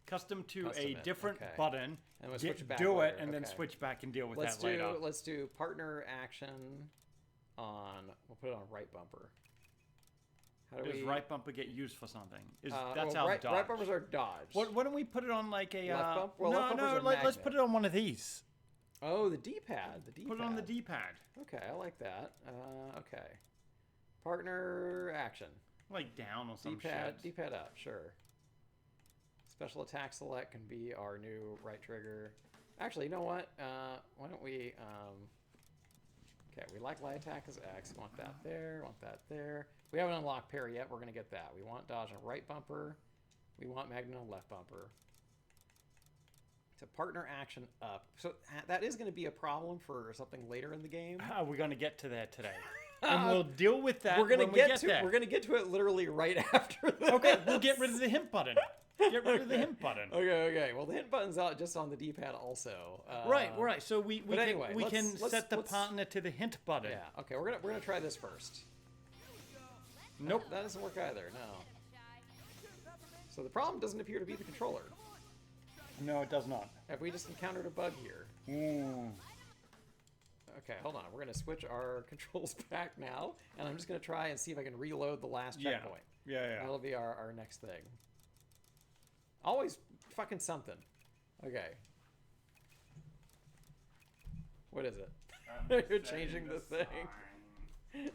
Custom to Custom a it, different okay. button. And we'll switch it back do later, it, and then okay. switch back and deal with Let's that later. Let's do partner action on. We'll put it on right bumper. How do Does we? right bumper get used for something? well, That's how right dodge. bumpers are dodge. Why don't we put it on like a Left bump? Well, no, left bumpers are let's magnet. put it on one of these. Oh, the D-pad. The D-pad. Put it on the D-pad. Okay, I like that. Okay. Partner action. Like down or some D-pad. shit. D-pad up. Sure. Special attack select can be our new right trigger. Actually, you know what? Why don't we? Okay, we like light attack as X. Want that there. Want that there. We haven't unlocked parry yet. We're gonna get that. We want dodge on right bumper. We want magnet on left bumper. So partner action up. So that is going to be a problem for something later in the game. How are we going to get to that today? And we'll deal with that We're gonna when get we get to there. We're gonna get to it literally right after this. Okay, we'll get rid of the hint button. Get rid of the hint button. Okay. Well, the hint button's out just on the D-pad also. Right. So we but anyway, can let's set the partner to the hint button. Yeah. Okay. We're gonna try this first. Nope. That doesn't work either. No. So the problem doesn't appear to be the controller. No, it does not. Have we just encountered a bug here? Okay, hold on. We're going to switch our controls back now, and I'm just going to try and see if I can reload the last checkpoint. Yeah. That'll be our next thing. Always fucking something. Okay. What is it? You're changing the thing.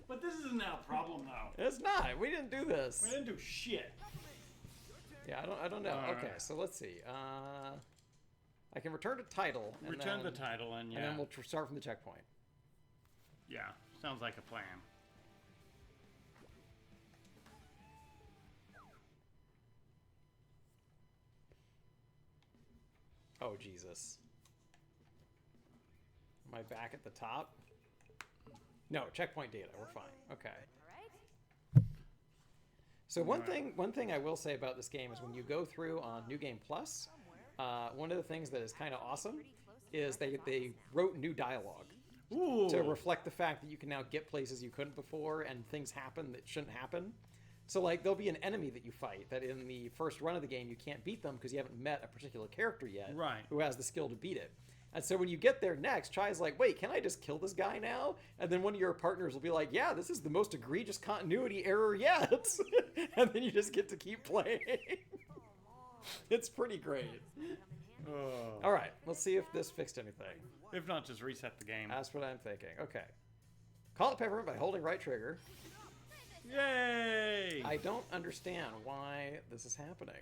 But this isn't our problem now. It's not. We didn't do this. We didn't do shit. Yeah, I don't know. Okay, so let's see. I can return to title. And Return then, the title and And then we'll start from the checkpoint. Yeah, sounds like a plan. Oh, Jesus. Am I back at the top? No, checkpoint data. We're fine. Okay. All right. So one thing I will say about this game is when you go through on New Game Plus, one of the things that is kind of awesome is they wrote new dialogue Ooh. to reflect the fact that you can now get places you couldn't before and things happen that shouldn't happen. So like there'll be an enemy that you fight that in the first run of the game you can't beat them because you haven't met a particular character yet Right. who has the skill to beat it. And so when you get there next, Chai's like, wait, can I just kill this guy now? And then one of your partners will be like, yeah, this is the most egregious continuity error yet. And then you just get to keep playing. It's pretty great. Oh. All right, let's see if this fixed anything. If not, just reset the game. That's what I'm thinking. Okay. Call it peppermint by holding right trigger. Yay! I don't understand why this is happening.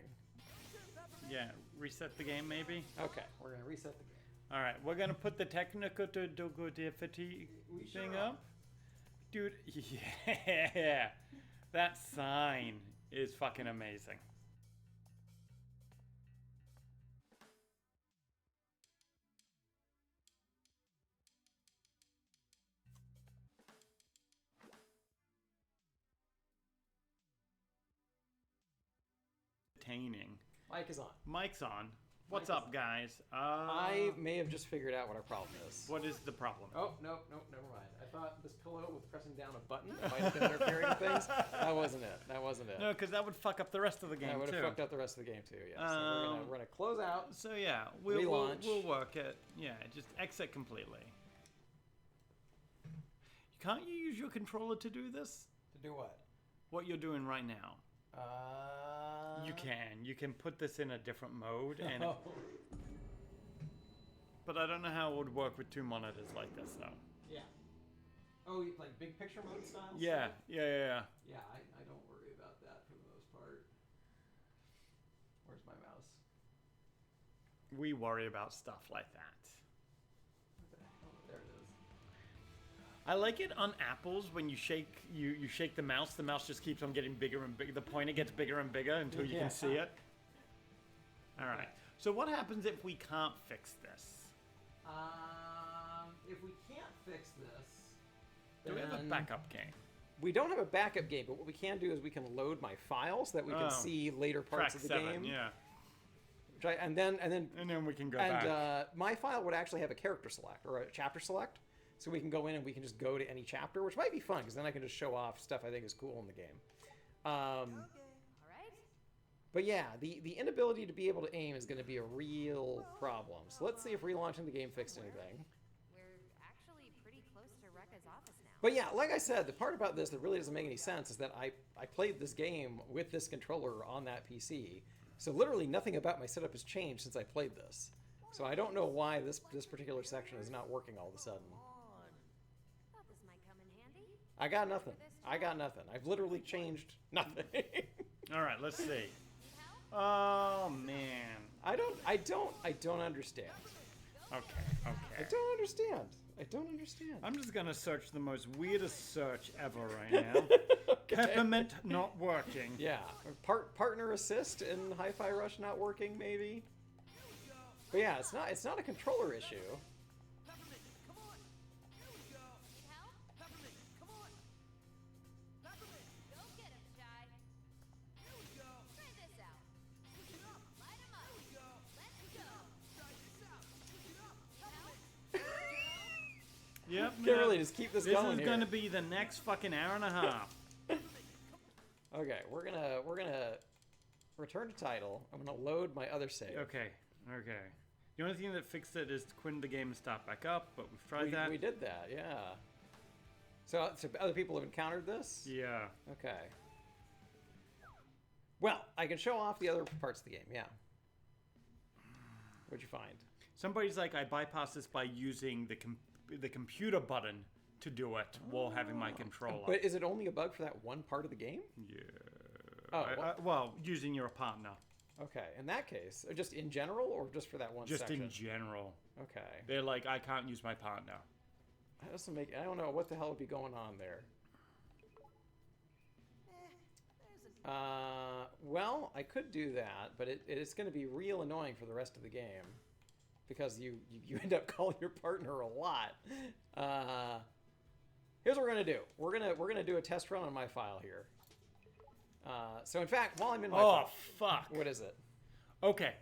Yeah, reset the game maybe? Okay, we're going to reset the game. All right, we're going to put the technical difficulty thing up. Dude, yeah. That sign is fucking amazing. Entertaining. Mic is on. Mic's on. What's Mic is up, guys? I may have just figured out what our problem is. What is the problem? Oh, no, never mind. I thought this pillow with pressing down a button might have been interfering with things. That wasn't it. No, because that would fuck up the rest of the game That would too. have fucked up the rest of the game too, yeah. So we're gonna close out. So yeah, we'll Relaunch. work it. Yeah, just exit completely. Can't you use your controller to do this? To do what? What you're doing right now. You can. You can put this in a different mode, and but I don't know how it would work with two monitors like this, though. Yeah. Oh, like big picture mode style? Yeah, stuff? yeah. Yeah, I don't worry about that for the most part. Where's my mouse? We worry about stuff like that. There it is. I like it on apples when you shake you shake the mouse just keeps on getting bigger and bigger. The pointer gets bigger and bigger until you can see it. All right. So what happens if we can't fix this? If we can't fix this, Do we have a then- backup game? We don't have a backup game, but what we can do is we can load my files so that we can see later parts Track of the 7, game. yeah. Which and then we can go back. my file would actually have a character select or a chapter select, so we can go in and we can just go to any chapter, which might be fun because then I can just show off stuff I think is cool in the game. All right. But yeah, the inability to be able to aim is going to be a real problem. So let's see if relaunching the game fixed anything. We're actually pretty close to Rekka's office now. But yeah, like I said, the part about this that really doesn't make any sense is that I played this game with this controller on that PC. So literally nothing about my setup has changed since I played this. So I don't know why this particular section is not working all of a sudden. Thought this might come in handy. I got nothing. I've literally changed nothing. All right, let's see. Oh man. I don't understand. Okay. I don't understand. I'm just gonna search the most weirdest search ever right now. Okay. Peppermint not working. Yeah, partner assist in Hi-Fi Rush not working maybe. But yeah, it's not a controller issue. Go get him, Shy. Try this out. Light him up. Let's go. Yep. Can't really just keep this going This is here. gonna be the next fucking hour and a half. Okay, we're gonna return to title. I'm gonna load my other save. Okay. The only thing that fixed it is to quit the game and start back up, but we've tried that. We did that, yeah. So other people have encountered this? Yeah. Okay. Well, I can show off the other parts of the game, yeah. What'd you find? Somebody's like, I bypassed this by using the computer button to do it while having my controller. But is it only a bug for that one part of the game? Yeah. Oh, well, using your partner. Okay, in that case, just in general or just for that one Just section? in general. Okay. They're like, I can't use my partner. That doesn't make... I don't know what the hell would be going on there. Well, I could do that, but it's going to be real annoying for the rest of the game. because you end up calling your partner a lot. Here's what we're gonna do. We're gonna do a test run on my file here. So in fact, while I'm in my file, fuck. what is it? Okay.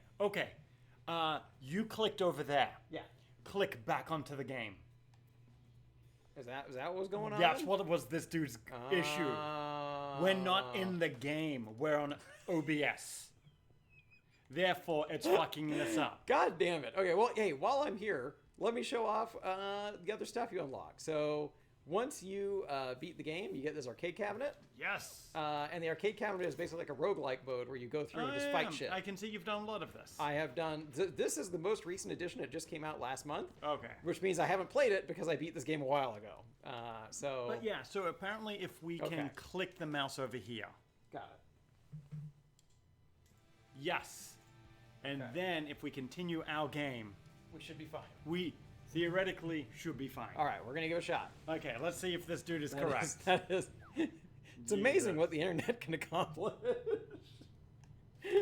You clicked over there. Yeah. Click back onto the game. Is that what was going on? That's what was this dude's issue. We're not in the game. We're on OBS. Therefore, it's fucking this up. God damn it. Okay, well, hey, while I'm here, let me show off the other stuff you unlock. So once you beat the game, you get this arcade cabinet. Yes. And the arcade cabinet is basically like a roguelike mode where you go through and just fight shit. I can see you've done a lot of this. I have done... This is the most recent edition. It just came out last month. Okay. Which means I haven't played it because I beat this game a while ago. But yeah, so apparently if we can click the mouse over here. Got it. Yes. And then if we continue our game, we should be fine. We theoretically should be fine. All right, we're going to give it a shot. Okay, let's see if this dude is correct. It's amazing what the internet can accomplish.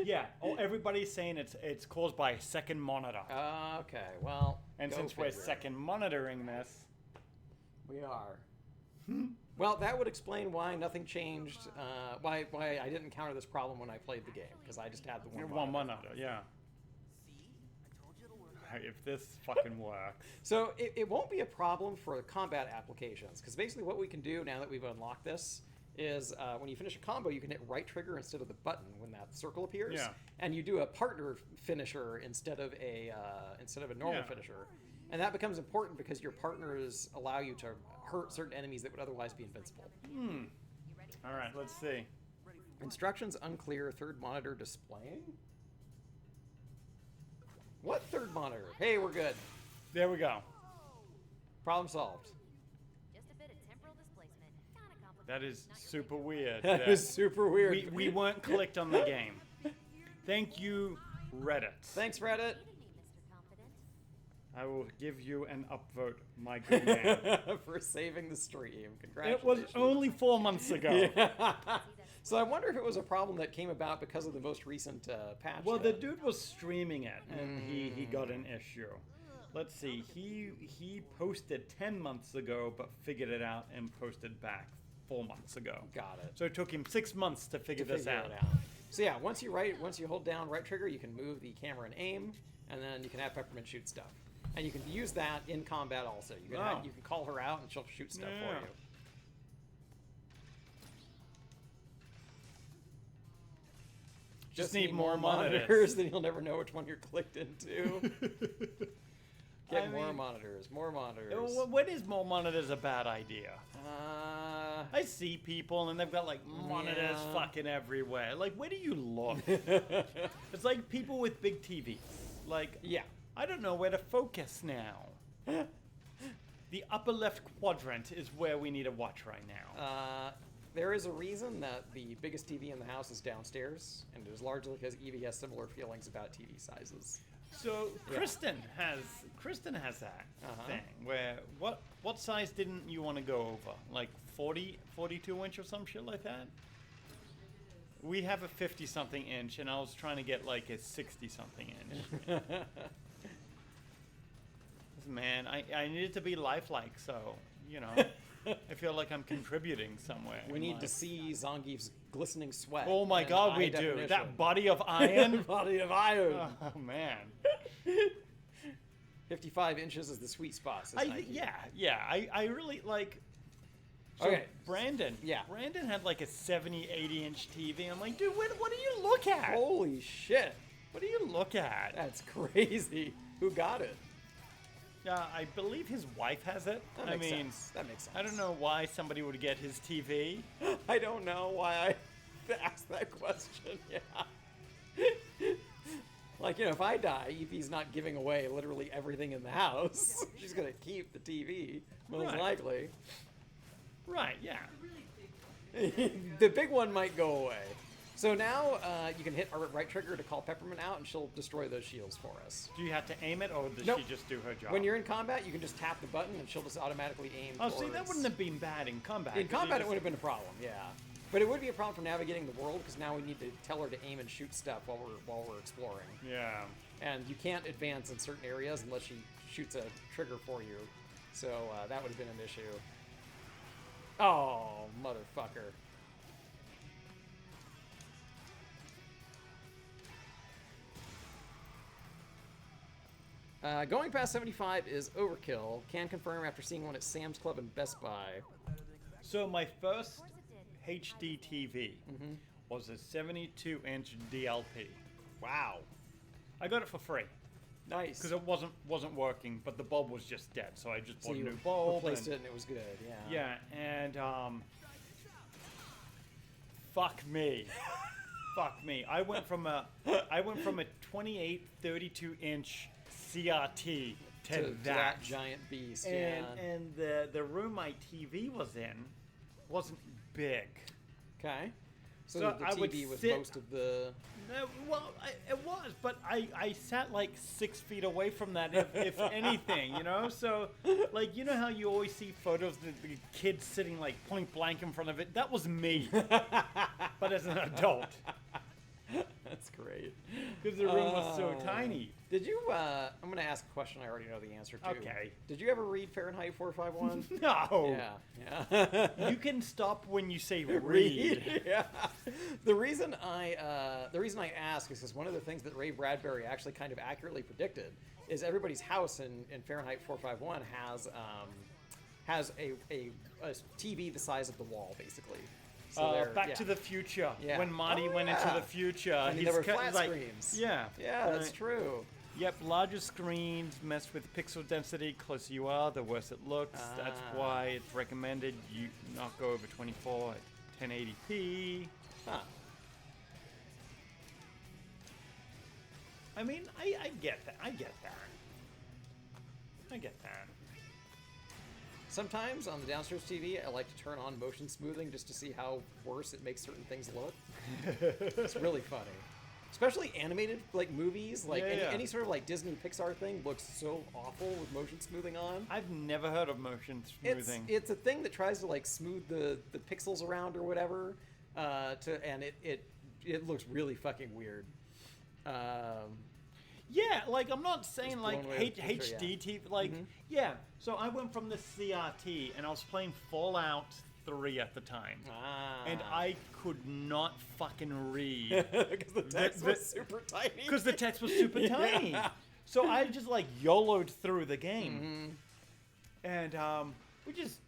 Yeah. Oh, everybody's saying it's caused by a second monitor. Okay, well. And since we're second monitoring this, we are. Well, that would explain why nothing changed. Why I didn't encounter this problem when I played the game, because I just had the one monitor. Yeah. If this fucking works. So it won't be a problem for the combat applications, because basically what we can do now that we've unlocked this is when you finish a combo, you can hit right trigger instead of the button when that circle appears, and you do a partner finisher instead of a normal finisher, and that becomes important because your partners allow you to hurt certain enemies that would otherwise be invincible. All right, let's see. Instructions unclear. Third monitor displaying. What third monitor? Hey, we're good. There we go. Problem solved. Just a bit of temporal displacement. Kinda complicated. That is super weird. That is super weird. We weren't clicked on the game. Thank you, Reddit. Thanks, Reddit. I will give you an upvote, my good man. For saving the stream. Congratulations. It was only 4 months ago. Yeah. So I wonder if it was a problem that came about because of the most recent patch. Well, the dude was streaming it, and he got an issue. Let's see. He posted 10 months ago, but figured it out and posted back 4 months ago. Got it. So it took him 6 months to figure this out. So yeah, once you hold down right trigger, you can move the camera and aim, and then you can have Peppermint shoot stuff. And you can use that in combat also. You can call her out, and she'll shoot stuff for you. Just need more monitors. Then you'll never know which one you're clicked into. Get more monitors. More monitors. When is more monitors a bad idea? I see people and they've got like monitors fucking everywhere. Like, where do you look? It's like people with big TVs. Like, I don't know where to focus now. The upper left quadrant is where we need to watch right now. There is a reason that the biggest TV in the house is downstairs, and it is largely because Evie has similar feelings about TV sizes. So Kristen has that thing where what size didn't you want to go over? Like 40, 42 inch or some shit like that? We have a 50 something inch, and I was trying to get like a 60 something inch. Man, I need it to be lifelike, so you know. I feel like I'm contributing somewhere. We need to see Zangief's glistening sweat. Oh my god, we do. That body of iron. Body of iron. Oh, man. 55 inches is the sweet spot. I really like... So okay. Brandon had like a 70, 80 inch TV. I'm like, dude, what do you look at? Holy shit. What do you look at? That's crazy. Who got it? I believe his wife has it. That makes sense. That makes sense. I don't know why somebody would get his TV. I don't know why I asked that question. Yeah. Like, you know, if I die, Evie's not giving away literally everything in the house. She's going to keep the TV, most likely. Right, yeah. The big one might go away. So now you can hit right trigger to call Peppermint out, and she'll destroy those shields for us. Do you have to aim it, or does she just do her job? When you're in combat, you can just tap the button, and she'll just automatically aim towards... see, that wouldn't have been bad in combat. In combat, it would have been a problem, yeah. But it would be a problem for navigating the world, because now we need to tell her to aim and shoot stuff while we're exploring. Yeah. and you can't advance in certain areas unless she shoots a trigger for you. So that would have been an issue. Oh, motherfucker. Going past 75 is overkill. Can confirm after seeing one at Sam's Club and Best Buy. So my first HD TV was a 72-inch DLP. Wow. I got it for free Nice. because it wasn't working, but the bulb was just dead. So I just So bought a you new bulb. replaced and- it and it was good. Yeah. Yeah, and fuck me. Fuck me. I went from a 28, 32-inch CRT to that giant beast. And yeah. and the room my TV was in wasn't big. Okay. So, So the I would TV was sit- most of the. It was, but I sat like 6 feet away from that, if anything, you know? So, like, you know how you always see photos of the kids sitting like point blank in front of it? That was me, but as an adult. That's great. Because the room was so tiny. Did you? I'm going to ask a question I already know the answer to. Okay. Did you ever read Fahrenheit 451? No. Yeah. You can stop when you say read. Yeah. The reason I ask is because one of the things that Ray Bradbury actually kind of accurately predicted is everybody's house in Fahrenheit 451 has a TV the size of the wall, basically. So Back to the Future. Yeah. When Marty Oh, went into yeah. the future, And he's there were cut- flat like, screens. Yeah. Yeah, that's Right. true. Yep, larger screens mess with pixel density. Closer you are, the worse it looks. That's why it's recommended you not go over 24 at 1080p. Huh. I mean, I get that. I get that. Sometimes on the downstairs TV, I like to turn on motion smoothing just to see how worse it makes certain things look. It's really funny. Especially animated like movies, like Yeah. any sort of like Disney Pixar thing looks so awful with motion smoothing on. I've never heard of motion smoothing. It's a thing that tries to like smooth the pixels around or whatever, and it looks really fucking weird. Yeah, like I'm not saying Just like blown away with the picture, HD TV, like yeah. So I went from the CRT and I was playing Fallout 3 at the time, and I could not fucking read because the text was super tiny. because the text was super tiny. Yeah. So I just like YOLO'd through the game, and which is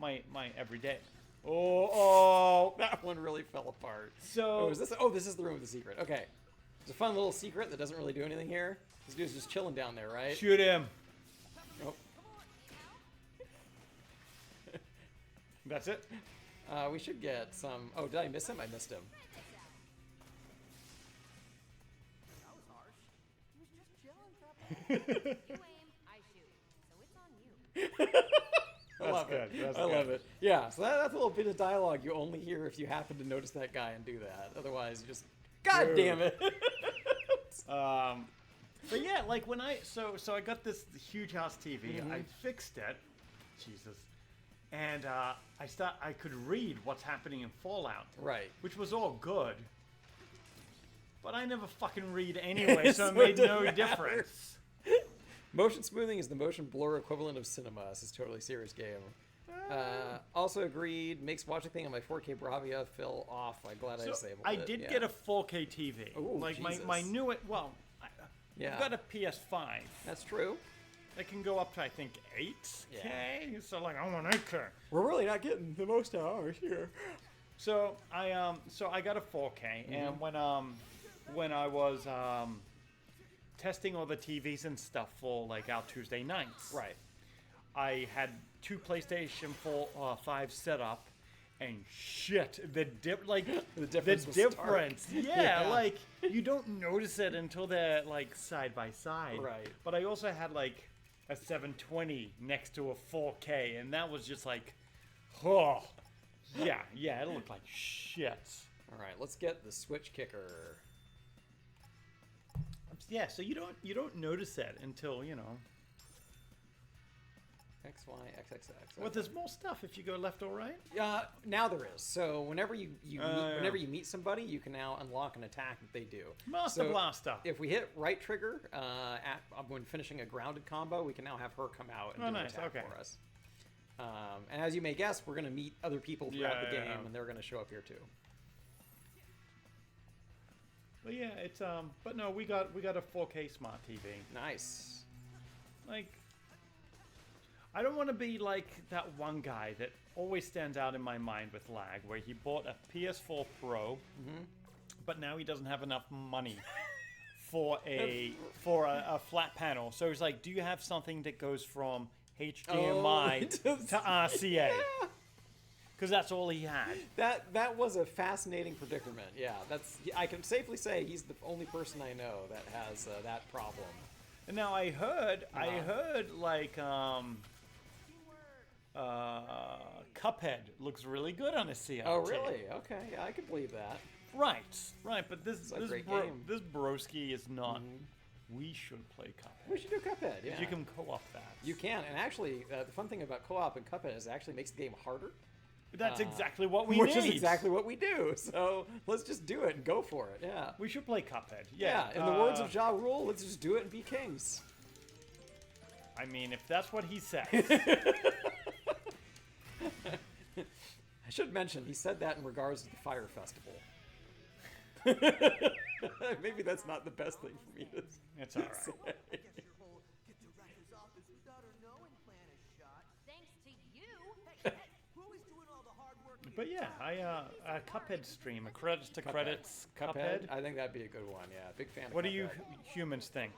my everyday. Oh, that one really fell apart. So this is the room with the secret. Okay. It's a fun little secret that doesn't really do anything here. This dude's just chilling down there, right? shoot him. Oh. That's it. We should get some... Oh, did I miss him? I missed him. You aim, I shoot. So it's on you. I love good. it. That's I love good. it. Yeah, so that's a little bit of dialogue you only hear if you happen to notice that guy and do that. Otherwise, you just... God Dude. damn it. But yeah, like when I I got this huge house TV, I fixed it, Jesus, and I could read what's happening in Fallout, Right. which was all good, but I never fucking read anyway, so it So made it doesn't no matter. difference. Motion smoothing is the motion blur equivalent of cinema. This is a totally serious game. Also agreed. Makes watching thing on my 4K Bravia fell off. I'm glad I So disabled I it. did yeah. get a 4K TV, Ooh, like my Jesus. new Yeah. I've got a PS5. That's true. It can go up to I think 8K. Yeah. So like I want 8K. We're really not getting the most out of ours here. So I got a 4K, and when I was testing all the TVs and stuff for like our Tuesday nights, Right. I had 2 PlayStation 5 set up, and shit, the difference, was stark. yeah, Yeah. like you don't notice it until they're like side by side, Right. But I also had like a 720 next to a 4K, and that was just like, oh. Yeah, it looked like shit. All right, let's get the switch kicker. Yeah, so you don't notice that until X, Y, X, X, X. Well, there's more stuff if you go left or right. Now there is. So whenever you Yeah. whenever you meet somebody, you can now unlock an attack that they do. Master So Blaster. If we hit right trigger when finishing a grounded combo, we can now have her come out and do an nice, attack okay. for us. And as you may guess, we're going to meet other people throughout the Yeah, game, yeah. and they're going to show up here too. But yeah, it's But no, we got a 4K smart TV. Nice. Like, I don't want to be like that one guy that always stands out in my mind with lag, where he bought a PS4 Pro, but now he doesn't have enough money for a flat panel. So he's like, do you have something that goes from HDMI to RCA? Because that's all he had. That was a fascinating predicament. Yeah, I can safely say he's the only person I know that has that problem. And now I heard like Cuphead looks really good on a CRT. Oh, really? Okay, yeah, I could believe that. Right. But this a great game. this broski is not. We should play Cuphead. We should do Cuphead. Yeah, You can co-op that. You can, and actually, the fun thing about co-op and Cuphead is it actually makes the game harder. That's exactly what we Which need. is exactly what we do. So let's just do it and go for it. Yeah. We should play Cuphead. Yeah. In the words of Ja Rule, let's just do it and be kings. I mean, if that's what he says. I should mention he said that in regards to the Fire Festival. Maybe that's not the best thing for me to It's all right. say. Guess your whole get director's office without her knowing plan is shot. Thanks to you. Hey, who is doing all the hard work? But yeah, I Cuphead stream, a credits to credits Cuphead. I think that'd be a good one. Yeah, big fan. What of do you Cuphead. humans think?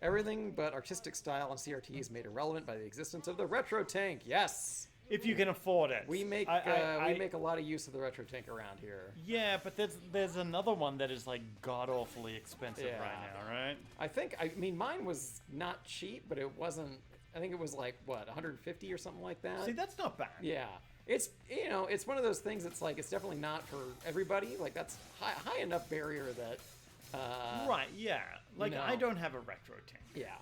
Everything but artistic style on CRT is made irrelevant by the existence of the retro tank. Yes, If you can afford it. we make I make a lot of use of the retro tank around here. Yeah, but there's another one that is like god awfully expensive Yeah. right now, right? I mean, mine was not cheap, but it wasn't. I think it was like what 150 or something like that. See, that's not bad. Yeah, it's it's one of those things. It's like it's definitely not for everybody. Like that's high enough barrier that. Right, yeah. Like, know. I don't have a retro tank. Yeah.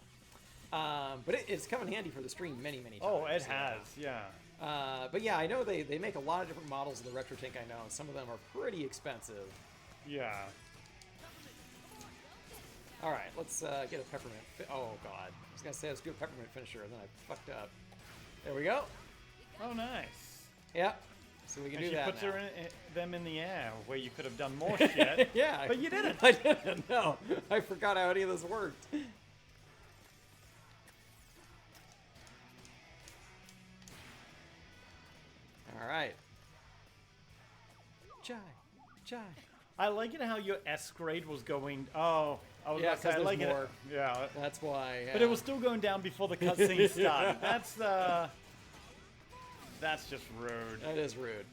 But it's come in handy for the stream many times. Oh, it yeah. has, yeah. But yeah, I know they make a lot of different models of the retro tank. I know, and some of them are pretty expensive. Yeah. All right, let's get a peppermint. Oh god, I was gonna say let's do a peppermint finisher, and then I fucked up. There we go. Oh, nice. Yep. So we can And do she that puts now. them in the air, where you could have done more shit. Yeah, But you didn't. I didn't. No, I forgot how any of this worked. All right. Chai. I like it how your S grade was going. Oh, I was Yeah, about to say, 'cause I there's like more. it. Yeah. That's why. But it was still going down before the cutscene started. That's just rude. That is rude.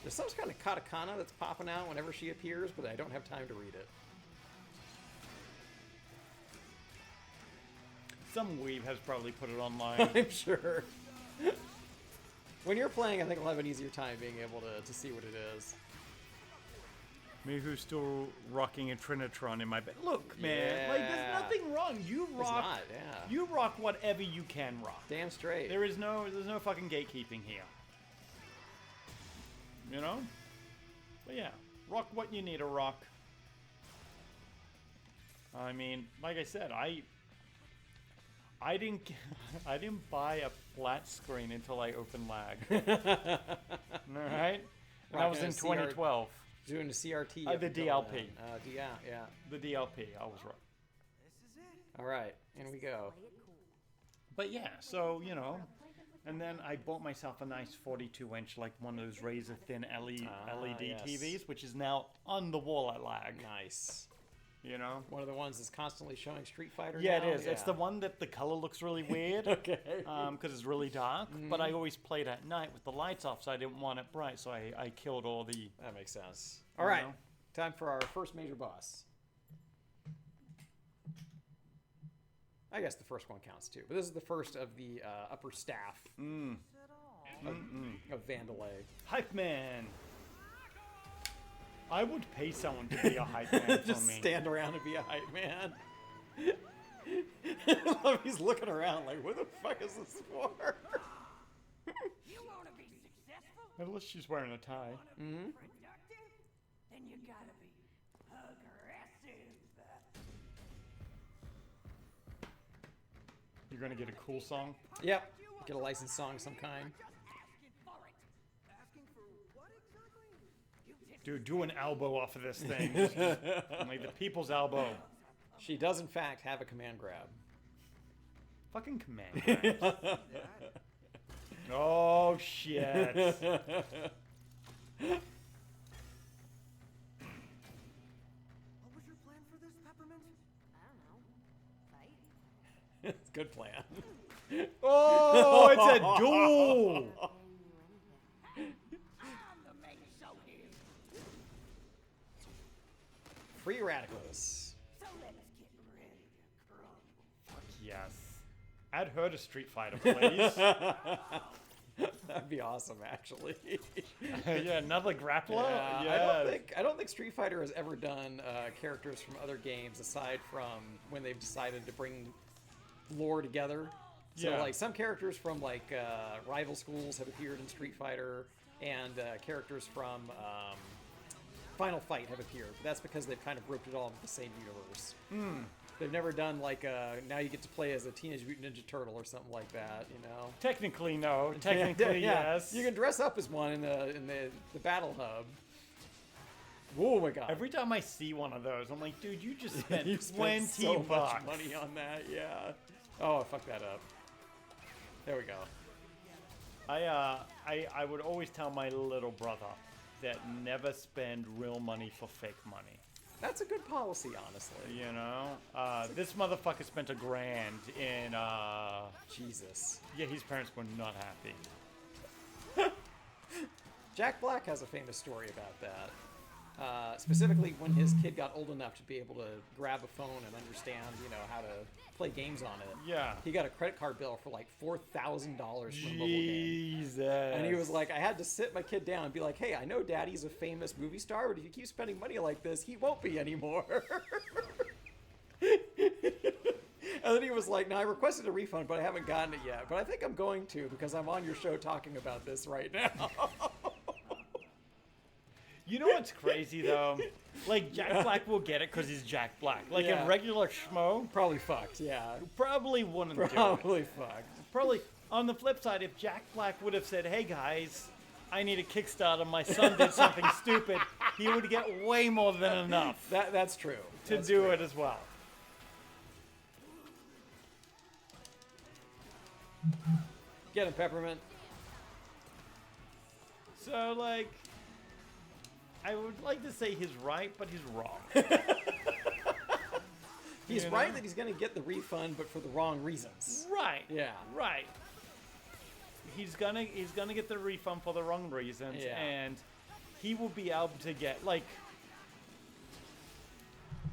There's some kind of katakana that's popping out whenever she appears, but I don't have time to read it. Some weeb has probably put it online. I'm sure. When you're playing, I think I'll have an easier time being able to see what it is. Me who's still rocking a Trinitron in my bed. Look, man, like Yeah. there's nothing wrong. You It's rock. not, yeah. You rock whatever you can rock. Damn straight. There's no fucking gatekeeping here. You know? But yeah, rock what you need to rock. I mean, like I said, I didn't buy a flat screen until I opened lag. All right? And that was in 2012. Doing a CRT. The up until DLP. then. Yeah. The DLP, I was right. This is it. All right, in we go. But yeah, so, you know, and then I bought myself a nice 42-inch, like one of those razor-thin LED yes. TVs, which is now on the wall at lag. Nice. You know? One of the ones that's constantly showing Street Fighter. Yeah, now? it is. It's the one that the color looks really weird. Okay. Because it's really dark. But I always played at night with the lights off, so I didn't want it bright. So I killed all the. That makes sense. All right, know? time for our first major boss. I guess the first one counts too, but this is the first of the upper staff of Vandalay. Hype man. I would pay someone to be a hype man for Just me. stand around and be a hype man. He's looking around like, what the fuck is this for? You wanna be successful? At least she's wearing a tie. Productive? Then you gotta be aggressive. You're gonna get a cool song. Yep. Get a licensed song of some kind. Asking for what exactly? Dude, do an elbow off of this thing. Like the people's elbow. She does, in fact, have a command grab. Fucking command grabs. Oh, shit. What was your plan for this, Peppermint? I don't know. Fight? It's a good plan. Oh, it's a duel. I'm the main show here. Free radicals. So let's get ready to crumble. Yes. Add her to Street Fighter, please. That'd be awesome, actually. Yeah, another grappler? Yeah, Yes. I don't think Street Fighter has ever done characters from other games aside from when they've decided to bring lore together. So Yeah. like some characters from like rival schools have appeared in Street Fighter, and characters from Final Fight have appeared. But that's because they've kind of grouped it all into the same universe. They've never done like now you get to play as a Teenage Mutant Ninja Turtle or something like that, you know. Technically, no. Technically, Yeah. yes. You can dress up as one in the battle hub. Oh my god! Every time I see one of those, I'm like, dude, you just spent You 20 spent so bucks. much money on that, yeah. Oh, I fucked that up. There we go. I would always tell my little brother that never spend real money for fake money. That's a good policy, honestly. You know, this motherfucker spent $1,000 in. Jesus. Yeah, his parents were not happy. Jack Black has a famous story about that. Specifically, when his kid got old enough to be able to grab a phone and understand, you know, how to play games on it. Yeah. He got a credit card bill for like $4,000 from a mobile game. Jesus. And he was like, I had to sit my kid down and be like, hey, I know daddy's a famous movie star, but if you keep spending money like this, he won't be anymore. And then he was like, no, I requested a refund, but I haven't gotten it yet. But I think I'm going to because I'm on your show talking about this right now. You know what's crazy though? Like Jack Black will get it because he's Jack Black. Like Yeah. a regular schmo Probably fucked, yeah. probably wouldn't do it. Probably fucked. Probably. On the flip side, if Jack Black would have said, "Hey guys, I need a Kickstarter. My son did something stupid," he would get way more than enough That's true. to That's do true. it as well. Get him, Peppermint. So, like, I would like to say he's right, but he's wrong. He's You right know? that he's going to get the refund, but for the wrong reasons. Right. Yeah. Right. He's gonna get the refund for the wrong reasons, Yeah. and he will be able to get like.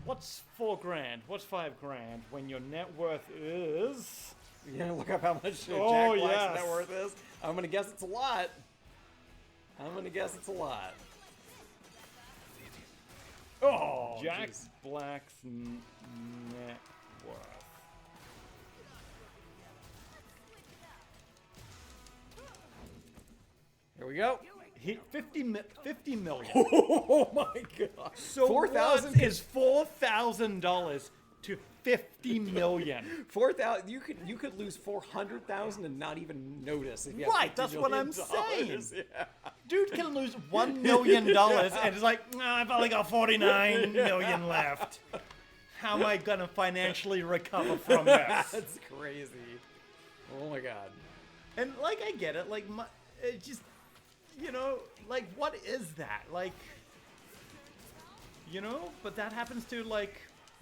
What's $4,000? What's $5,000 when your net worth is? You gonna look up how much Jack Oh, Black's yes. net worth is? I'm gonna guess it's a lot. Oh, Jack jeez. Black's net worth. Here we go. He 50 million. Oh my god. So 4,000 what is $4,000 to 50 million? 4,000. You could lose 400,000 and not even notice. If you have Right, $50 that's what I'm million. saying. Yeah. Dude can lose $1 million and it's like, nah, I've only got 49 million left. How am I gonna financially recover from this? That's crazy. Oh my god. And like, I get it. Like, it just, you know, like, what is that? Like, you know, but that happens to like.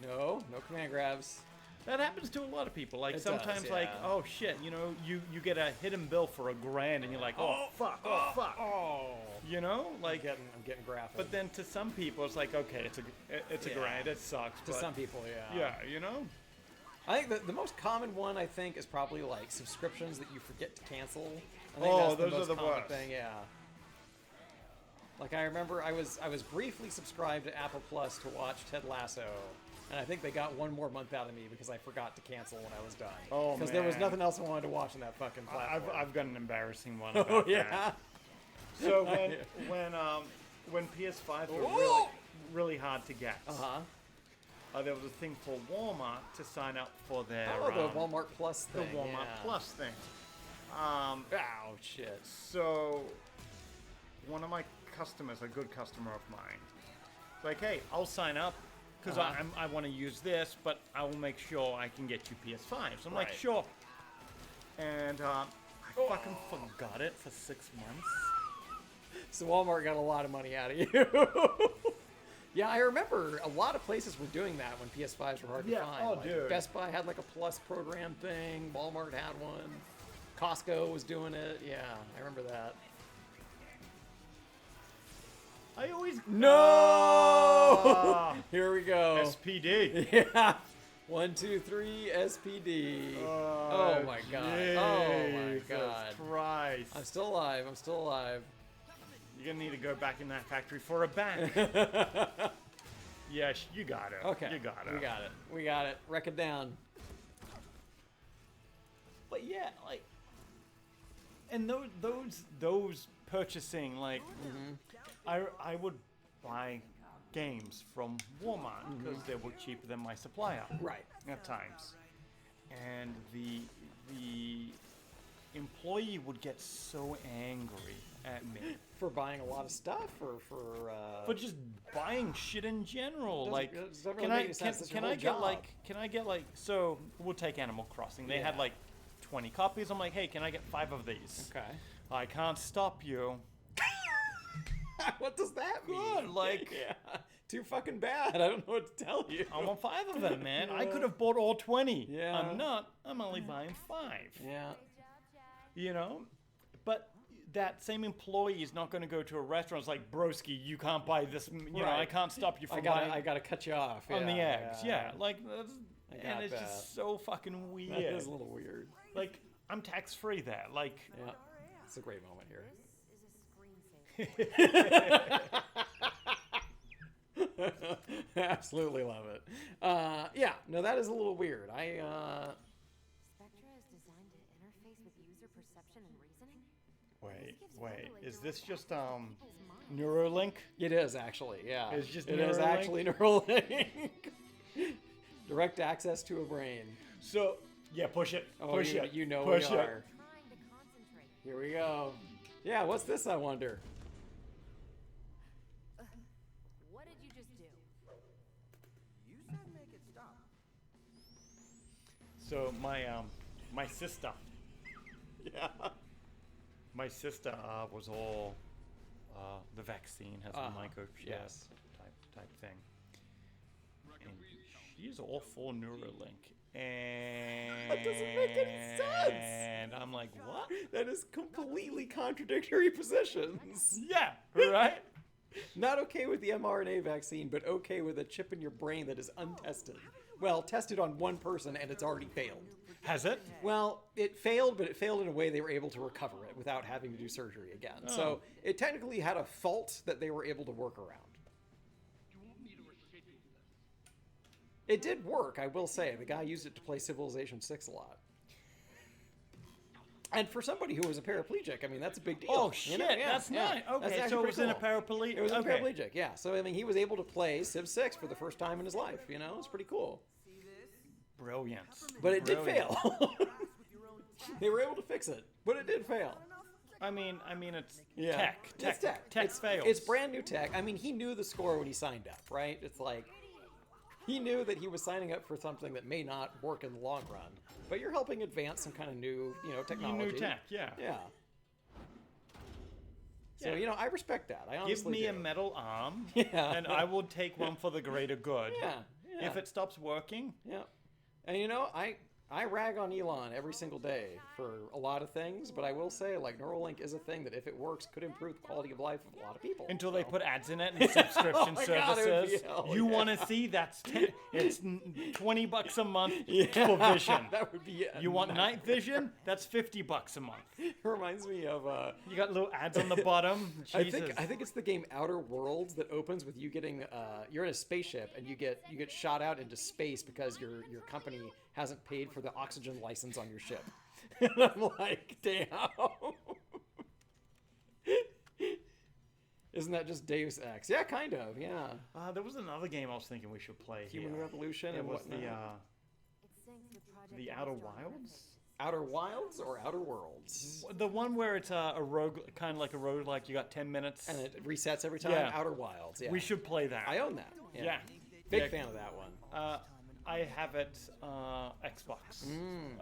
No command grabs. That happens to a lot of people. Like It sometimes, does, like, yeah. oh shit, you know, you get a hidden bill for $1,000, and you're like, oh fuck, oh fuck, Oh. you know, like. I'm getting graphic. But then to some people, it's like, okay, it's a Yeah. grand, it sucks. to but some people, yeah. yeah, you know. I think the most common one I think is probably like subscriptions that you forget to cancel. I think Oh, that's those the are most the common worst. thing, yeah. Like I remember I was briefly subscribed to Apple Plus to watch Ted Lasso, And I think they got one more month out of me because I forgot to cancel when I was done. Oh, Because there was man. nothing else I wanted to watch on that fucking platform. I've got an embarrassing one Oh, about yeah. that. So when PS5s were Whoa! really hard to get, there was a thing for Walmart to sign up for their The Walmart Plus the thing. Walmart yeah. Plus thing. Oh, shit. So one of my customers, a good customer of mine, like, hey, I'll sign up because I want to use this, but I will make sure I can get you PS5. So I'm like, Right. sure. And I fucking forgot it for 6 months. So Walmart got a lot of money out of you. Yeah, I remember a lot of places were doing that when PS5s were hard to Yeah, find. oh, Like, dude. Best Buy had like a Plus program thing. Walmart had one. Costco was doing it. Yeah, I remember that. I always No! Here we go. SPD. Yeah. 1, 2, 3, SPD. Oh my god. Oh my Jesus god. Christ. I'm still alive. I'm still alive. You're gonna need to go back in that factory for a bank. Yes, you got it. Okay. You got it. We got it. We got it. Wreck it down. But yeah, like, and those purchasing, like, I would buy games from Walmart because they were cheaper than my supplier. Right. At times, and the employee would get so angry at me For buying a lot of stuff, or for just buying shit in general. Doesn't- Like, doesn't really can make I any sense. That's your can I whole get job. like so we'll take Animal Crossing. They had Yeah. like 20 copies. I'm like, hey, can I get 5 of these? Okay. I can't stop you. What does that mean? Good, like- yeah, too fucking bad. I don't know what to tell you. I want 5 of them, man. I could have bought all 20. Yeah. I'm not. I'm only buying 5. Yeah. You know, but that same employee is not going to go to a restaurant. It's like, broski, you can't buy this. You know, I Right. can't stop you from I buying gotta cut you off on the yeah, eggs. Yeah, like, that's, I and got it's that. just so fucking weird. That is a little weird. Like, I'm tax free there. Like, Yeah. It's a great moment here. This is a screensaver. Absolutely love it. Yeah, no, that is a little weird. Spectra is designed to interface with user perception and reasoning. wait, is this just Neuralink? It is actually, yeah. It's just it is Neuralink? actually Neuralink. Direct access to a brain. So yeah, push it. Oh, push you, it. you know push we it. are. Trying to concentrate. Here we go. Yeah, what's this? I wonder. What did you just do? You said make it stop. So my sister, Yeah. my sister was all the vaccine has a microchip yes. type thing, and she's all for Neuralink. And That doesn't make any sense. And I'm like, what? That is completely contradictory positions. Yeah, right. Not okay with the mRNA vaccine, but okay with a chip in your brain that is untested. Well, tested on one person and it's already failed. Has it? Well, it failed, but it failed in a way they were able to recover it without having to do surgery again. So it technically had a fault that they were able to work around. It did work, I will say. The guy used it to play Civilization 6 a lot. And for somebody who was a paraplegic, I mean, that's a big deal. Oh you shit, know? Yeah, that's yeah. nice. That's Okay, actually so it was pretty in a cool. paraplegic. It was okay. a paraplegic, yeah. So, I mean, he was able to play Civ 6 for the first time in his life, you know? It's pretty cool. Brilliant. But it did Brilliant. fail. They were able to fix it, but it did fail. I mean, it's Yeah. tech. It's tech. Tech fails. It's brand new tech. I mean, he knew the score when he signed up, right? It's like, he knew that he was signing up for something that may not work in the long run, but you're helping advance some kind of new, technology. New tech, yeah. Yeah. So, Yeah. I respect that. I Give honestly me do. a metal arm, Yeah. and I will take one for the greater good. Yeah. If it stops working, Yeah. And I I rag on Elon every single day for a lot of things, but I will say, like, Neuralink is a thing that if it works, could improve the quality of life of a lot of people. Until they So- put ads in it and subscription Oh my God, it would be services. hell, You yeah. want to see? It's $20 a month Yeah, for vision. that would be. You want night vision? That's $50 a month. It reminds me of. You got little ads on the bottom. Jesus. I think it's the game Outer Worlds that opens with you getting you're in a spaceship and you get shot out into space because your company hasn't paid for the oxygen license on your ship. And I'm like, damn. Isn't that just Deus Ex? Yeah, kind of. Yeah. There was another game I was thinking we should play. Human here. Revolution It and was whatnot. It syncs with Project the Outer Armstrong Wilds. interface. Outer Wilds or Outer Worlds? The one where it's a rogue, kind of like a rogue, like you got 10 minutes. And it resets every time. Yeah. Outer Wilds. Yeah. We should play that. I own that. Yeah. Yeah. Big Yeah. fan of that one. I have it Xbox.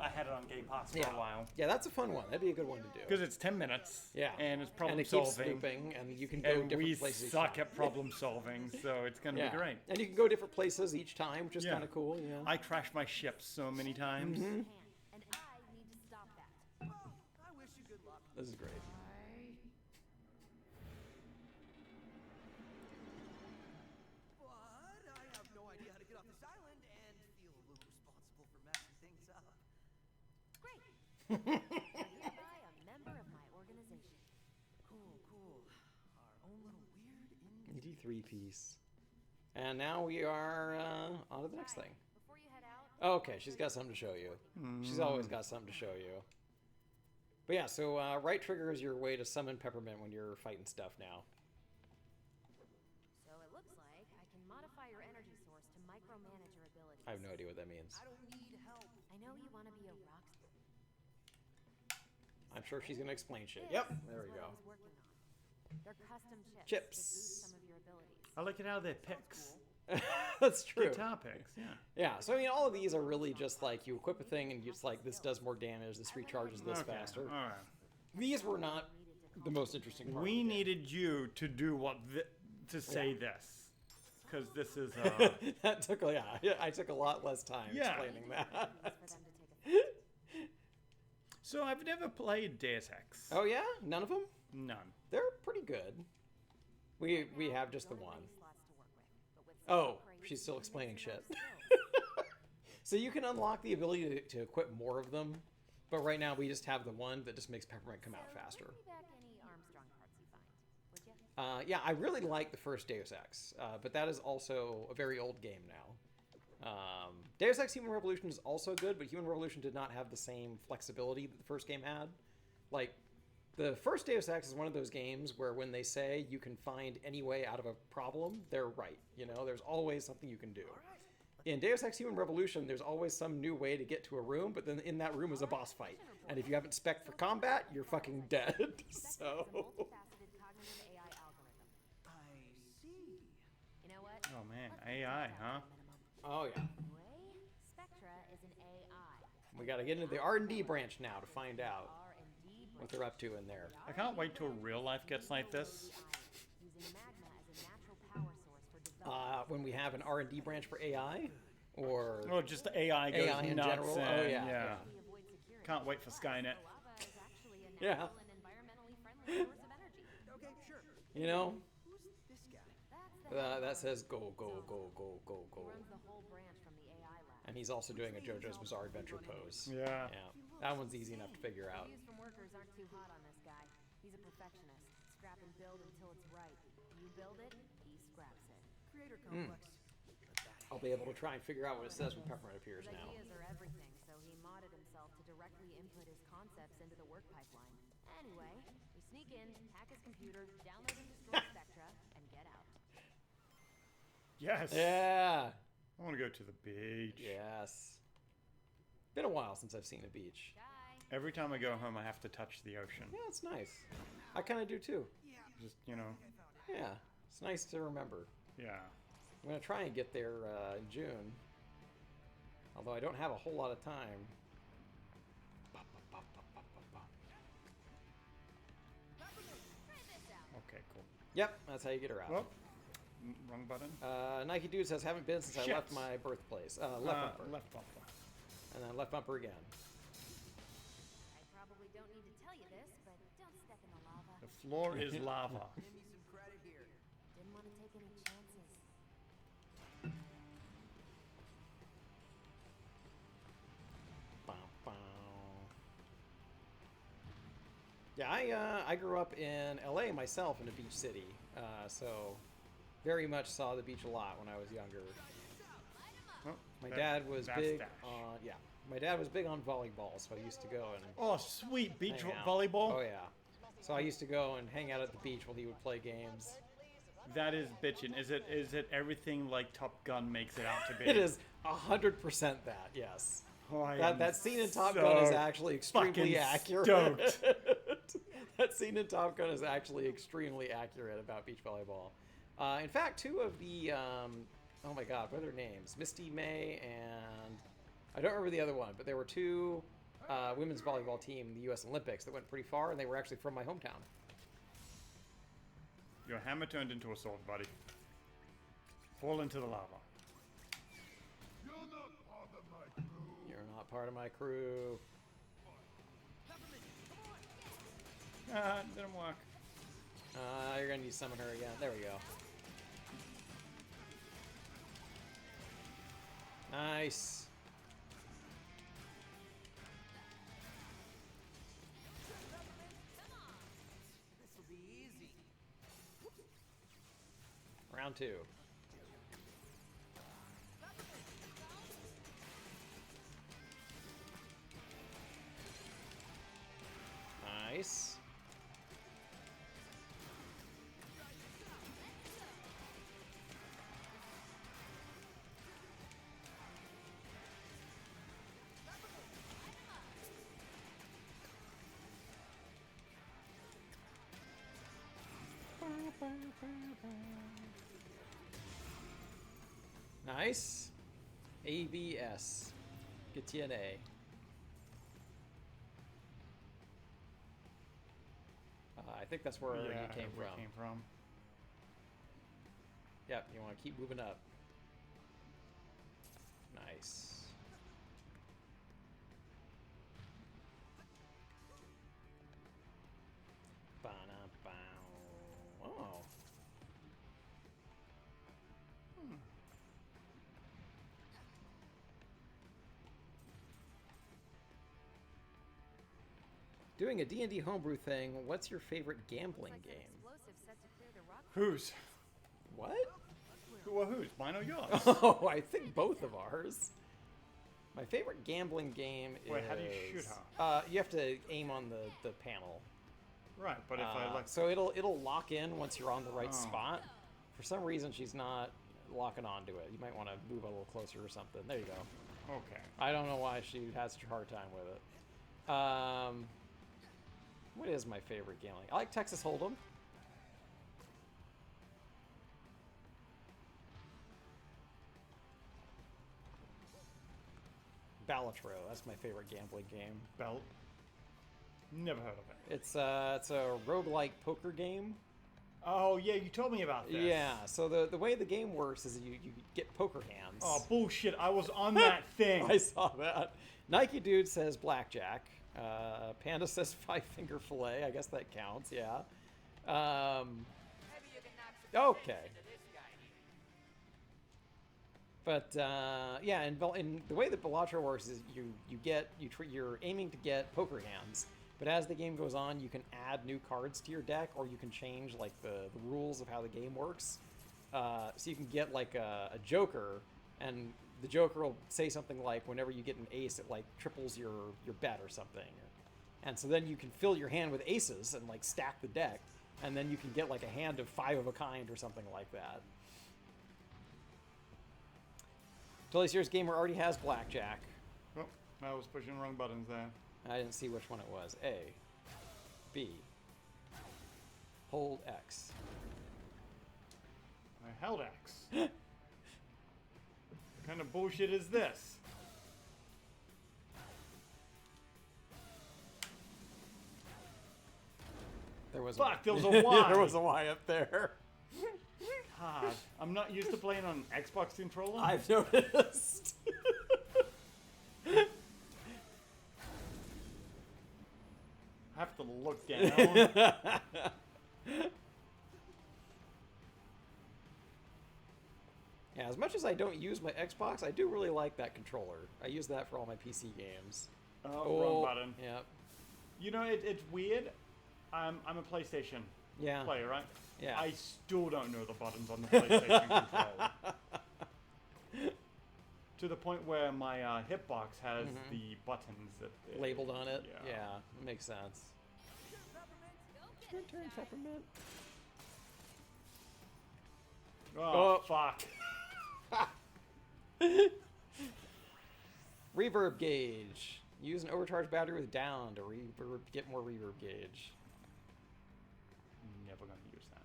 I had it on Game Pass for Yeah. a while. Yeah, that's a fun one. That'd be a good one to do. Because it's 10 minutes. Yeah. And it's problem and it keeps solving. looping, and you can go And different we places. each suck time. at problem solving, so it's going to Yeah. be great. And you can go different places each time, which is Yeah. kind of cool. Yeah. I crashed my ship so many times. And I need to stop that. Well, I wish you good luck. This is great. But I have no idea how to get off this island and feel a little responsible for messing things up. Great. Hereby a member of my organization. Cool, cool. Our own little weird in 83 piece. And now we are on to the next thing. Before you head out, Okay, she's got something to show you. She's always got something to show you. But yeah, so right trigger is your way to summon Peppermint when you're fighting stuff now. so it looks like I can modify your energy source to micromanage your abilities. I have no idea what that means. I don't need help. I know you want to be a rock star. I'm sure she's going to explain shit. This Yep, there we is what go. I was working on. They're custom chips. Chips. That boost some of your abilities. I like it how they're picks. That's true. Guitar picks, yeah. Yeah, so I mean, all of these are really just like you equip a thing and it's like, this does more damage, this recharges this Okay, faster. all right. These were not the most interesting part. We needed you to do to say this. Because this is, That took, yeah, I took a lot less time Yeah. explaining that. For them to take a So I've never played Deus Ex. Oh yeah? None of them? None. They're pretty good. We have just the one. slots to work with, but with some Oh, crazy she's still explaining shit. skills. So you can unlock the ability to equip more of them, but right now we just have the one that just makes Peppermint come out faster. Bring me back any Armstrong parts you find, would ya? Yeah, I really like the first Deus Ex, but that is also a very old game now. Deus Ex Human Revolution is also good, but Human Revolution did not have the same flexibility that the first game had. Like, the first Deus Ex is one of those games where when they say you can find any way out of a problem, they're right. You know, there's always something you can do. In Deus Ex Human Revolution, there's always some new way to get to a room, but then in that room is a boss fight. And if you haven't spec for combat, you're fucking dead. So... Multifaceted cognitive AI algorithm. I see. You know what? Oh man, Let's AI, test that huh? at a minimum. Oh, yeah. Anyway, Spectra is an AI. We gotta get into the R&D branch now to find out R&D what they're up to in there. I can't wait till real life gets like this. using magma as a natural power source for development. When we have an R&D branch for AI, or Oh, just the AI goes AI in nuts. general? Oh, and, yeah, yeah. We avoid security. Can't wait for Skynet. Lava is actually a Yeah. natural and environmentally friendly source of energy. Okay, sure. you know, Who's this guy? That's the head that of says go, go, go, go, go, He go. runs the whole branch from the AI lab. And he's also doing a JoJo's Bizarre Adventure pose. Yeah. Yeah, that one's easy enough to figure out. Reviews from workers aren't too hot on this guy. He's a perfectionist. Scrap and build until it's right. You build it, he scraps it. Creator complex. I'll be able to try and figure out what it says when Peppermint appears His now. ideas are everything, so he modded himself to directly input his concepts into the work pipeline. Anyway, we sneak in, hack his computer, download and destroy Spectra, and get out. Yes. Yeah, I want to go to the beach. yes. Been a while since I've seen a beach. Guy. Every time I go home, I have to touch the ocean. Yeah, it's nice. I kind of do too. Just, you know, Yeah, it's nice to remember. yeah. I'm gonna try and get there in June. Although I don't have a whole lot of time. Okay, cool. Yep, that's how you get her out. Well, wrong button. Nike Dude says, haven't been since I Shit. left my birthplace. Left my birth. Left bumper. and then left bumper again. I probably don't need to tell you this, but don't step in the lava. The floor is lava. Give me some credit here. Didn't want to take any chances. Bow, bow. Yeah, I grew up in LA myself, in a beach city, so very much saw the beach a lot when I was younger. Oh, My that- dad was that's big dash. on my dad was big on volleyball, so I used to go and Oh, sweet beach hang out. volleyball. Oh yeah, so I used to go and hang out at the beach while he would play games. That is bitchin'. Is it everything like Top Gun makes it out to be? It is 100% that, yes. Oh, I That am scene in Top so Gun is actually extremely fucking accurate. stoked. That scene in Top Gun is actually extremely accurate about beach volleyball. In fact, two of the oh my god, what are their names? Misty May and I don't remember the other one, but there were two women's volleyball team in the U.S. Olympics that went pretty far, and they were actually from my hometown. Your hammer turned into a sword, buddy. Fall into the lava. You're not part of my crew. Ah, didn't work. You're gonna need to summon her again. There we go. Nice. This'll be easy. Round two. Nice. Nice. ABS. Get you an A. I think that's where Yeah, you I came know where it from. came from. Yep, you want to keep moving up. Nice. Ba-na-bow. Oh. Doing a D&D homebrew thing, what's your favorite gambling Looks like an game? explosive set to clear the rock. Whose? What? Whose? Mine or yours? Oh, I think both of ours. My favorite gambling game is... Wait, how do you shoot her? You have to aim on the panel. Right, but if I like... So it'll lock in once you're on the right Oh. spot. For some reason, she's not locking onto it. You might want to move a little closer or something. There you go. Okay. I don't know why she has such a hard time with it. What is my favorite gambling? I like Texas Hold'em. Balatro, that's my favorite gambling game. Belt. Never heard of it. It's a roguelike poker game. Oh, yeah, you told me about this. Yeah, so the way the game works is you get poker hands. Oh, bullshit. I was on that thing. I saw that. Nike Dude says blackjack. Panda says five-finger fillet. I guess that counts, yeah. Maybe you can knock some Okay. sense into this guy. But yeah, and the way that Balatro works is you're aiming to get poker hands, but as the game goes on, you can add new cards to your deck, or you can change like the rules of how the game works. So you can get like a joker, and the joker will say something like, whenever you get an ace, it like triples your bet or something. And so then you can fill your hand with aces and like stack the deck, and then you can get like a hand of 5 of a kind or something like that. Totally Serious Gamer already has blackjack. Oh, I was pushing the wrong buttons there. I didn't see which one it was. A, B, hold X. I held X. What kind of bullshit is this? There was Fuck, a, there was a Y. there was a Y up there. God, I'm not used to playing on Xbox controller. I've noticed. to look down. Yeah, as much as I don't use my Xbox, I do really like that controller. I use that for all my PC games. Oh, wrong button. Yep. You know, it's weird. I'm a PlayStation Yeah. player, right? Yeah. I still don't know the buttons on the PlayStation controller. To the point where my hitbox has the buttons that Labeled on it? Yeah. Yeah, it makes sense. It's your turn, Peppermint. Oh, fuck. Reverb gauge. Use an overcharged battery with down to get more reverb gauge. Never gonna use that.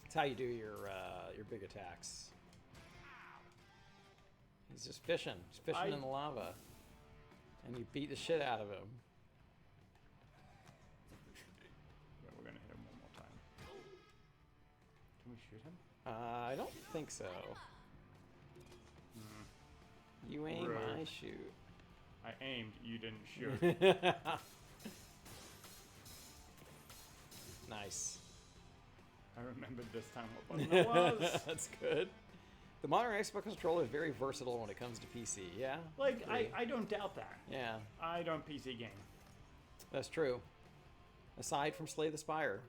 That's how you do your big attacks. He's just fishing. He's fishing in the lava. And you beat the shit out of him. Yeah, we're gonna hit him one more time. Can we shoot him? I don't think so. You aim, Rude. I shoot. I aimed, you didn't shoot. Nice. I remembered this time what button it was. That's good. The modern Xbox controller is very versatile when it comes to PC, yeah? Like, Agree. I don't doubt that. Yeah, I don't PC game. that's true. Aside from Slay the Spire.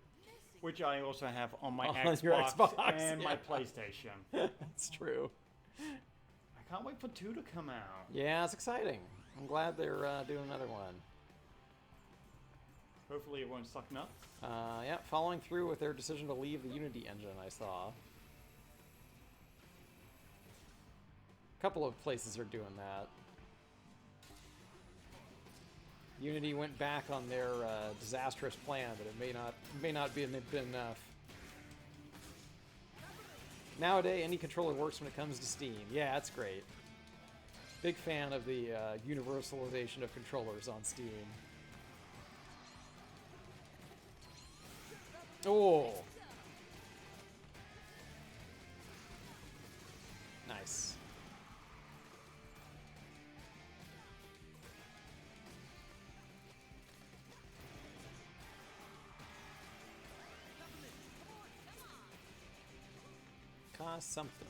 Which I also have on my On Xbox, your Xbox, and my yeah. PlayStation. That's true. I can't wait for 2 to come out. Yeah, it's exciting. I'm glad they're doing another one. Hopefully it won't suck nuts. Yeah, following through with their decision to leave the Unity engine, I saw. A couple of places are doing that. Unity went back on their disastrous plan, but it may not be enough. Nowadays, any controller works when it comes to Steam. Yeah, that's great. Big fan of the universalization of controllers on Steam. Oh! Nice. Cost something.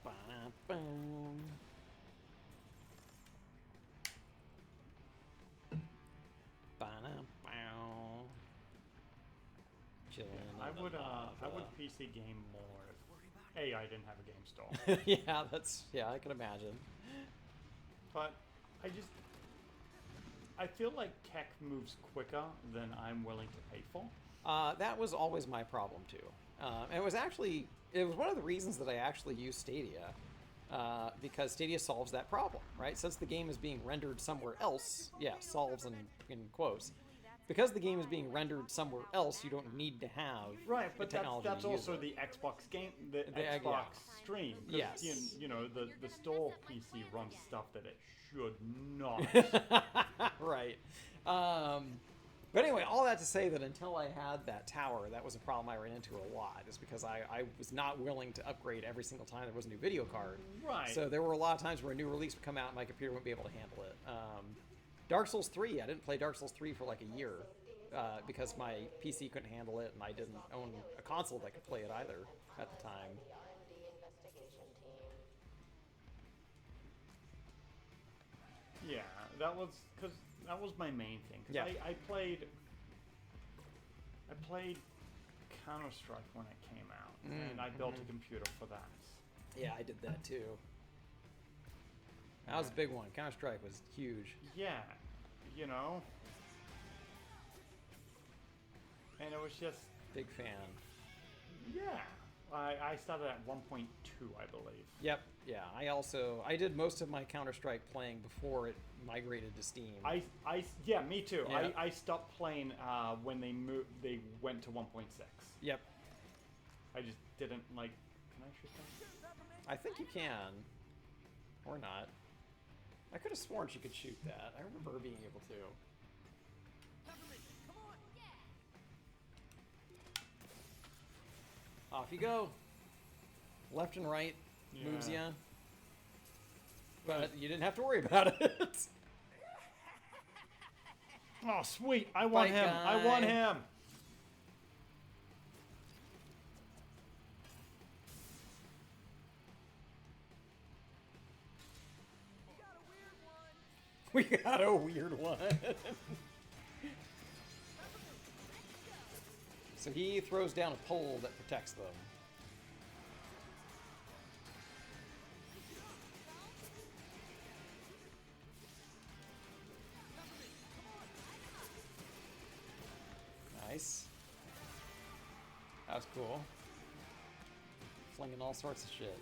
Ba-dum-bum. Ba-dum-bum. Chilling in I the would lava. PC game more if A, I didn't have a game stall. Yeah, I can imagine. But I feel like tech moves quicker than I'm willing to pay for. That was always my problem too. And it was one of the reasons that I actually used Stadia, because Stadia solves that problem, right? Since the game is being rendered somewhere else, solves in quotes. Because the game is being rendered somewhere else, you don't need to have Right, but the technology that's to use also it. the Xbox game, the yeah. Xbox stream. 'Cause, Yes. You know, the store PC runs stuff that it should not. Right. But anyway, all that to say that until I had that tower, that was a problem I ran into a lot, is because I was not willing to upgrade every single time there was a new video card. Right. So there were a lot of times where a new release would come out and my computer wouldn't be able to handle it. Dark Souls 3, I didn't play Dark Souls 3 for like a year because my PC couldn't handle it and I didn't own a console that could play it either at the time. Yeah, that was my main thing. 'Cause Yeah. I played Counter-Strike when it came out, and I built a computer for that. Yeah, I did that too. That was a big one. Counter-Strike was huge. Yeah, you know, and it was just Big fan. yeah. I started at 1.2, I believe. Yep, yeah. I did most of my Counter-Strike playing before it migrated to Steam. Yeah, me too. Yeah. I stopped playing when they went to 1.6. Yep. I just didn't like. Can I shoot that? I think you can. Or not. I could have sworn she could shoot that. I remember her being able to. Off you go. Left and right moves Yeah. ya. But you didn't have to worry about it. Oh, sweet. I want Bye, him. I want guy. him. We got a weird one. So he throws down a pole that protects them. Nice. That was cool. Flinging all sorts of shit.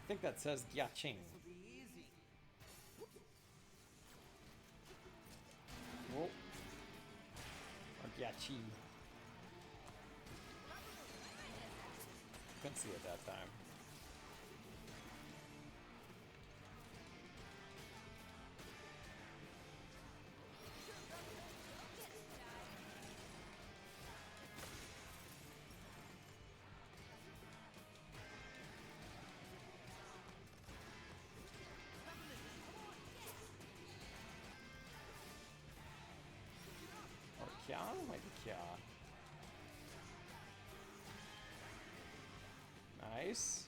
I think that says Gyaching. Whoa. Or Gyachi. Couldn't see it that time. Or Kya? Might be Kya. Nice.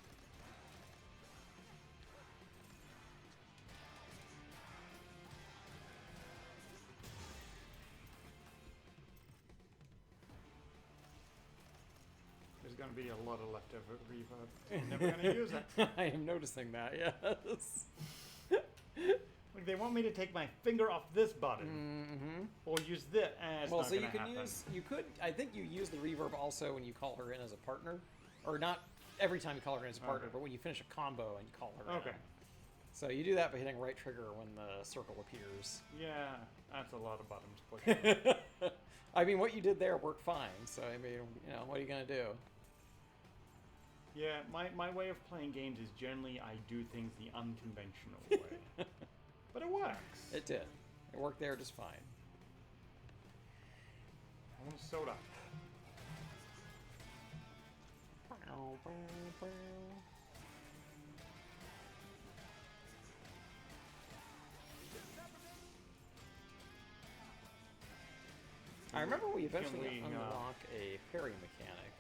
There's going to be a lot of leftover reverb. I'm never going to use it. I am noticing that, yes. Like, they want me to take my finger off this button. Mm-hmm. Or use this. It's Well, not so you gonna can happen. you could, I think you use the reverb also when you call her in as a partner. Or not every time you call her in as a partner, Okay. but when you finish a combo and you call her Okay. in. So you do that by hitting right trigger when the circle appears. Yeah, that's a lot of buttons pushed. I mean, what you did there worked fine, so I mean, you know, what are you going to do? Yeah, my way of playing games is generally I do things the unconventional way. But it works. It did. It worked there just fine. I want a soda. I remember we eventually we, unlock a parry mechanic.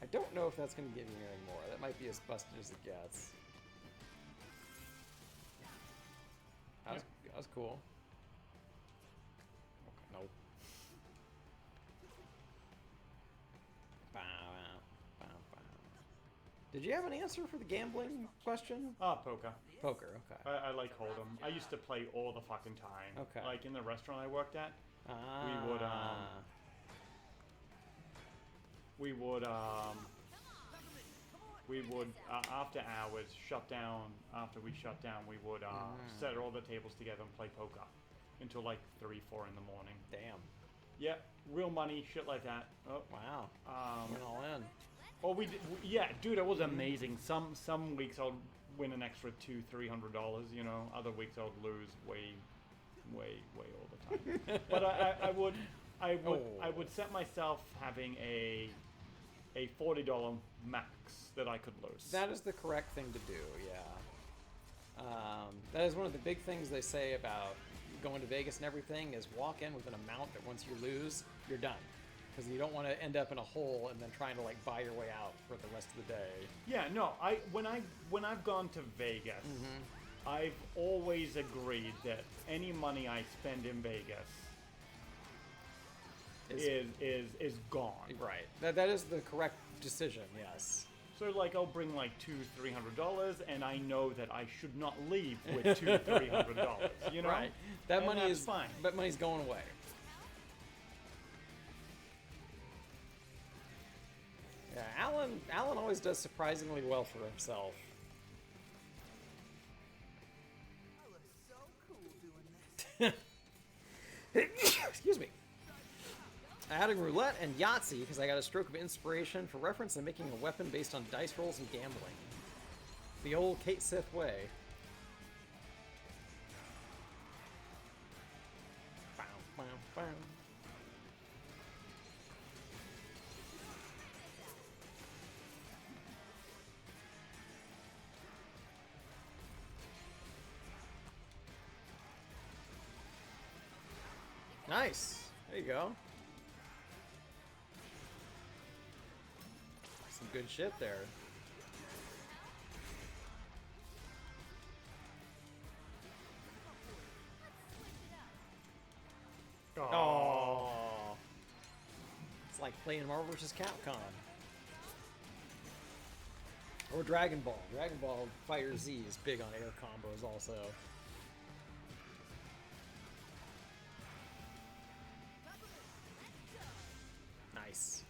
I don't know if that's going to give you anything more. That might be as busted as it gets. That was cool. Okay, nope. Bow, bow, bow. Did you have an answer for the gambling question? Poker. Poker, okay. I like Hold'em. I used to play all the fucking time. Okay. Like in the restaurant I worked at, Ah. we would after hours shut down. After we shut down, we would set all the tables together and play poker until like 3, 4 in the morning. Damn. Yeah, real money, shit like that. Oh, Wow. Went all in. oh, yeah, dude, it was amazing. Some weeks I'll win an extra $200-300. You know, other weeks I'll lose way all the time. But I would set myself having a $40 max that I could lose. That is the correct thing to do, yeah. That is one of the big things they say about going to Vegas and everything is walk in with an amount that once you lose, you're done. Because you don't want to end up in a hole and then trying to like buy your way out for the rest of the day. Yeah, no. When I've gone to Vegas, I've always agreed that any money I spend in Vegas is gone. Right. That is the correct decision, yes. So like I'll bring like $200-300, and I know that I should not leave with $200-300. You know, Right. That And money that's is fine. That money's going away. Yeah, Alan always does surprisingly well for himself. I look so cool doing this. Excuse me. Adding roulette and Yahtzee because I got a stroke of inspiration for reference and making a weapon based on dice rolls and gambling. The old Kate Sith way. Nice. There you go. Some good shit there. Oh. It's like playing Marvel vs. Capcom. Or Dragon Ball. Dragon Ball Fighter Z is big on air combos also. Nice.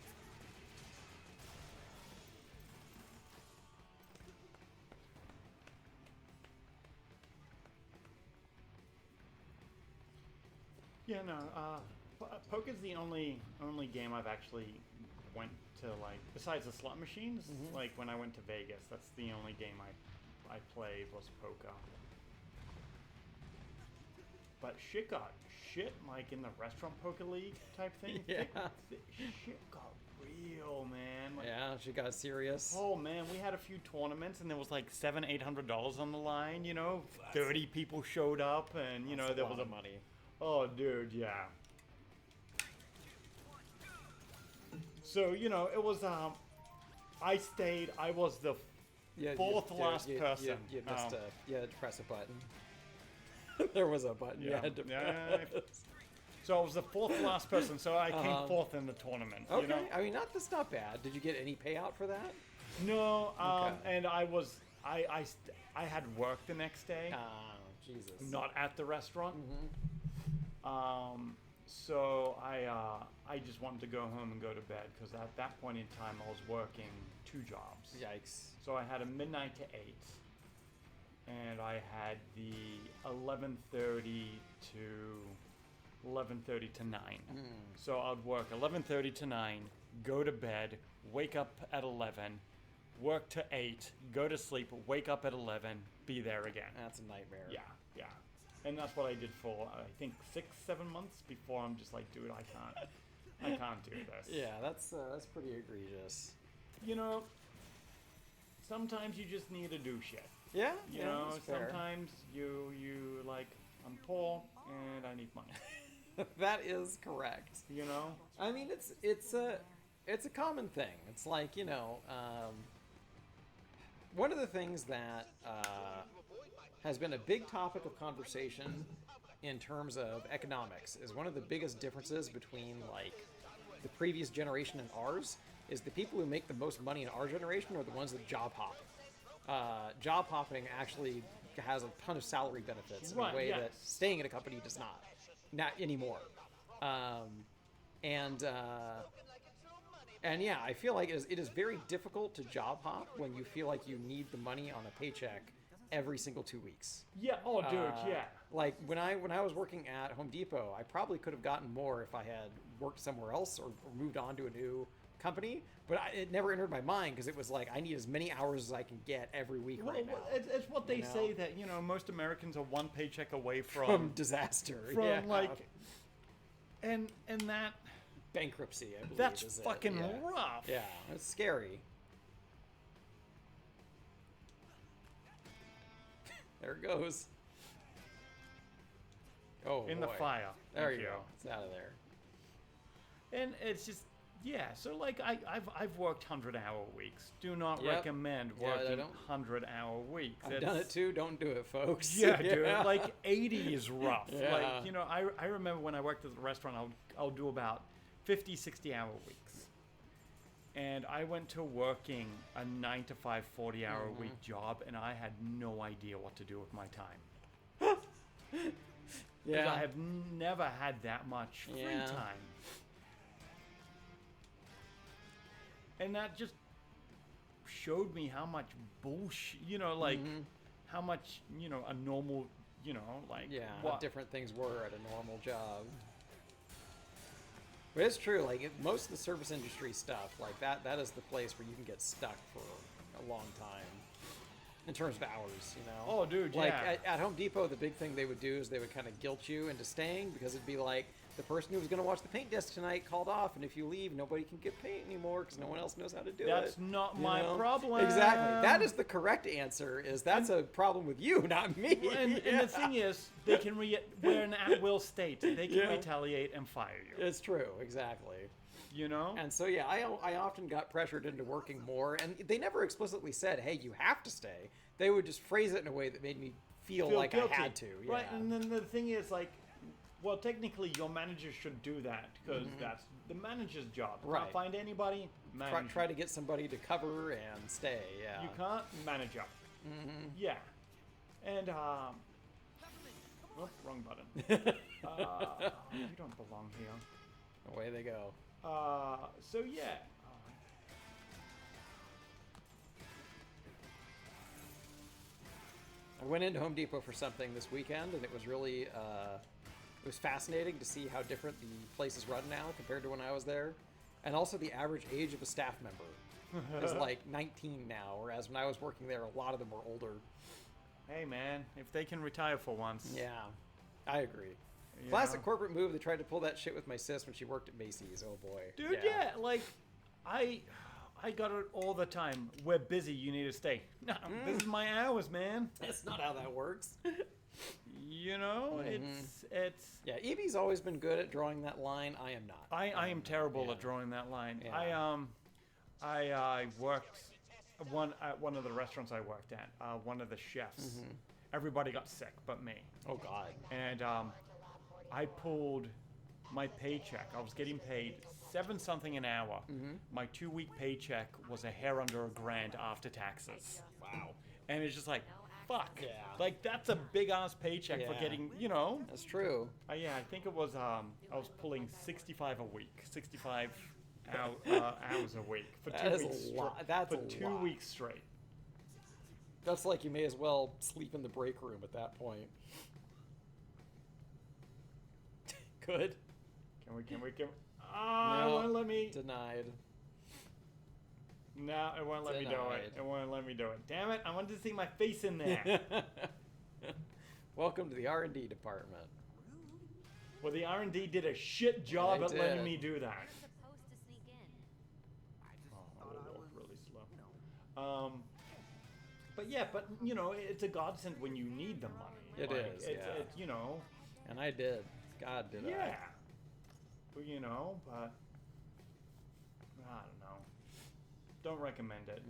Yeah, no. Poker's the only game I've actually went to, like, besides the slot machines. Like when I went to Vegas, that's the only game I played was poker. But shit got like in the restaurant poker league type thing. Yeah. Shit got real, man. Like, Yeah, she got serious. oh man, we had a few tournaments and there was like $700-800 on the line. You know, 30 people showed up, and you know That's there a was lot of money. Oh, dude, yeah. So, you know, it was, I was the fourth last person. You missed you had to press a button. There was a button you had to press. So I was the fourth last person, so I came fourth in the tournament. Okay, You know? I mean, that's not bad. Did you get any payout for that? No, Okay. and I had work the next day, Jesus. not at the restaurant. So I just wanted to go home and go to bed, because at that point in time I was working 2 jobs. Yikes. So I had a midnight to 8, and I had the 11:30 to 9. So I'd work 11:30 to 9, go to bed, wake up at 11, work to 8, go to sleep, wake up at 11, be there again. That's a nightmare. Yeah. And that's what I did for, I think, 6-7 months before I'm just like, dude, I can't do this. Yeah, that's pretty egregious. You know, sometimes you just need to do shit. Yeah, You know, that's fair. sometimes you like, I'm poor and I need money. That is correct. You know? I mean, it's a common thing. It's like, you know, one of the things that has been a big topic of conversation in terms of economics is one of the biggest differences between like the previous generation and ours is the people who make the most money in our generation are the ones that job hop. Job hopping actually has a ton of salary benefits in a way that staying at a company does not anymore. And yeah, I feel like it is very difficult to job hop when you feel like you need the money on a paycheck every single 2 weeks. Yeah. Oh, dude. Yeah. Like when I was working at Home Depot, I probably could have gotten more if I had worked somewhere else or moved on to a new company. But it never entered my mind because it was like I need as many hours as I can get every week right now. It's what they say that, you know, most Americans are one paycheck away from disaster. From like, and that bankruptcy. I believe that's is fucking it. Yeah. rough. Yeah, it's scary. There it goes. Oh, in boy. the fire. There Thank you go. It's out of there. And it's just, yeah. So like I've worked 100-hour weeks. Do not recommend working 100-hour weeks. I've done it too. Don't do it, folks. Yeah, dude. Like 80 is rough. Yeah. Like, you know, I remember when I worked at the restaurant, I'll do about 50, 60-hour weeks. And I went to working a 9-to-5, 40-hour week job, and I had no idea what to do with my time. Yeah. I have never had that much free time. And that just showed me how much bullshit, you know, like how much, you know, a normal, you know, like how different things were at a normal job. But it's true, like most of the service industry stuff, like that is the place where you can get stuck for a long time. in terms of hours, you know? Oh, dude, Like, yeah. at Home Depot, the big thing they would do is they would kind of guilt you into staying because it'd be like, the person who was going to watch the paint disc tonight called off, and if you leave, nobody can get paint anymore because no one else knows how to do it. That's not my problem. Exactly. That is the correct answer, is that's a problem with you, not me. And the thing is, they can we're an at-will state. They can retaliate and fire you. It's true, exactly. You know? And so, yeah, I often got pressured into working more, and they never explicitly said, hey, you have to stay. They would just phrase it in a way that made me feel like guilty. I had to. Yeah. Right, and then the thing is, like, well, technically, your manager should do that, because that's the manager's job. Right. Can't find anybody, manage. Try to get somebody to cover and stay, yeah. You can't manage up. Yeah. And, oh, wrong button. You don't belong here. Away they go. So yeah. I went into Home Depot for something this weekend, and it was really, it was fascinating to see how different the place is run now compared to when I was there. And also the average age of a staff member is like 19 now, whereas when I was working there, a lot of them were older. Hey man, if they can retire for once. Yeah, I agree. You Classic know? corporate move. They tried to pull that shit with my sis when she worked at Macy's. Oh boy. Dude, yeah, like, I got it all the time. We're busy, you need to stay. No, this is my hours, man. That's not how that works. You know, it's... Yeah, Evie's always been good at drawing that line. I am not. I am terrible at drawing that line. Yeah. I worked at one of the restaurants I worked at. One of the chefs. Everybody got sick but me. Oh God. And I pulled my paycheck. I was getting paid $7-something an hour. My 2-week paycheck was a hair under $1,000 after taxes. Wow. And it's just like, fuck. Yeah. Like, that's a big ass paycheck for Yeah. getting, you know. That's true. Yeah, I think it was, I was pulling 65 a week. 65 hours a week for 2 That is weeks a lot. That's for a 2 lot. weeks straight. That's like you may as well sleep in the break room at that point. Good. Can we? Oh, it won't let me. Denied. No, it won't let me do Denied. it. It won't let me do it. Damn it! I wanted to see my face in there. Welcome to the R&D department. Well, the R&D did a shit job They at letting did. me do that. You're supposed to sneak in. Oh, I walked really slow. But yeah, but you know, it's a godsend when you need the money. It is, It's, yeah. you know. And I did. God, did Yeah. I? But, you know, but I don't know. Don't recommend it.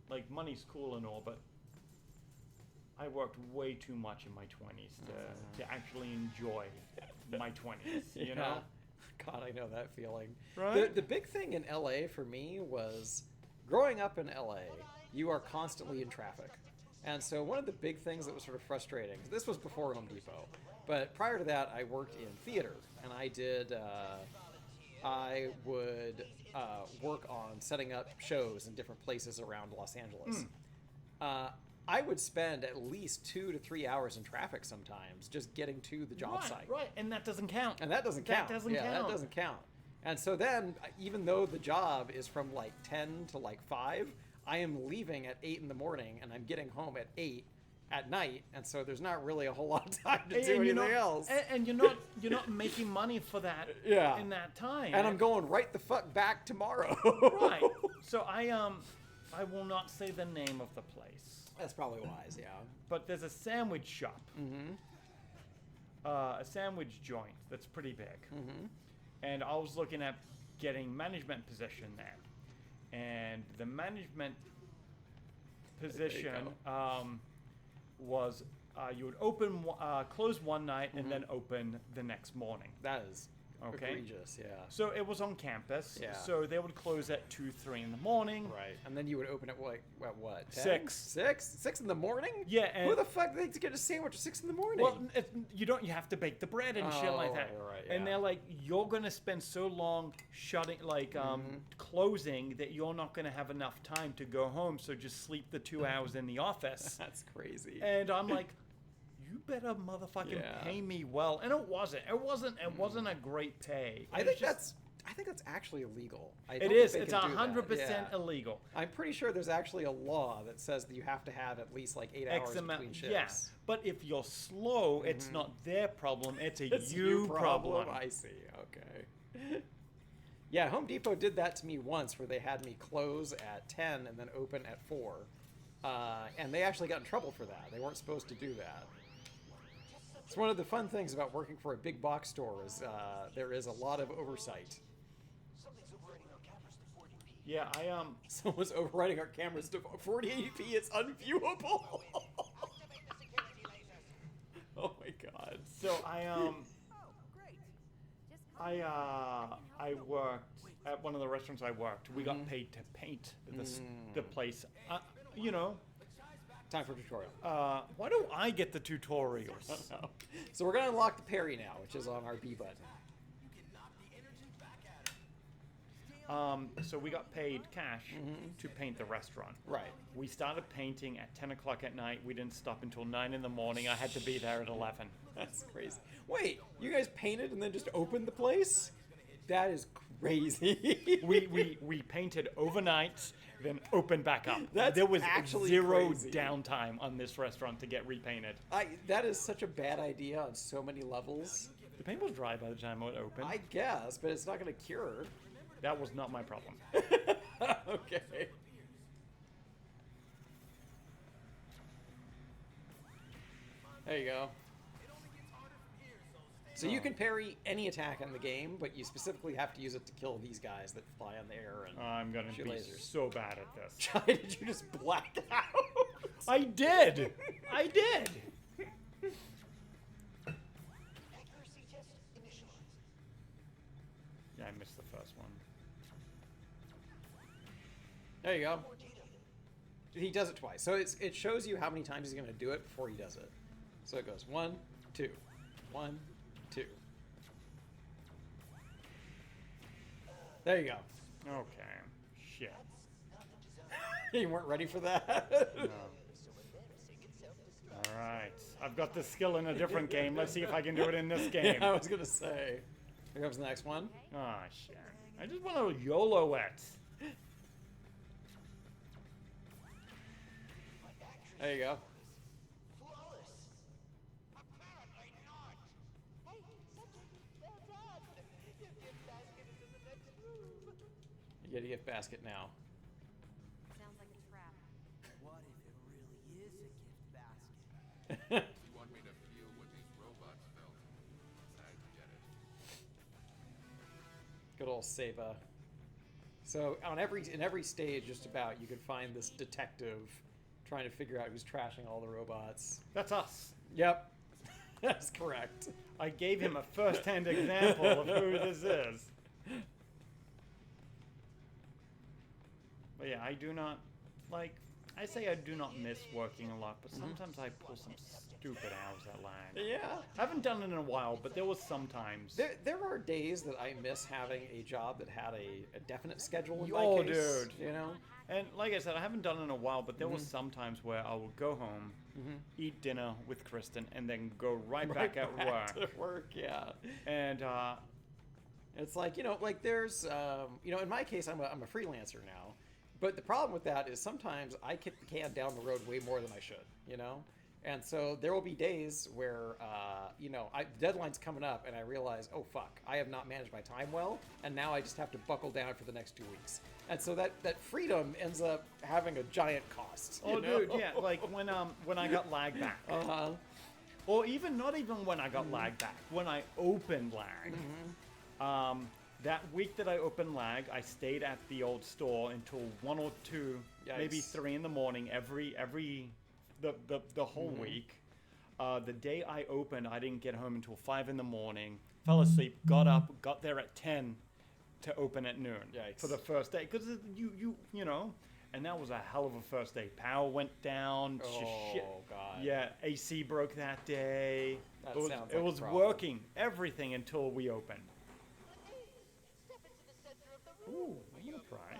Like, money's cool and all, but I worked way too much in my 20s to actually enjoy my 20s, you know? God, I know that feeling. Right? The big thing in LA for me was growing up in LA, you are constantly in traffic. And so one of the big things that was sort of frustrating, this was before Home Depot, but prior to that, I worked in theater, and I would work on setting up shows in different places around Los Angeles. I would spend at least 2 to 3 hours in traffic sometimes just getting to the job site. Right, and that doesn't count. And that doesn't count. That doesn't yeah, count. that doesn't count. And so then, even though the job is from like 10 to like 5, I am leaving at 8 in the morning and I'm getting home at 8 at night, and so there's not really a whole lot of time to do anything else. And you're not making money for that Yeah. in that time. And I'm going right the fuck back tomorrow. Right. So I will not say the name of the place. That's probably wise, yeah. But there's a sandwich shop. A sandwich joint that's pretty big. And I was looking at getting management position there. And the management position was you would close one night and then open the next morning. That is Okay. egregious, yeah. So it was on campus. Yeah. So they would close at 2, 3 in the morning. Right. And then you would open it at what? 10? 6. 6 in the morning? Yeah. And Who the fuck thinks to get a sandwich at 6 in the morning? well, you have to bake the bread and shit like that. Right, And yeah. they're like, you're gonna spend so long closing that you're not gonna have enough time to go home. So just sleep the 2 hours in the office. That's crazy. And I'm like, you better motherfucking Yeah. pay me well. And it wasn't. It wasn't a great pay. I It think was just- I think that's actually illegal. I It don't is. think It's they can do that. 100% Yeah. illegal. I'm pretty sure there's actually a law that says that you have to have at least like 8 hours between shifts. Yeah, but if you're slow, it's not their problem. It's a It's you problem. I see. Okay. Yeah, Home Depot did that to me once, where they had me close at 10 and then open at 4, and they actually got in trouble for that. They weren't supposed to do that. It's one of the fun things about working for a big box store is there is a lot of oversight. Yeah, Someone's overriding our cameras to 4080p. It's unviewable. Oh my god. So Oh, great. I worked at one of the restaurants I worked. We got paid to paint the place. You know, Time for a tutorial. why do I get the tutorials? So we're gonna unlock the parry now, which is on our B button. So we got paid cash to paint the restaurant. Right. We started painting at 10 o'clock at night. We didn't stop until 9 in the morning. I had to be there at 11. That's crazy. Wait, you guys painted and then just opened the place? That is crazy. We painted overnight, then opened back up. That's there was actually zero crazy. downtime on this restaurant to get repainted. That is such a bad idea on so many levels. The paint was dry by the time it opened. I guess, but it's not going to cure. That was not my problem. Okay. There you go. So you can parry any attack in the game, but you specifically have to use it to kill these guys that fly on the air and I'm gonna shoot be lasers. so bad at this. Why did you just black out? I did. I did. Yeah, I missed the first one. There you go. He does it twice. So it shows you how many times he's going to do it before he does it. So it goes 1, 2, 1, 2. There you go. Okay. Shit. You weren't ready for that? No. All right. I've got the skill in a different game. Let's see if I can do it in this game. Yeah, I was going to say. Here comes the next one. Oh, shit. I just want to YOLO it. There you go. You gotta get basket now. Sounds like a trap. What if it really is a gift basket? You want me to feel what these robots felt? I get it. Good old Seba. So in every stage, just about, you could find this detective trying to figure out who's trashing all the robots. That's us. Yep, that's correct. I gave him a first-hand example of who this is. But yeah, I do not, like, I say I do not miss working a lot, but sometimes I pull some stupid hours at lag. Yeah. I haven't done it in a while, but there was sometimes. There are days that I miss having a job that had a definite schedule in my Oh, case. dude. You know? And like I said, I haven't done it in a while, but there was some times where I would go home, eat dinner with Kristen, and then go right back at work. To work, yeah. And It's like, like there's, in my case, I'm a freelancer now. But the problem with that is sometimes I kick the can down the road way more than I should, And so there will be days where, the deadline's coming up and I realize, oh, fuck, I have not managed my time well. And now I just have to buckle down for the next 2 weeks. And so that freedom ends up having a giant cost. oh, dude, yeah, like when I got lag back. Uh-huh. Or not even when I got lag back, when I opened lag. That week that I opened lag, I stayed at the old store until 1 or 2, maybe 3 in the morning the whole week. The day I opened, I didn't get home until 5 in the morning. Fell asleep, got up, got there at 10 to open at noon. Yikes. For the first day, because you know, and that was a hell of a first day. Power went down. Shit. God. Yeah, AC broke that day. That it was, sounds it like a was problem. working, everything until we opened. Ooh, I get a prize.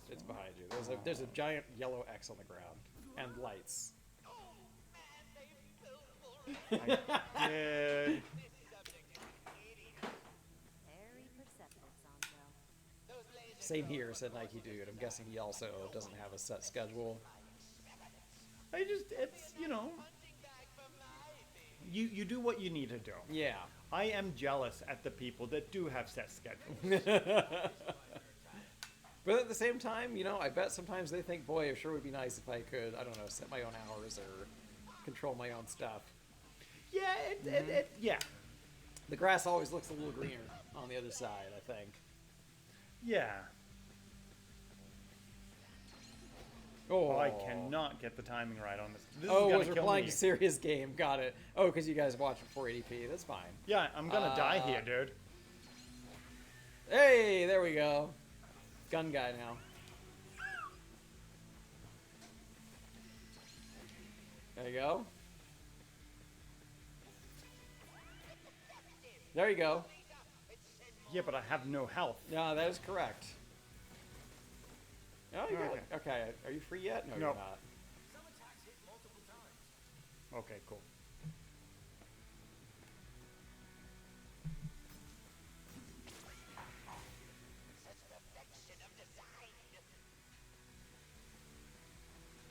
It's behind you. There's a giant yellow X on the ground and lights. I did. Same here, said Nike Dude. I'm guessing he also doesn't have a set schedule. It's, you know, you do what you need to do. Yeah. I am jealous at the people that do have set schedules. But at the same time, you know, I bet sometimes they think, boy, it sure would be nice if I could, I don't know, set my own hours or control my own stuff. Yeah, yeah. The grass always looks a little greener on the other side, I think. Yeah. Oh, I cannot get the timing right on this. This is was gonna kill replying me. to serious game. Got it. Oh, because you guys watch it 480p. That's fine. Yeah, I'm gonna die here, dude. Hey, there we go. Gun guy now. There you go. There you go. Yeah, but I have no health. Yeah, that is correct. Oh, you got Okay. it. Okay, are you free yet? No, Nope. you're not. Some attacks hit multiple times. Okay, cool.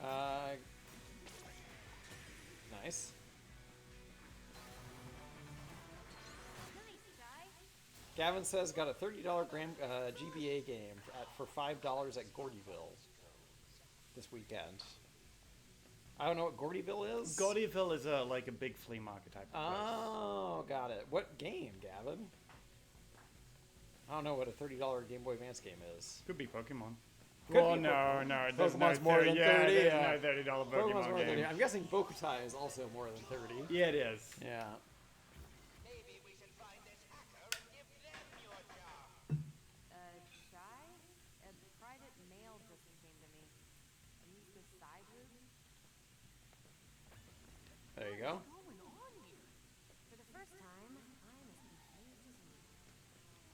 Nice. Nice, guy. Gavin says got a $30 GBA game for $5 at Gordyville this weekend. I don't know what Gordyville is. Gordyville is like a big flea market type of place. Oh, got it. What game, Gavin? I don't know what a $30 Game Boy Advance game is. Could be Pokemon. Could Well, be no, Pokemon. no. There's Pokemon's no more 30, than yeah, 30. There's Yeah. no $30 Pokemon's Pokemon more than 30. game. I'm guessing Bokutai is also more than 30. Yeah, it is. Yeah. Shy? A private mail just came to me. Use the side route? There you go. For the first time, I'm as confused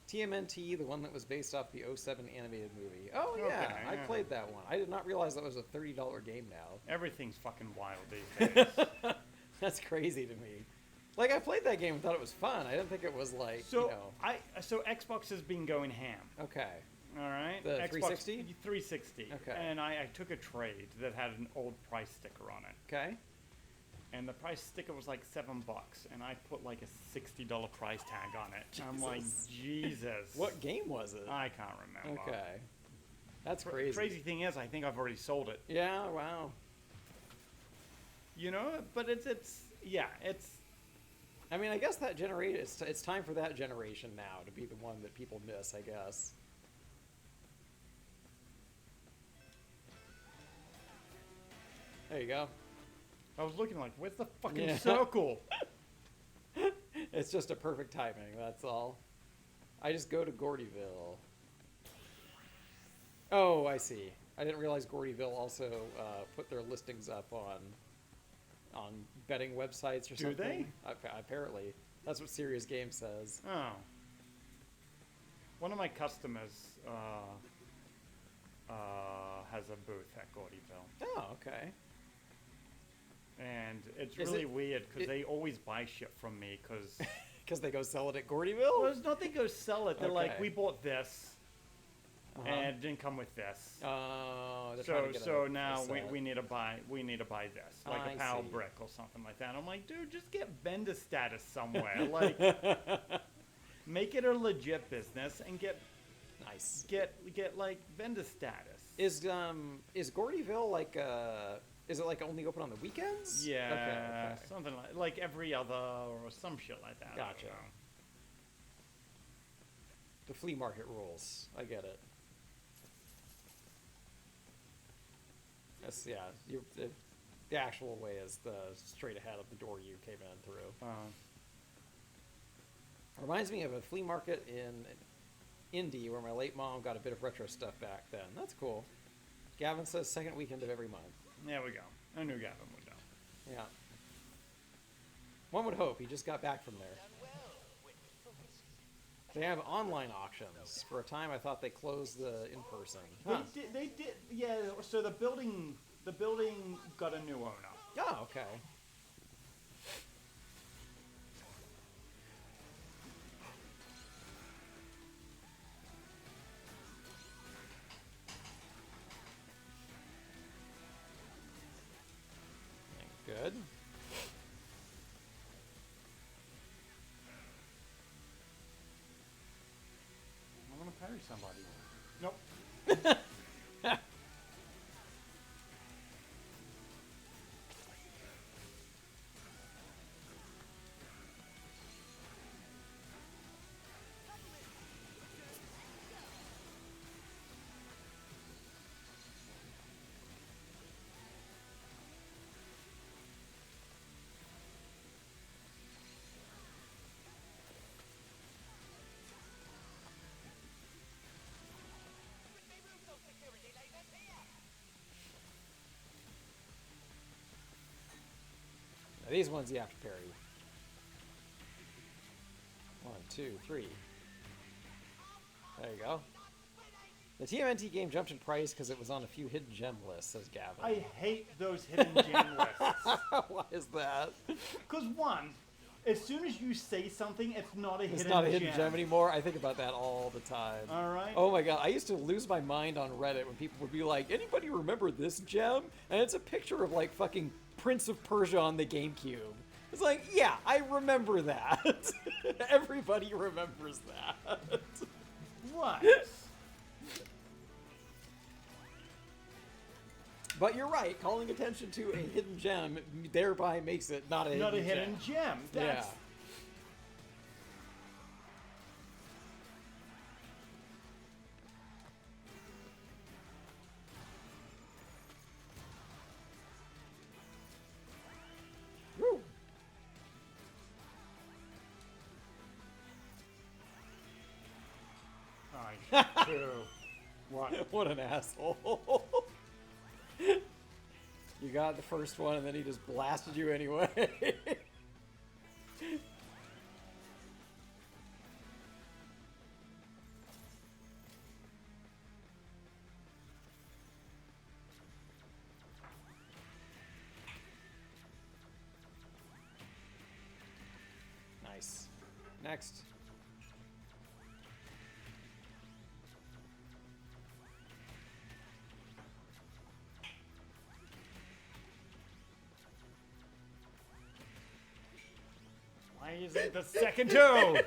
as you. TMNT, the one that was based off the '07 animated movie. Oh, yeah. Okay, I yeah. played that one. I did not realize that was a $30 game now. Everything's fucking wild these days. That's crazy to me. Like, I played that game and thought it was fun. I didn't think it was like, So you know. so Xbox has been going ham. Okay. All right. The Xbox 360? 360. Okay. And I took a trade that had an old price sticker on it, Okay. and the price sticker was like $7, and I put like a $60 price tag on it. I'm like, Jesus. What game was it? I can't remember. Okay. That's crazy. Crazy thing is, I think I've already sold it. Yeah, wow. You know, but it's I mean, I guess that generation, it's time for that generation now to be the one that people miss, I guess. There you go. I was looking like, where's the fucking Yeah. circle? It's just a perfect timing, that's all. I just go to Gordyville. Oh, I see. I didn't realize Gordyville also put their listings up on betting websites or Do something. Apparently. That's what Serious Game says. Oh. One of my customers has a booth at Gordyville. Oh, okay. And it's Is really it- weird because it- they always buy shit from me because... Because they go sell it at Gordyville? Well, it's not they go sell it. They're like, Okay. we bought this, Uh-huh. and it didn't come with this. Oh, they're trying So to get so a now set. we need to buy this, like I a power see. brick or something like that. I'm like, dude, just get vendor status somewhere. Like, make it a legit business and get Nice. like vendor status. Is Gordyville like is it like only open on the weekends? Yeah, Okay. something like every other or some shit like that. I don't Gotcha. know. The flea market rules. I get it. That's the actual way is the straight ahead of the door you came in through. Reminds me of a flea market in Indy where my late mom got a bit of retro stuff back then. That's cool. Gavin says second weekend of every month. There we go. I knew Gavin would know. Yeah. One would hope. He just got back from there. They have online auctions. For a time, I thought they closed the in-person. Huh. They did, yeah. So the building got a new owner. Oh, okay. somebody. Nope. Now, these ones you have to parry. 1, 2, 3. There you go. The TMNT game jumped in price because it was on a few hidden gem lists, says Gavin. I hate those hidden gem lists. Why is that? Because one, as soon as you say something, it's not a hidden gem. It's not a hidden gem anymore. I think about that all the time. All right. Oh my god, I used to lose my mind on Reddit when people would be like, anybody remember this gem? And it's a picture of like fucking Prince of Persia on the GameCube. It's like, yeah, I remember that. Everybody remembers that. What? But you're right, calling attention to a hidden gem thereby makes it not a hidden gem. Gem. That's... Yeah. Woo. I do. What? What an asshole. You got the first one and then he just blasted you anyway. Nice. Next. Why is it the second two?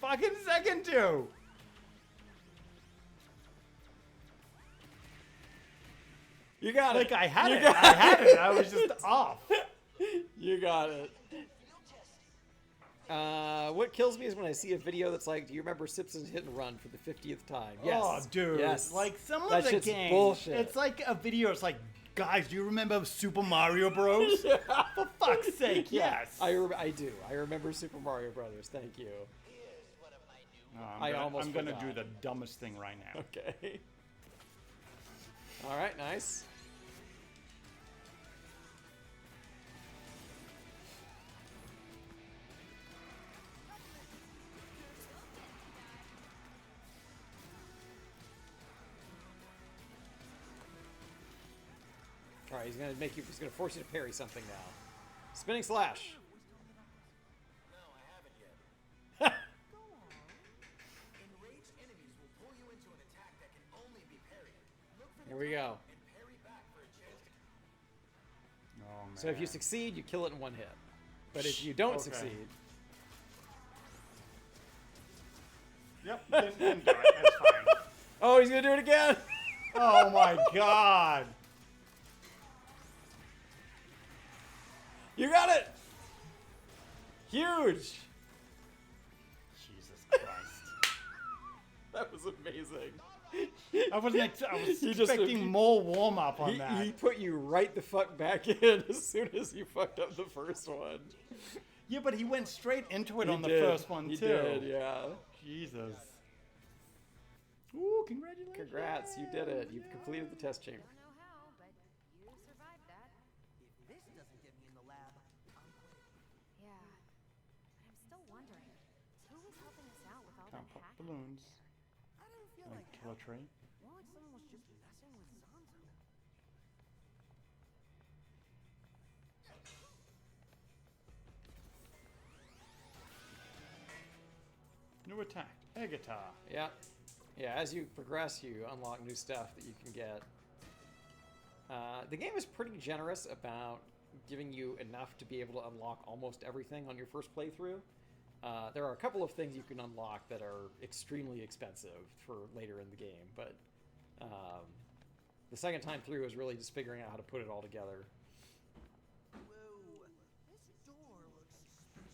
Fucking second two. You got Like it. I had You it. got I had it. I was just off. You got it. What kills me is when I see a video that's like, do you remember Simpsons Hit and Run for the 50th time? Yes. Oh, dude. Yes. Like some That of the shit's games. bullshit. It's like a video. It's like, guys, do you remember Super Mario Bros? Yeah. For fuck's sake, yes. I do. I remember Super Mario Brothers. Thank you. No, I almost I'm gonna forgot. do the dumbest thing right now. Okay. All right. Nice. All right. He's gonna make you. He's gonna force you to parry something now. Spinning slash. No, I haven't yet. Enraged enemies will pull you into an attack that can only be parried. Look for the Here we go. and parry back for a chance. Oh, man. So if you succeed, you kill it in one hit. But if you don't Okay. succeed, Yep, then do it. That's fine. oh, he's gonna do it again. Oh my god. You got it. Huge. Jesus Christ. That was amazing. I was He just- expecting more warm up on that. He put you right the fuck back in as soon as you fucked up the first one. Yeah, but he went straight into it He on the did. first one He too. did, yeah. Jesus. Ooh, congratulations. Congrats, you did it. You've completed the test chamber. Don't know how, but you survived that. If this doesn't get me in the lab, I'm quitting. Yeah. But I'm still wondering, who was helping us out with all Can't that pop hacking? balloons. I don't feel And like kill a tree. more like someone was just messing with Zanzo. New attack. Air guitar. Yeah. Yeah, as you progress, you unlock new stuff that you can get. The game is pretty generous about giving you enough to be able to unlock almost everything on your first playthrough. There are a couple of things you can unlock that are extremely expensive for later in the game, but the second time through is really just figuring out how to put it all together. Whoa, this door looks suspicious.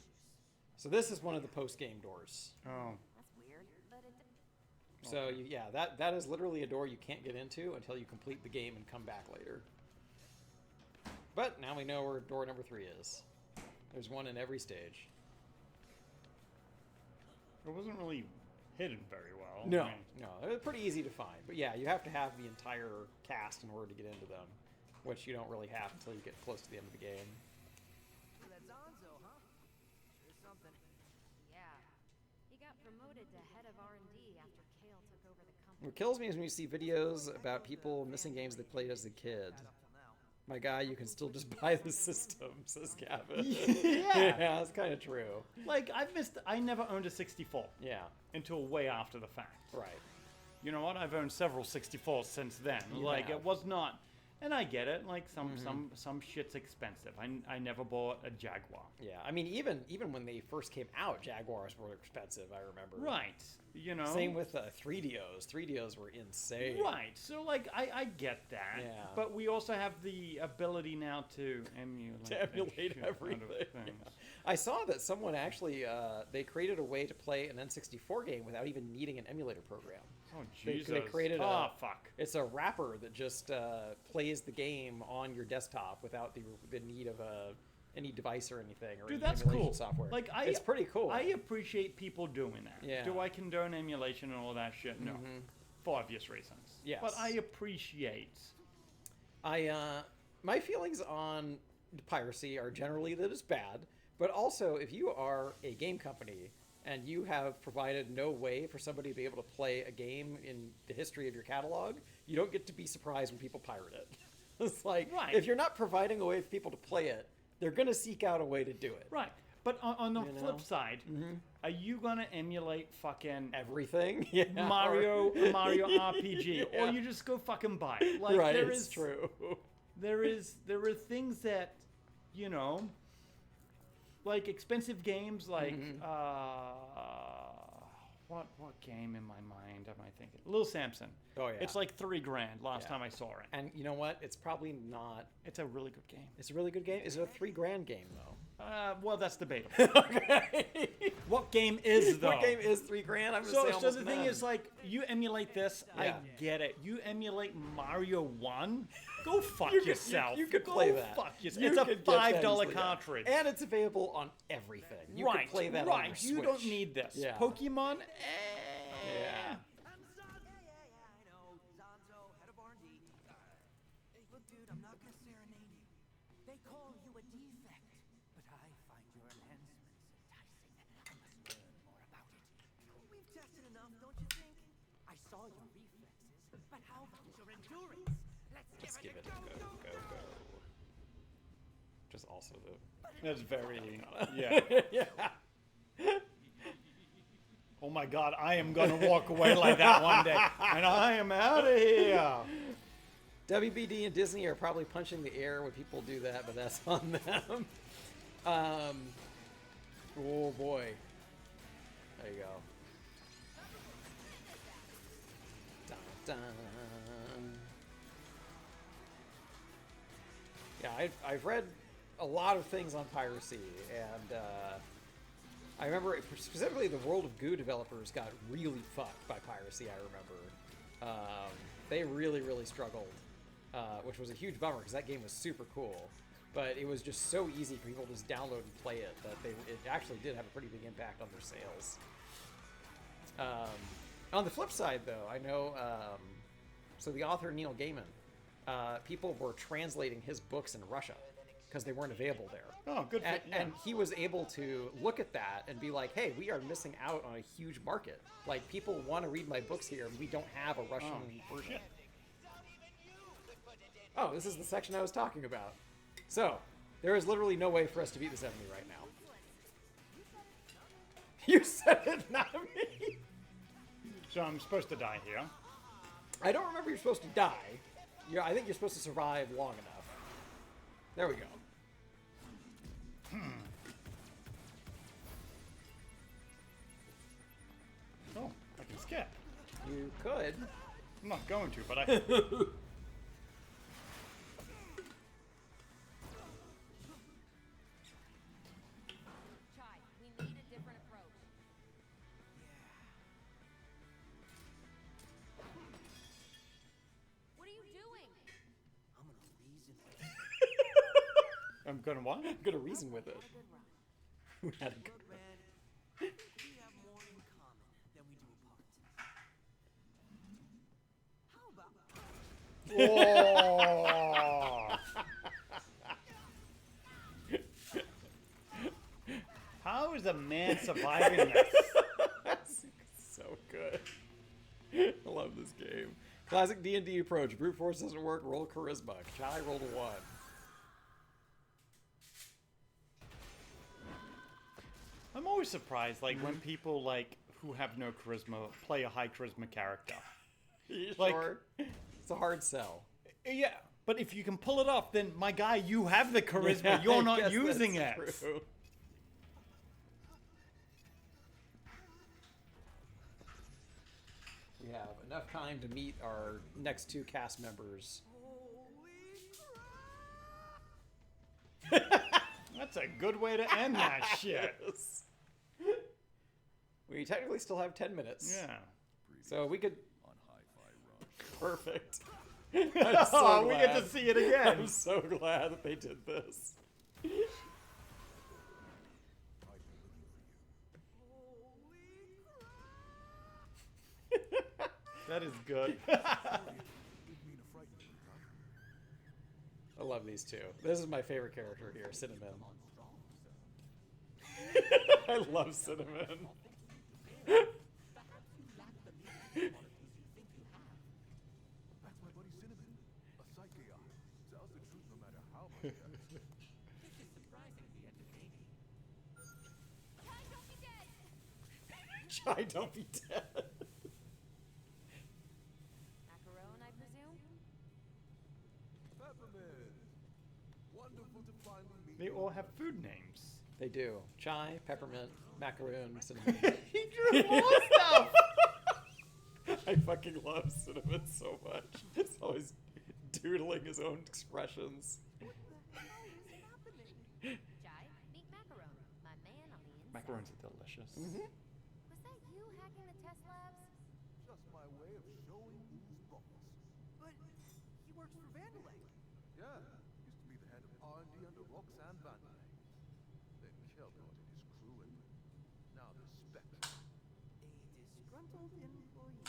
So this is one of the post-game doors. Oh. That's weird, but it. So that is literally a door you can't get into until you complete the game and come back later. But now we know where door number 3 is. There's one in every stage. It wasn't really hidden very well. No, I mean, no, they're pretty easy to find. But yeah, you have to have the entire cast in order to get into them, which you don't really have until you get close to the end of the game. That Zonzo, huh? Sure something. Yeah. He got promoted to head of R&D after Kale took over the company. What kills me is when you see videos about people missing games they played as a kid. My guy, you can still just buy the system, says Gavin. Yeah, it's kind of true. like, I never owned a 64 Yeah, until way after the fact. right. You know what? I've owned several 64s since then. You Like, have. it was not... And I get it. Like, some shit's expensive. I never bought a Jaguar. Yeah, I mean, even when they first came out, Jaguars were expensive, I remember. Right. You know? Same with 3DOs. 3DOs were insane. Right. So, like, I get that. Yeah. But we also have the ability now to emulate, To emulate shit out of everything. things. I saw that someone actually, they created a way to play an N64 game without even needing an emulator program. Oh, They Jesus. created oh, fuck. It's a wrapper that just plays the game on your desktop without the need of any device or anything or Dude, any that's emulation cool. software. Like, it's pretty cool. I appreciate people doing that. Yeah. Do I condone emulation and all that shit? No. For obvious reasons. Yes. But I appreciate... My feelings on piracy are generally that it's bad, but also if you are a game company and you have provided no way for somebody to be able to play a game in the history of your catalog, you don't get to be surprised when people pirate it. It's like, Right. if you're not providing a way for people to play it, they're going to seek out a way to do it. Right. But on the You know? flip side, are you going to emulate fucking Everything? Yeah. Mario or- RPG? Yeah. Or you just go fucking buy it? Like, Right, there it's is, true. There are things that, you know, like expensive games like, what game in my mind am I thinking? Little Samson. Oh, yeah. It's like $3,000 last Yeah. time I saw it. And you know what? It's probably not... It's a really good game. It's a really good game. Is it a $3,000 game, though? Well, that's debatable. Okay. What game is, though? What game is $3,000? I'm gonna say So almost the thing none. is, like, you emulate this, Yeah. I get it. You emulate Mario 1, go fuck You could- yourself. You could Go play that. fuck yourself. You It's a could get that $5 easily, yeah. cartridge. And it's available on everything. You right, could play that right. on your You don't Switch. need this. Yeah. Pokemon, Yeah. I'm Zonzo. Yeah, I know. Zonzo, head of R&D. Look, dude, I'm not gonna serenade you. They call you a defect, but I find your enhancements enticing. I must learn more about it. We've tested enough, don't you think? I saw your reflexes, but how about your endurance? Let's give it a go, go, go. Just also the... That's very, yeah. yeah. Oh my God, I am gonna walk away like that one day, and I am out of here. WBD and Disney are probably punching the air when people do that, but that's on them. Oh boy. There you go. Dun, dun. Yeah, I've read a lot of things on piracy, and I remember specifically the World of Goo developers got really fucked by piracy. I remember they really, really struggled, which was a huge bummer because that game was super cool. But it was just so easy for people to just download and play it that it actually did have a pretty big impact on their sales. On the flip side, though, I know so the author Neil Gaiman, people were translating his books in Russia because they weren't available there. Oh, good for And he was able to look at that and be like, hey, we are missing out on a huge market. Like, people want to read my books here, and we don't have a Russian version. shit. Oh, this is the section I was talking about. So, there is literally no way for us to beat this enemy right now. You said it, not me. So I'm supposed to die here. I don't remember you're supposed to die. I think you're supposed to survive long enough. There we go. You could. I'm not going to, but I. Chai, we need a different approach. What are you doing? I'm gonna reason. I'm gonna what? I'm gonna reason with it. Had a good run. We had a good Look, man, I think we have more in common than we do apart. How about Oh. How is a man surviving this? That's so good. I love this game. Classic D&D approach. Brute force doesn't work. Roll charisma. Chai rolled a 1. I'm always surprised, like when people like who have no charisma play a high charisma character. You Like- sure? It's a hard sell. Yeah, but if you can pull it off, then my guy, you have the charisma. Yeah, You're I not guess using it. that's true. We have enough time to meet our next 2 cast members. That's a good way to end that shit. Yes. We technically still have 10 minutes. Yeah. So we could. On Hi-Fi Run. Perfect. Oh, we get to see it again. I'm so glad that they did this. That is good. I love these two. This is my favorite character here, Cinnamon. I love Cinnamon. That's my buddy Cinnamon, a psyche eye. Tells the truth no matter how much. Chai, don't be dead. Chai, don't be dead. Macaron, I presume? Peppermint. Wonderful to finally meet They you. all have food names. They do. Chai, peppermint, macaroon, cinnamon. He drew more stuff. I fucking love Cinnamon so much. He's always doodling his own expressions. Chai, meet Macaron, my man on the inside. Macarons are delicious. Mm-hmm. Was that you hacking the test labs? Just my way of showing who's boss. But he works for Vandalay. Yeah, used to be the head of R&D under Roxanne Vandalay. Then Kelgard and his crew, and now the Spectre. A disgruntled employee.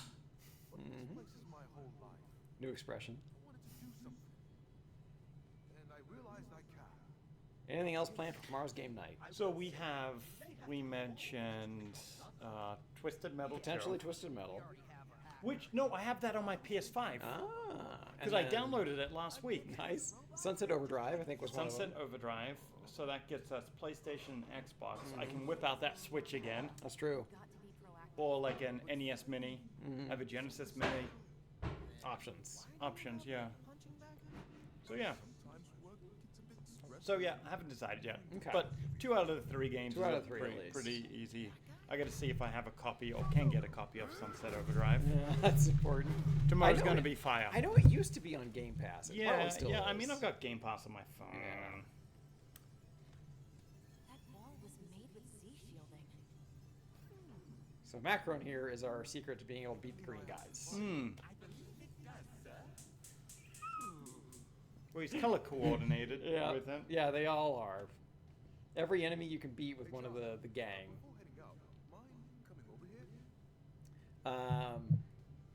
But this place is my whole life. New expression. I wanted to do something. And I realized I can. Anything else planned for tomorrow's game night? So we mentioned Twisted Metal 2. Potentially Twisted Metal. Which, no, I have that on my PS5. Ah. Because and I then- downloaded it last week. Nice. Sunset Overdrive, I think, was one Sunset of them. Overdrive. So that gets us PlayStation and Xbox. I can whip out that Switch again. That's true. Got to be proactive. Or like an NES Mini. I have a Genesis Mini. Options. Options, yeah. So yeah. Sometimes work gets a bit stressful. So yeah, I haven't decided yet. Okay. But 2 out of the 3 games 2 out are of 3 at pretty, least. pretty easy. I got to see if I have a copy or can get a copy of Sunset Overdrive. Yeah, that's important. Tomorrow's I know going to it- be fire. I know it used to be on Game Pass. It Yeah, probably still yeah. I is. mean, I've got Game Pass on my phone. Yeah. That wall was made with Z shielding. So Macron here is our secret to being able to beat the green guys. Hmm. Well, he's color coordinated Yeah, with it. yeah, they all are. Every enemy you can beat with one of the gang. Before heading out, mind coming over here?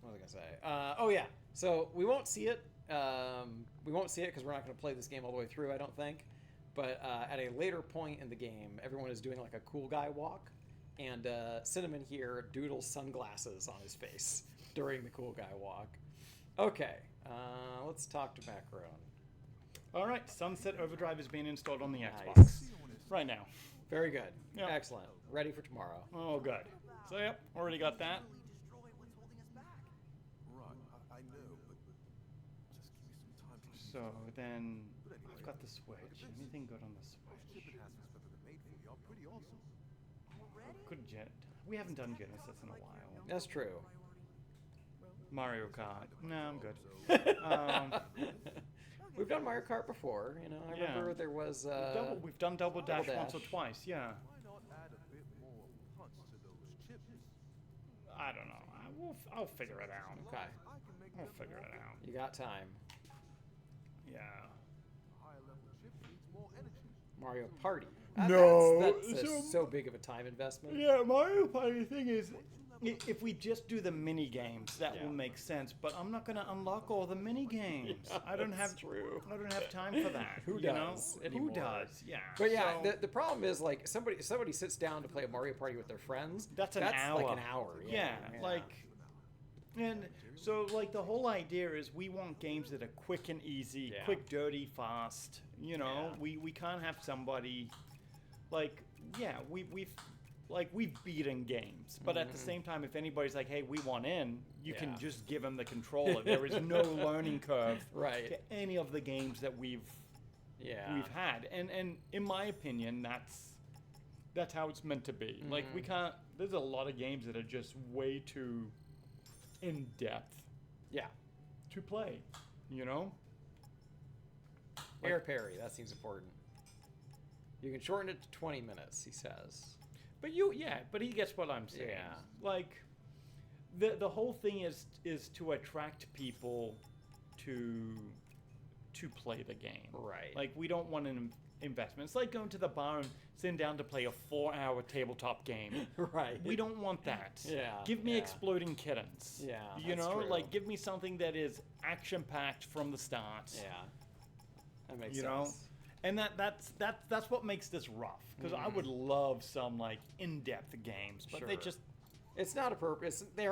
What was I gonna say? Oh yeah. So we won't see it. We won't see it because we're not gonna play this game all the way through, I don't think. But at a later point in the game, everyone is doing like a cool guy walk, and Cinnamon here doodles sunglasses on his face during the cool guy walk. Okay, let's talk to Macaron. All right, Sunset Overdrive is being installed on the Xbox Nice. right now. Very good. Yep. Excellent. Ready for tomorrow. Oh, good. So yep, already got that. Destroy what's holding us back. Right, I know, but just give me some time to use So it. then But anyway, I've got the Switch. Anything good on the Those Switch? chip enhancements Peppermint made for me are pretty awesome. Could Jet? We haven't done Genesis in a while. That's true. Mario Kart. No, I'm good. We've done Mario Kart before. You know, I Yeah. remember there was. We've done Double Dash once or Dash. twice. Yeah. Why not add a bit more punch to those chips? I don't know. I'll figure it out. Okay, I can make I'll them figure more it out. you got time. Yeah. A higher level chip needs more energy. Mario Party. No, That's so- so big of a time investment. Yeah, Mario Party thing is, if we just do the mini games, that Yeah. will make sense. But I'm not going to unlock all the mini games. Yeah, I don't that's have. true. I don't have time for that. Who you does know? anymore? Who does? Yeah. But yeah, so the problem is like somebody sits down to play a Mario Party with their friends. that's an hour. Like an hour. Yeah, like, and so like the whole idea is we want games that are quick and easy, Yeah. quick, dirty, fast. You know, Yeah. we can't have somebody like we've beaten games, but at the same time, if anybody's like, "Hey, we want in," you can Yeah. just give them the controller. There is no learning curve Right. to any of the games that we've had, and in my opinion, that's how it's meant to be. Like we can't. There's a lot of games that are just way too in depth Yeah. to play. You know. Air parry. That seems important. You can shorten it to 20 minutes, he says. But but he gets what I'm saying. Yeah. Like, the whole thing is to attract people to play the game. Right. Like, we don't want an investment. It's like going to the bar and sitting down to play a 4-hour tabletop game. Right. We don't want that. Yeah, Give me yeah. exploding kittens. Yeah, You that's know, true. like give me something that is action packed from the start. Yeah. That makes You sense. know? And that's what makes this rough. Because I would love some like in-depth games, but they Sure. just It's not a purpose. They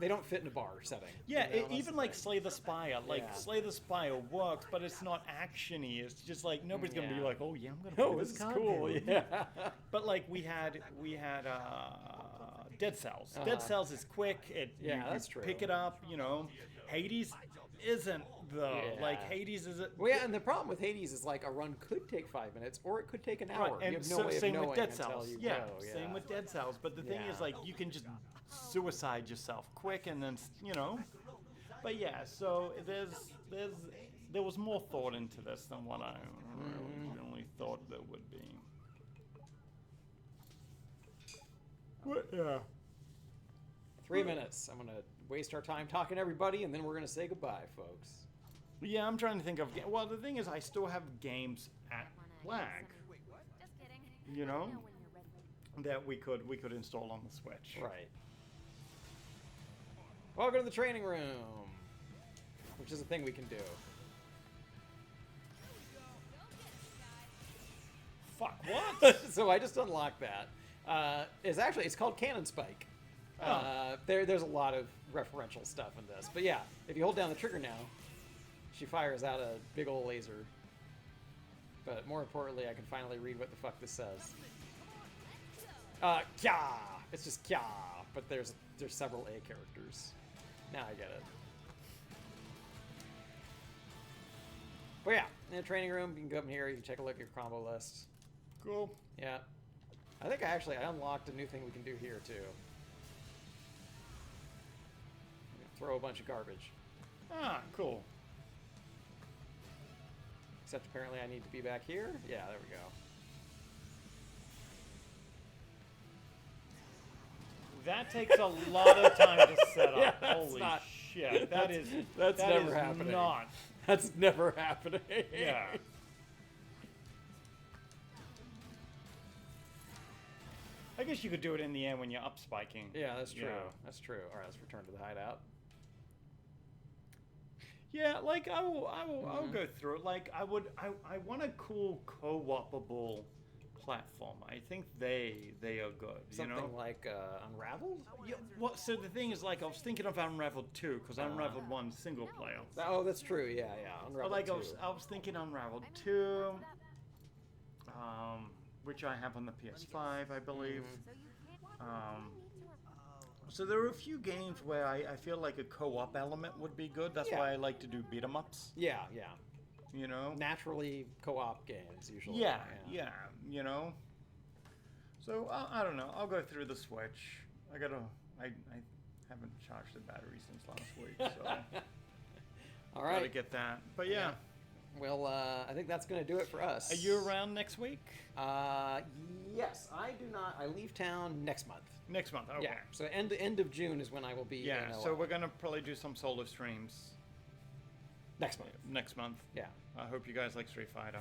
don't fit in a bar setting. yeah. You know, that's Even the like thing. Slay the Spire, like Yeah. Slay the Spire works, but it's not actiony. It's just like nobody's gonna be Yeah. like, oh yeah, I'm gonna play Oh, this this is card cool. game. Yeah. But like we had Dead Cells. Uh-huh. Dead Cells is quick. Yeah, you that's pick true. it up. You know, Hades isn't though. Yeah. Like Hades is. Well, yeah, and the problem with Hades is like a run could take 5 minutes or it could take an hour. Right, and you have no way of same knowing with Dead until Cells. you Yeah, go. Yeah, same with Dead Cells. But the thing is, Yeah. like, you can just suicide yourself quick, and then you know. But yeah, so there was more thought into this than what I originally thought there would be. But, yeah. 3 minutes. I'm gonna waste our time talking to everybody, and then we're gonna say goodbye, folks. Yeah, I'm trying to think of. Well, the thing is, I still have games at Lag, Just kidding. you know, Know when you're ready. that we could install on the Switch. Right. Welcome to the training room, which is a thing we can do. Fuck what? So I just unlocked that. It's called Cannon Spike. Oh. There's a lot of referential stuff in this, but yeah, if you hold down the trigger now, she fires out a big old laser. But more importantly, I can finally read what the fuck this says. Kya! It's just Kya, but there's several A characters. Now I get it. But yeah, in the training room, you can go up in here, you can check a look at your combo list. Cool. Yeah. I think I unlocked a new thing we can do here too. Throw a bunch of garbage. Ah, cool. Except apparently I need to be back here. Yeah, there we go. That takes a lot of time to set up. Yeah, that's Holy not- shit. that's That never is happening. Not. That's never happening. Yeah. I guess you could do it in the end when you're up spiking. Yeah, that's true. Yeah. That's true. All right, let's return to the hideout. Yeah, like I'll go through it. Like I want a cool co-opable platform. I think they are good. Something you know? like Unraveled? Yeah, well, so the thing is, like, I was thinking of Unraveled 2 because Unraveled 1 single player. Oh, that's true. Yeah, yeah. But Unraveled like 2. I was thinking Unraveled 2, which I have on the PS5, I believe. So there are a few games where I feel like a co-op element would be good. That's Yeah. why I like to do beat 'em ups. Yeah, yeah. You know. Naturally co-op games usually. Yeah, you know. So I don't know. I'll go through the Switch. Haven't charged the battery since last week, so All gotta right. get that. But yeah, Well, I think that's going to do it for us. are you around next week? Yes, I do not. I leave town next month. Next month, okay. Yeah, so end of June is when I will be. Yeah, in so LA. we're gonna probably do some solo streams next month. next month. Yeah. I hope you guys like Street Fighter.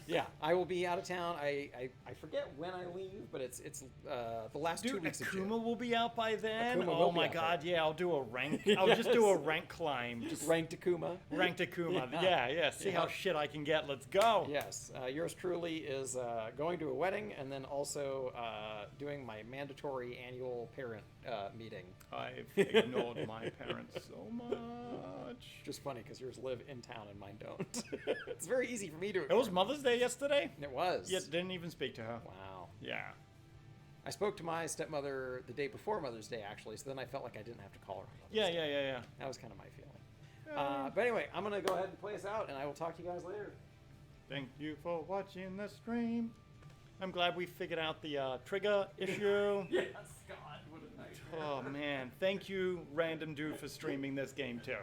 Yeah, I will be out of town. I forget when I leave, but it's the last 2 Dude, weeks of June. Akuma will be out by then. Akuma will Oh be my out god, by yeah, I'll do a rank. I'll just do a rank climb. Just Ranked Akuma. ranked Akuma. Yeah. Yeah. See how Yeah. shit I can get. Let's go. Yes, yours truly is going to a wedding and then also doing my mandatory annual parent meeting. I've ignored my parents so much. Just funny because yours live in town and mine don't. It's very easy for me to. It was Mother's Day yesterday. It was. Yeah, didn't even speak to her. Wow. Yeah. I spoke to my stepmother the day before Mother's Day, actually, so then I felt like I didn't have to call her. on Mother's Day. Yeah. That was kind of my feeling. But anyway, I'm going to go ahead and play us out, and I will talk to you guys later. Thank you for watching the stream. I'm glad we figured out the trigger issue. Yes, God, what a nightmare. Oh man, thank you, random dude, for streaming this game too.